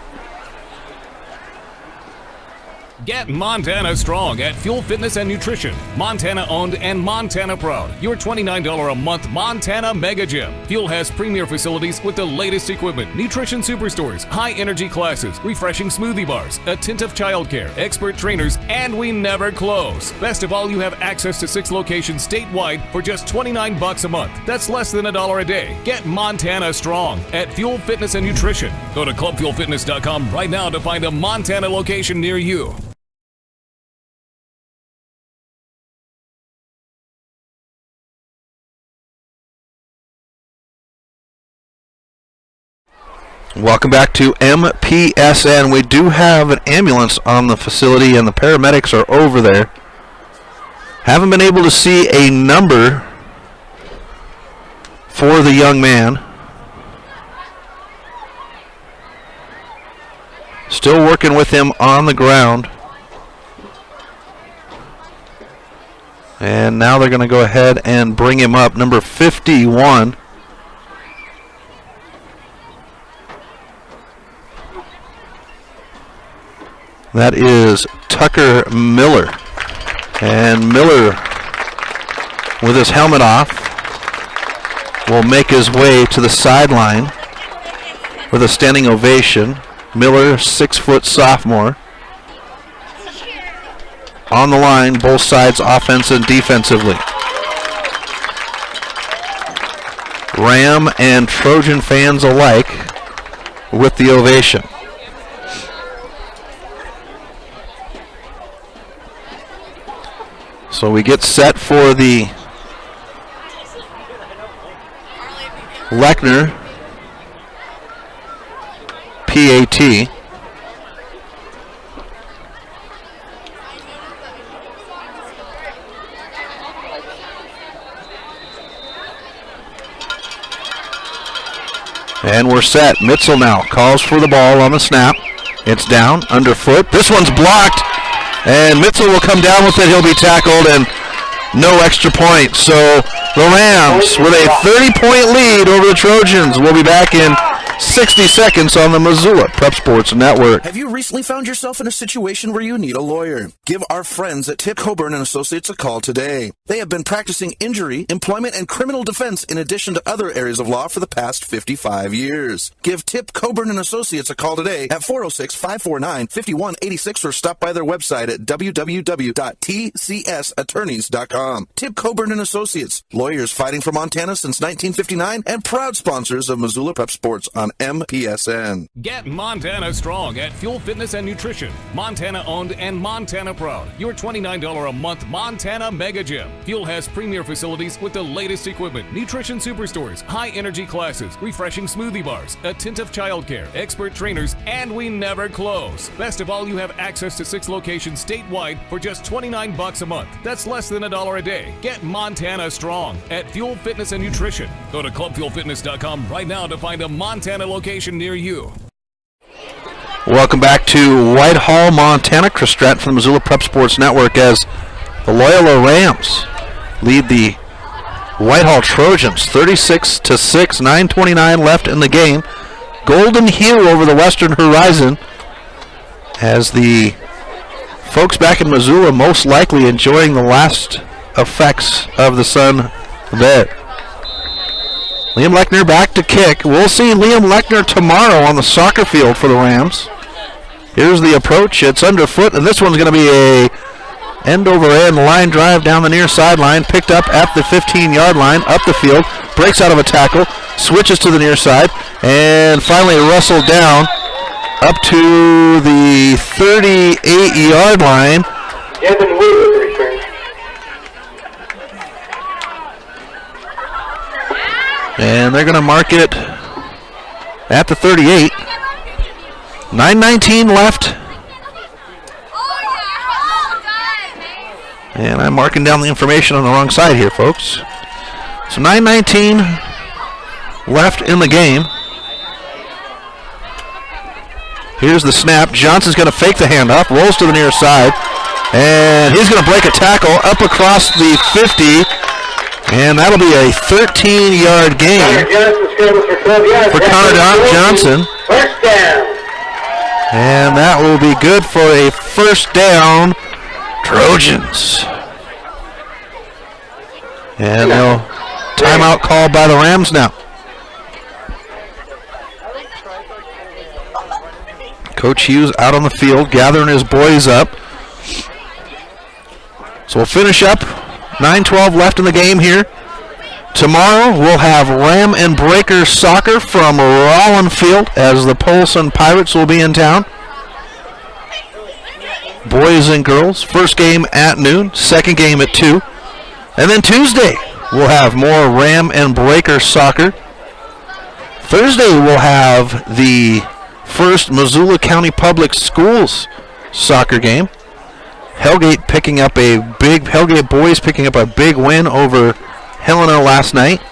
Get Montana strong at Fuel Fitness and Nutrition. Montana owned and Montana proud. Your $29 a month Montana Mega Gym. Fuel has premier facilities with the latest equipment, nutrition superstores, high energy classes, refreshing smoothie bars, a tint of childcare, expert trainers, and we never close. Best of all, you have access to 6 locations statewide for just $29 a month. That's less than $1 a day. Get Montana strong at Fuel Fitness and Nutrition. Go to clubfuelfitness.com right now to find a Montana location near you. Welcome back to MPSN. We do have an ambulance on the facility and the paramedics are over there. Haven't been able to see a number for the young man. Still working with him on the ground. And now they're going to go ahead and bring him up. Number 51. That is Tucker Miller. And Miller, with his helmet off, will make his way to the sideline with a standing ovation. Miller, 6-foot sophomore. On the line, both sides, offense and defensively. Ram and Trojan fans alike with the ovation. So we get set for the Lechner PAT. And we're set. Mitzel now calls for the ball on the snap. It's down, underfoot. This one's blocked. And Mitzel will come down with it. He'll be tackled and no extra point. So the Rams with a 30-point lead over the Trojans. We'll be back in 60 seconds on the Missoula Prep Sports Network. Have you recently found yourself in a situation where you need a lawyer? Give our friends at Tip Coburn & Associates a call today. They have been practicing injury, employment, and criminal defense in addition to other areas of law for the past 55 years. Give Tip Coburn & Associates a call today at 406-549-5186 or stop by their website at www.tcsattorneys.com. Tip Coburn & Associates, lawyers fighting for Montana since 1959 and proud sponsors of Missoula Prep Sports on MPSN. Get Montana strong at Fuel Fitness and Nutrition. Montana owned and Montana proud. Your $29 a month Montana Mega Gym. Fuel has premier facilities with the latest equipment, nutrition superstores, high energy classes, refreshing smoothie bars, a tint of childcare, expert trainers, and we never close. Best of all, you have access to 6 locations statewide for just $29 a month. That's less than $1 a day. Get Montana strong at Fuel Fitness and Nutrition. Go to clubfuelfitness.com right now to find a Montana location near you. Welcome back to Whitehall, Montana. Chris Stratton from the Missoula Prep Sports Network as the Loyola Rams lead the Whitehall Trojans 36-6, 9:29 left in the game. Golden hue over the western horizon as the folks back in Missoula most likely enjoying the last effects of the sun there. Liam Lechner back to kick. We'll see Liam Lechner tomorrow on the soccer field for the Rams. Here's the approach. It's underfoot, and this one's going to be a end-over-end line drive down the near sideline, picked up at the 15-yard line, up the field, breaks out of a tackle, switches to the near side, and finally wrestled down up to the 38-yard line. Devin Wood returns. And they're going to mark it at the 38. 9:19 left. And I'm marking down the information on the wrong side here, folks. So 9:19 left in the game. Here's the snap. Johnson's going to fake the handoff, rolls to the near side, And he's going to break a tackle up across the 50. And that'll be a 13-yard gain for Connor Johnson. First down. And that will be good for a first down, Trojans. And no timeout called by the Rams now. Coach Hughes out on the field, gathering his boys up. So we'll finish up. 9:12 left in the game here. Tomorrow we'll have Ram and Breaker soccer from Rollin Field as the Polson Pirates will be in town. Boys and girls, first game at noon, second game at 2. And then Tuesday we'll have more Ram and Breaker soccer. Thursday we'll have the first Missoula County Public Schools soccer game. Hellgate boys picking up a big win over Helena last night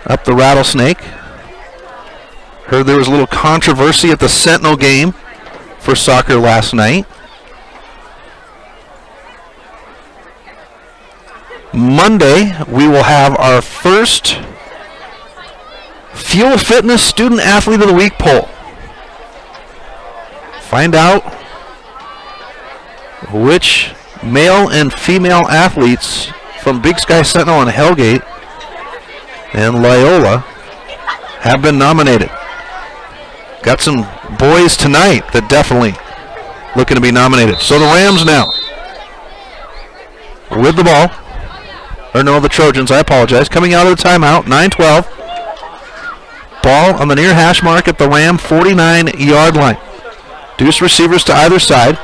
up the Rattlesnake. Heard there was a little controversy at the Sentinel game for soccer last night. Monday, we will have our first Fuel Fitness Student Athlete of the Week poll. Find out which male and female athletes from Big Sky Sentinel and Hellgate and Loyola have been nominated. Got some boys tonight that definitely looking to be nominated. So the Rams now with the ball. Or no, the Trojans, I apologize. Coming out of the timeout, 9-12. Ball on the near hash mark at the Ram 49-yard line. Deuce receivers to either side.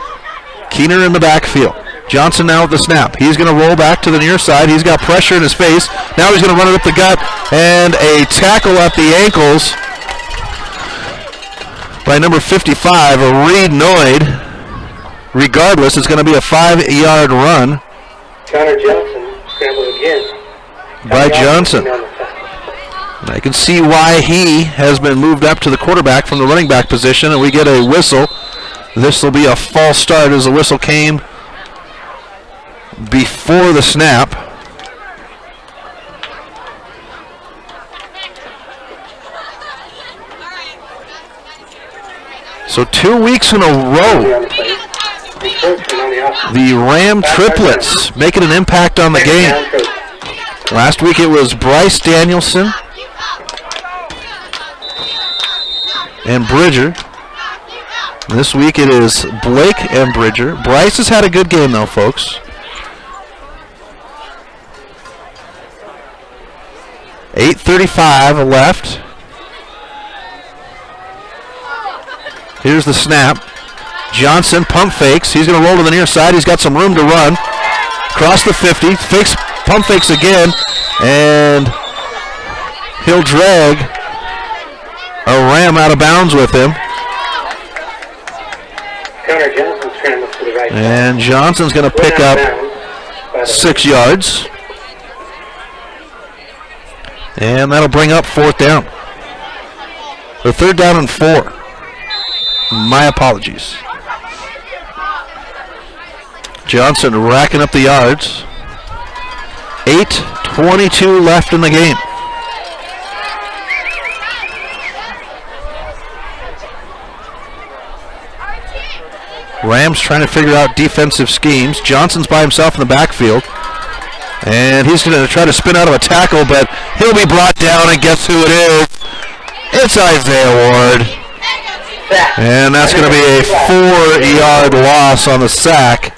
Keener in the backfield. Johnson now with the snap. He's going to roll back to the near side. He's got pressure in his face. Now he's going to run it up the gut. And a tackle at the ankles by number 55, Reed Noyd. Regardless, it's going to be a 5-yard run. Connor Johnson scrambled again. By Johnson. And I can see why he has been moved up to the quarterback from the running back position, and we get a whistle. This will be a false start as the whistle came before the snap. So 2 weeks in a row, the Ram triplets making an impact on the game. Last week it was Bryce Danielson and Bridger. This week it is Blake and Bridger. Bryce has had a good game though, folks. 8:35 left. Here's the snap. Johnson pump fakes. He's going to roll to the near side. He's got some room to run. Across the 50. Fakes, pump fakes again. And he'll drag a Ram out of bounds with him. Connor Johnson scrambles to the right. And Johnson's going to pick up 6 yards. And that'll bring up 4th down. The 3rd down and 4. My apologies. Johnson racking up the yards. 8:22 left in the game. Rams trying to figure out defensive schemes. Johnson's by himself in the backfield. And he's going to try to spin out of a tackle, but he'll be brought down, and guess who it is? It's Isaiah Ward. And that's going to be a 4-yard loss on the sack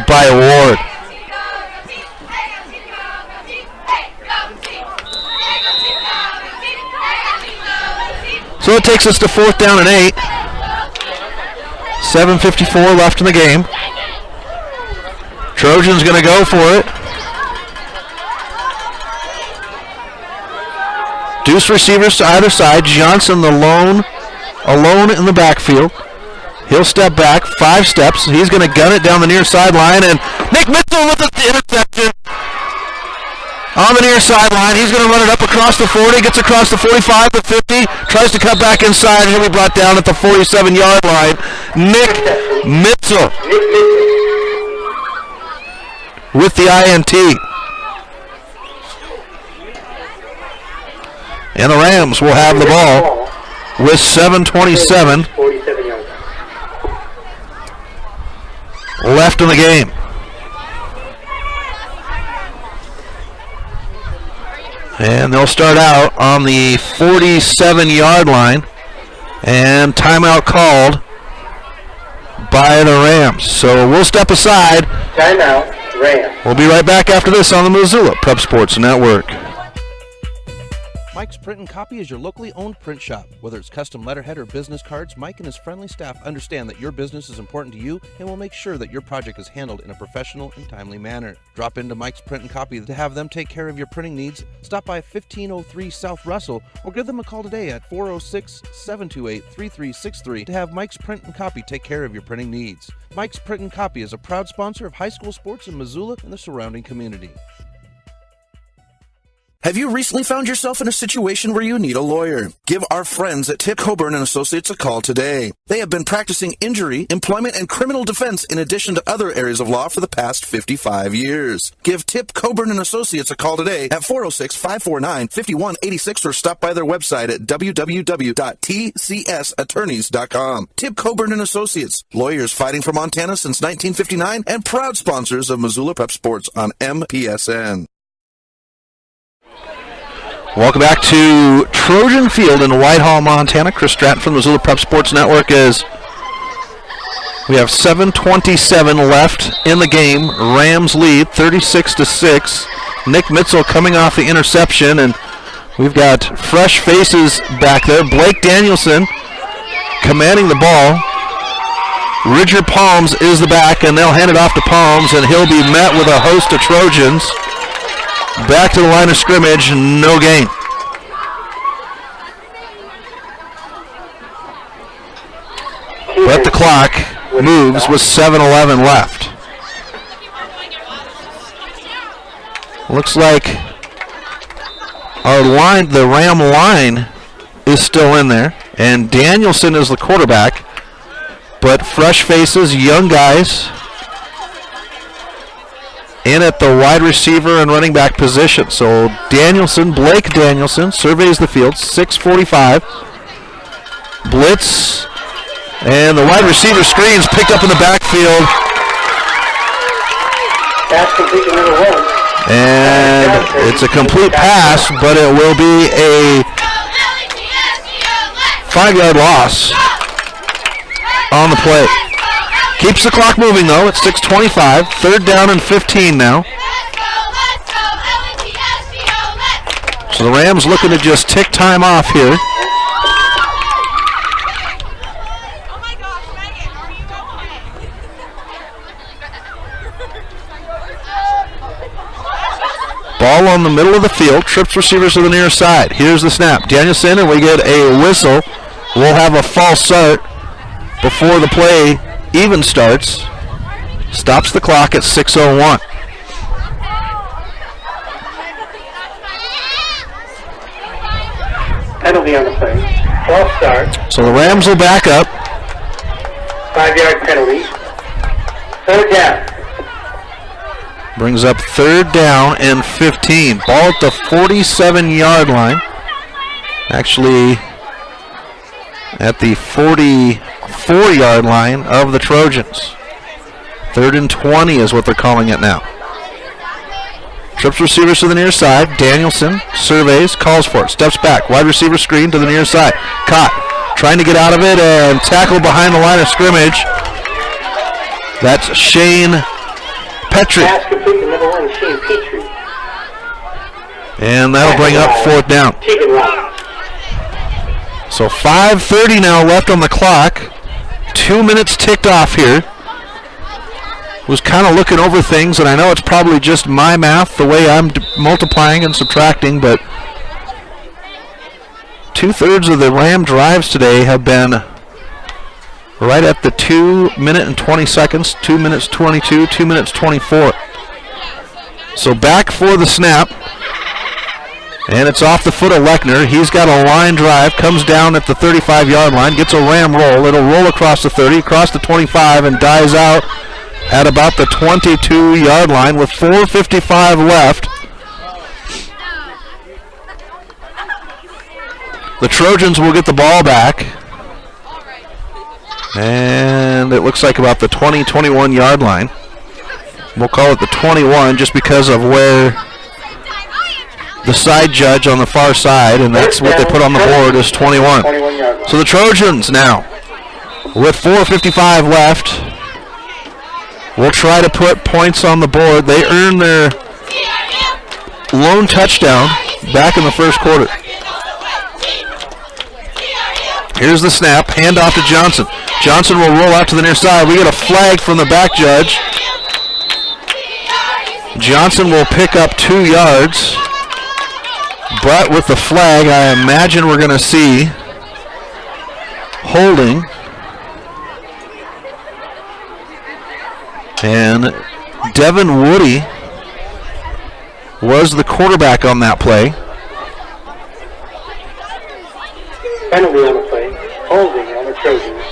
by Ward. So it takes us to 4th down and 8. 7:54 left in the game. Trojans going to go for it. Deuce receivers to either side. Johnson alone in the backfield. He'll step back 5 steps. He's going to gun it down the near sideline, and Nick Mitchell with the interception on the near sideline. He's going to run it up across the 40, gets across the 45, the 50, tries to cut back inside, and he'll be brought down at the 47-yard line. Nick Mitchell. with the INT. And the Rams will have the ball with 7:27 left in the game. And they'll start out on the 47-yard line. And timeout called by the Rams. So we'll step aside. Timeout, Rams. We'll be right back after this on the Missoula Prep Sports Network. Mike's Print and Copy is your locally owned print shop. Whether it's custom letterhead or business cards, Mike and his friendly staff understand that your business is important to you and will make sure that your project is handled in a professional and timely manner. Drop into Mike's Print and Copy to have them take care of your printing needs. Stop by 1503 South Russell or give them a call today at 406-728-3363 to have Mike's Print and Copy take care of your printing needs. Mike's Print and Copy is a proud sponsor of high school sports in Missoula and the surrounding community. Have you recently found yourself in a situation where you need a lawyer? Give our friends at Tip Coburn & Associates a call today. They have been practicing injury, employment, and criminal defense in addition to other areas of law for the past 55 years. Give Tip Coburn & Associates a call today at 406-549-5186 or stop by their website at www.tcsattorneys.com. Tip Coburn & Associates, lawyers fighting for Montana since 1959 and proud sponsors of Missoula Prep Sports on MPSN. Welcome back to Trojan Field in Whitehall, Montana. Chris Stratton from the Missoula Prep Sports Network is. We have 7:27 left in the game. Rams lead 36-6. Nick Mitzel coming off the interception, and we've got fresh faces back there. Blake Danielson commanding the ball. Richard Palms is the back, and they'll hand it off to Palms, and he'll be met with a host of Trojans. Back to the line of scrimmage, no gain. But the clock moves with 7:11 left. Looks like the Ram line is still in there, and Danielson is the quarterback, but fresh faces, young guys, in at the wide receiver and running back position. So Blake Danielson surveys the field, 6:45. Blitz, and the wide receiver screens picked up in the backfield. That's completion number 1. And it's a complete pass, but it will be a 5-yard loss on the play. Keeps the clock moving, though, at 6:25. 3rd down and 15 now. So the Rams looking to just tick time off here. Ball on the middle of the field. Trips receivers to the near side. Here's the snap. Danielson, and we get a whistle. We'll have a false start before the play even starts. Stops the clock at 6:01. Penalty on the play. False start. So the Rams will back up. 5-yard penalty. 3rd down. Brings up 3rd down and 15. Ball at the 47-yard line. Actually, at the 44-yard line of the Trojans. 3rd and 20 is what they're calling it now. Trips receivers to the near side. Danielson surveys, calls for it, steps back. Wide receiver screen to the near side. Caught. Trying to get out of it and tackled behind the line of scrimmage. That's Shane Petrie. Pass complete to number 1, Shane Petrie. And that'll bring up 4th down. So 5:30 now left on the clock. 2 minutes ticked off here. Was kind of looking over things, and I know it's probably just my math, the way I'm multiplying and subtracting, but 2/3 of the Ram drives today have been right at the 2 minute and 20 seconds, 2 minutes 22, 2 minutes 24. So back for the snap. And it's off the foot of Lechner. He's got a line drive, comes down at the 35-yard line, gets a Ram roll. It'll roll across the 30, across the 25, and dies out at about the 22-yard line with 4:55 left. The Trojans will get the ball back. And it looks like about the 20-21 yard line. We'll call it the 21 just because of where the side judge on the far side, and that's what they put on the board is 21. So the Trojans now, with 4:55 left, will try to put points on the board. They earn their lone touchdown back in the first quarter. Here's the snap, handoff to Johnson. Johnson will roll out to the near side. We get a flag from the back judge. Johnson will pick up 2 yards. But with the flag, I imagine we're going to see holding. And Devin Woody was the quarterback on that play. Penalty on the play. Holding on the Trojans.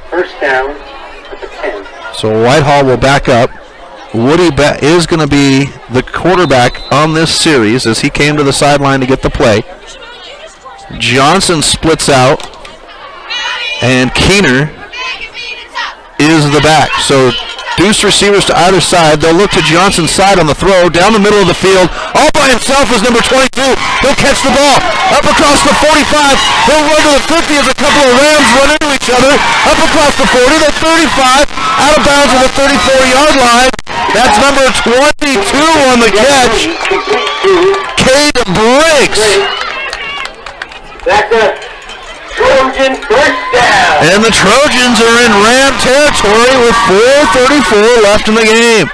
First down at the 10. So Whitehall will back up. Woody is going to be the quarterback on this series as he came to the sideline to get the play. Johnson splits out, and Keener is the back. So deuce receivers to either side. They'll look to Johnson's side on the throw. Down the middle of the field, all by himself is number 22. He'll catch the ball. Up across the 45. He'll run to the 50 as a couple of Rams run into each other. Up across the 40, the 35. Out of bounds at the 34-yard line. That's number 22 on the catch. Cade Briggs. That's a Trojan first down. And the Trojans are in Ram territory with 4:34 left in the game.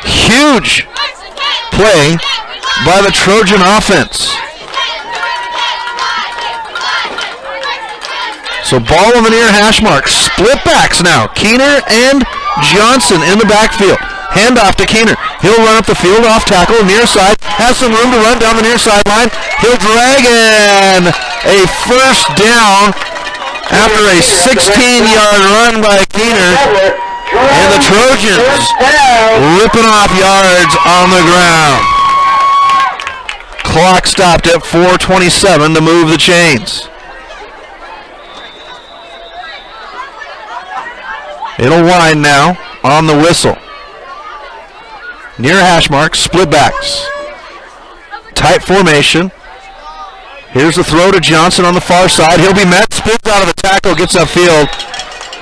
Huge play by the Trojan offense. So ball on the near hash mark. Split backs now. Keener and Johnson in the backfield. Handoff to Keener. He'll run up the field off tackle, near side. Has some room to run down the near sideline. He'll drag in a first down after a 16-yard run by Keener. And the Trojans ripping off yards on the ground. Clock stopped at 4:27 to move the chains. It'll wind now on the whistle. Near hash mark, split backs. Tight formation. Here's the throw to Johnson on the far side. He'll be met, spins out of the tackle, gets upfield.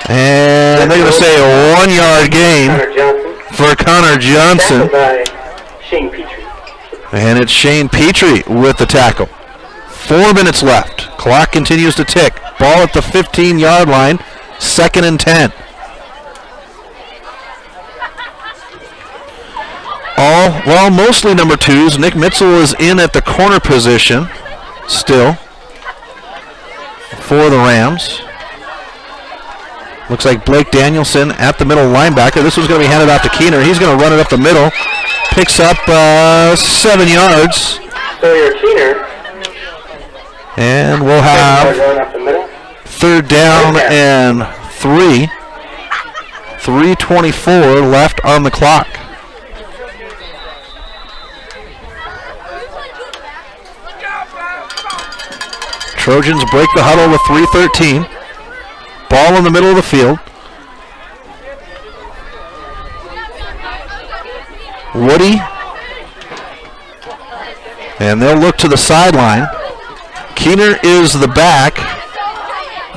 And they're going to say a 1-yard gain for Connor Johnson. And it's Shane Petrie with the tackle. 4 minutes left. Clock continues to tick. Ball at the 15-yard line. 2nd and 10. Mostly number 2s. Nick Mitchell is in at the corner position still for the Rams. Looks like Blake Danielson at the middle linebacker. This one's going to be handed off to Keener. He's going to run it up the middle. Picks up 7 yards. And we'll have 3rd down and 3. 3:24 left on the clock. Trojans break the huddle with 3:13. Ball in the middle of the field. Woody. And they'll look to the sideline. Keener is the back.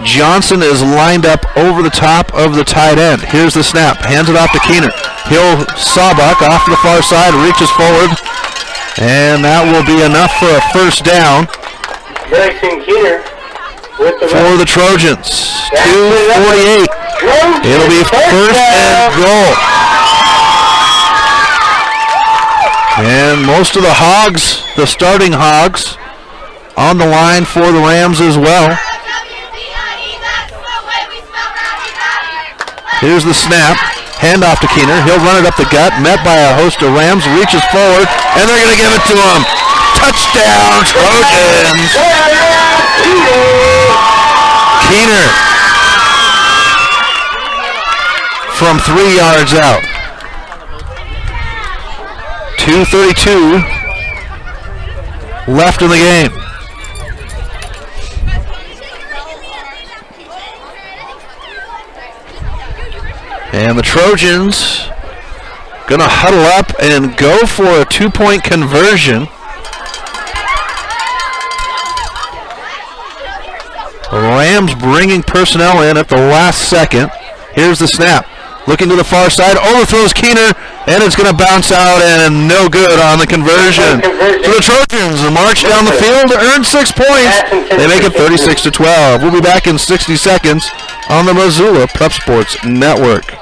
Johnson is lined up over the top of the tight end. Here's the snap. Hands it off to Keener. He'll sawbuck off to the far side, reaches forward. And that will be enough for a first down. For the Trojans. 2:48. It'll be 1st and goal. And most of the Hogs, the starting Hogs, on the line for the Rams as well. Here's the snap. Handoff to Keener. He'll run it up the gut. Met by a host of Rams. Reaches forward. And they're going to give it to him. Touchdown, Trojans. Keener from 3 yards out. 2:32 left in the game. And the Trojans gonna huddle up and go for a 2-point conversion. Rams bringing personnel in at the last second. Here's the snap. Looking to the far side, overthrows Keener, and it's going to bounce out and no good on the conversion. So the Trojans march down the field to earn 6 points. They make it 36-12. We'll be back in 60 seconds on the Missoula Prep Sports Network.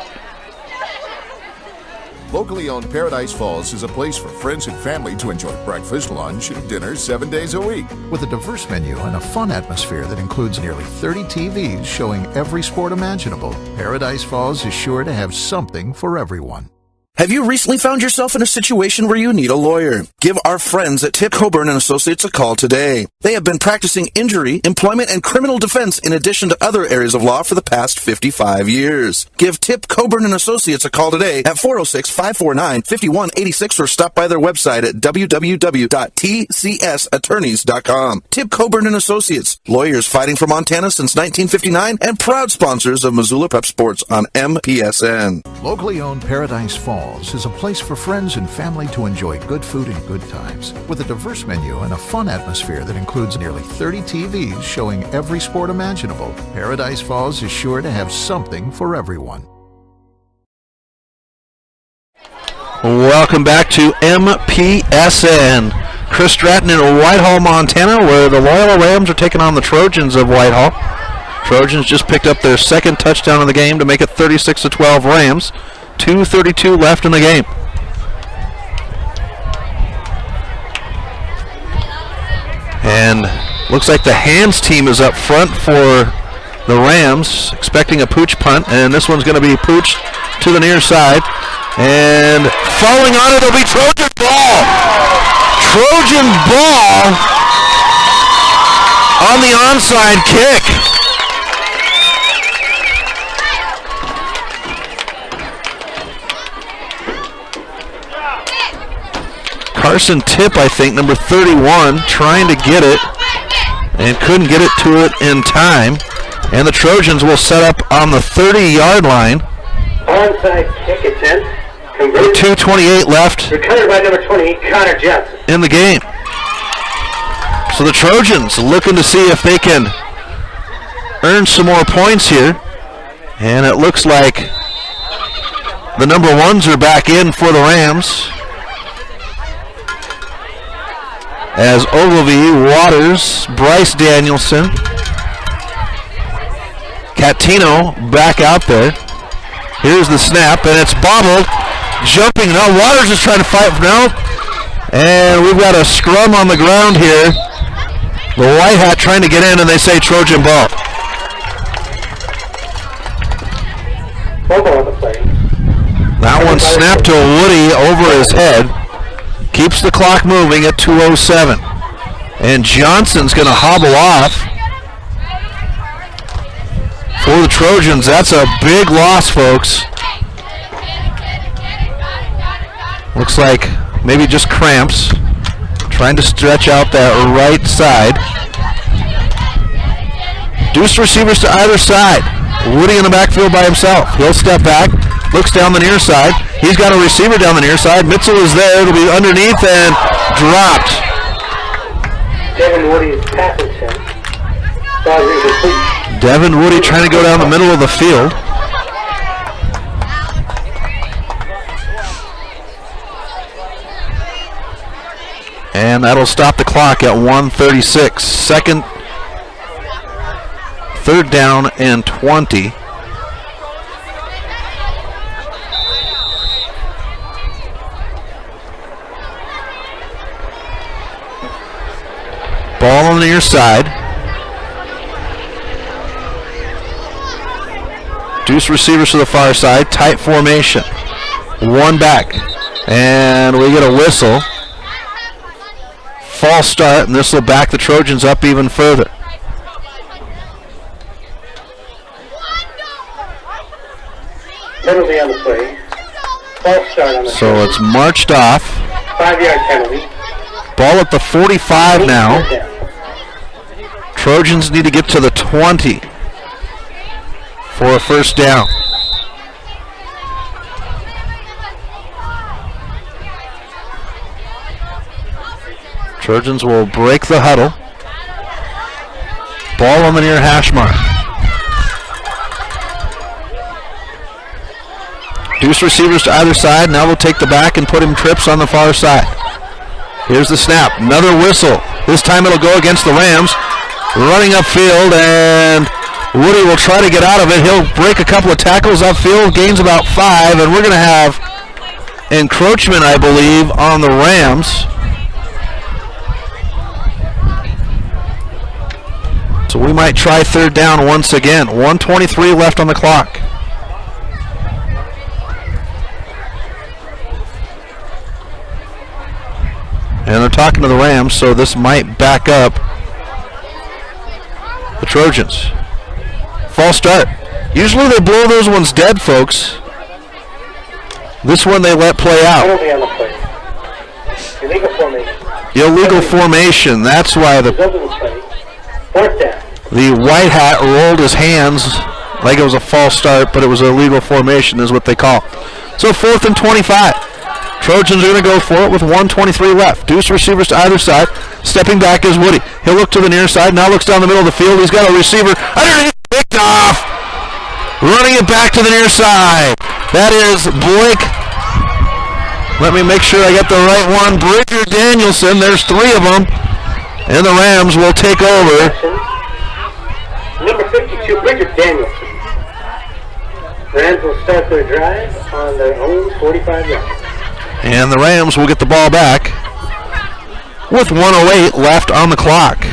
Locally owned Paradise Falls is a place for friends and family to enjoy breakfast, lunch, and dinner 7 days a week. With a diverse menu and a fun atmosphere that includes nearly 30 TVs showing every sport imaginable, Paradise Falls is sure to have something for everyone. Have you recently found yourself in a situation where you need a lawyer? Give our friends at Tip Coburn & Associates a call today. They have been practicing injury, employment, and criminal defense in addition to other areas of law for the past 55 years. Give Tip Coburn & Associates a call today at 406-549-5186 or stop by their website at www.tcsattorneys.com. Tip Coburn & Associates, lawyers fighting for Montana since 1959 and proud sponsors of Missoula Prep Sports on MPSN. Locally owned Paradise Falls is a place for friends and family to enjoy good food and good times. With a diverse menu and a fun atmosphere that includes nearly 30 TVs showing every sport imaginable, Paradise Falls is sure to have something for everyone. Welcome back to MPSN. Chris Stratton in Whitehall, Montana, where the Loyola Rams are taking on the Trojans of Whitehall. Trojans just picked up their second touchdown of the game to make it 36-12 Rams. 2:32 left in the game. And looks like the Hands team is up front for the Rams, expecting a pooch punt, and this one's going to be pooched to the near side. And falling on it will be Trojan ball. Trojan ball on the onside kick. Carson Tipp, I think, number 31, trying to get it and couldn't get it to it in time. And the Trojans will set up on the 30-yard line. Onside kick attempt. With 2:28 left. Recovered by number 28, Connor Johnson. In the game. So the Trojans looking to see if they can earn some more points here. And it looks like the number ones are back in for the Rams. As Ogilvie, Waters, Bryce Danielson, Catino back out there. Here's the snap, and it's bobbled. Jumping now. Waters is trying to fight now. And we've got a scrum on the ground here. The White Hat trying to get in, and they say Trojan ball. That one snapped to Woody over his head. Keeps the clock moving at 2:07. And Johnson's going to hobble off for the Trojans. That's a big loss, folks. Looks like maybe just cramps. Trying to stretch out that right side. Deuce receivers to either side. Woody in the backfield by himself. He'll step back. Looks down the near side. He's got a receiver down the near side. Mitchell is there. It'll be underneath and dropped. Devin Woody's pass attempt. Devin Woody trying to go down the middle of the field. And that'll stop the clock at 1:36. Third down and 20. Ball on the near side. Deuce receivers to the far side. Tight formation. One back. And we get a whistle. False start, and this will back the Trojans up even further. Penalty on the play. False start on the So it's marched off. 5-yard penalty. Ball at the 45 now. Trojans need to get to the 20 for a first down. Trojans will break the huddle. Ball on the near hash mark. Deuce receivers to either side. Now we'll take the back and put him trips on the far side. Here's the snap. Another whistle. This time it'll go against the Rams. Running upfield, and Woody will try to get out of it. He'll break a couple of tackles upfield, gains about 5, and we're going to have encroachment, I believe, on the Rams. So we might try third down once again. 1:23 left on the clock. And they're talking to the Rams, so this might back up the Trojans. False start. Usually they blow those ones dead, folks. This one they let play out. Penalty on the play. Illegal formation. Illegal formation. That's why the white hat rolled his hands like it was a false start, but it was an illegal formation is what they call. So 4th and 25. Trojans are going to go for it with 1:23 left. Deuce receivers to either side. Stepping back is Woody. He'll look to the near side. Now looks down the middle of the field. He's got a receiver underneath. Picked off. Running it back to the near side. That is Blake. Let me make sure I get the right one. Bridger Danielson. There's 3 of them. And the Rams will take over. Number 52, Bridger Danielson. Rams will start their drive on their own 45 yards. And the Rams will get the ball back with 1:08 left on the clock.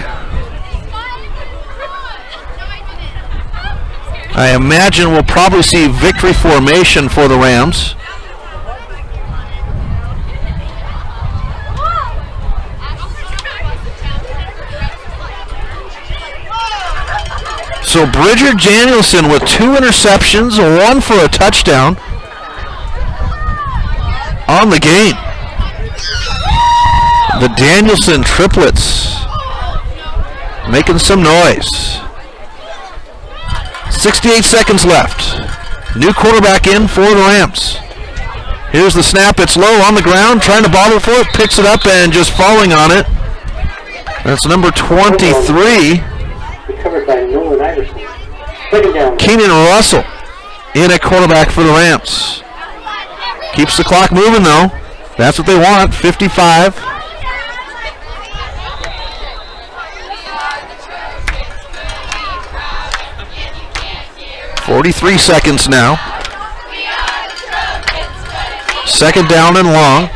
I imagine we'll probably see victory formation for the Rams. So Bridger Danielson with 2 interceptions, 1 for a touchdown on the game. The Danielson triplets making some noise. 68 seconds left. New quarterback in for the Rams. Here's the snap. It's low on the ground, trying to bobble for it, picks it up and just falling on it. That's number 23. Recovered by Nolan Iverson. Keenan Russell in at quarterback for the Rams. Keeps the clock moving though. That's what they want. 55. .43 seconds now. Second down and long.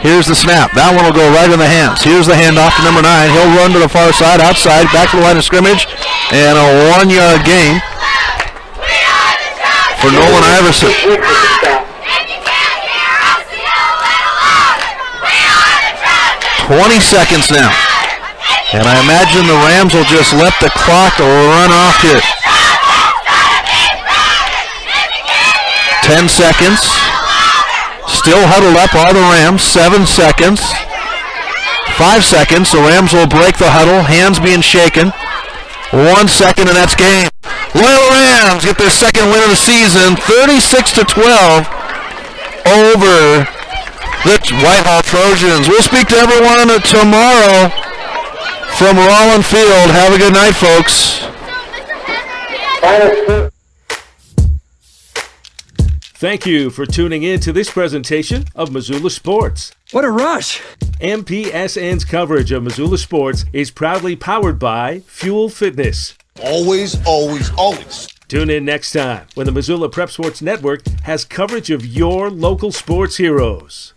Here's the snap. That one will go right in the hands. Here's the handoff to number 9. He'll run to the far side, outside, back to the line of scrimmage, and a 1-yard gain for Nolan Iverson. 20 seconds now. And I imagine the Rams will just let the clock run off here. 10 seconds. Still huddled up are the Rams. 7 seconds. 5 seconds. The Rams will break the huddle. Hands being shaken. 1 second and that's game. Loyola Rams get their second win of the season. 36-12 over the Whitehall Trojans. We'll speak to everyone tomorrow from Rollin Field. Have a good night, folks. Thank you for tuning in to this presentation of Missoula Sports. What a rush! MPSN's coverage of Missoula Sports is proudly powered by Fuel Fitness. Always, always, always. Tune in next time when the Missoula Prep Sports Network has coverage of your local sports heroes.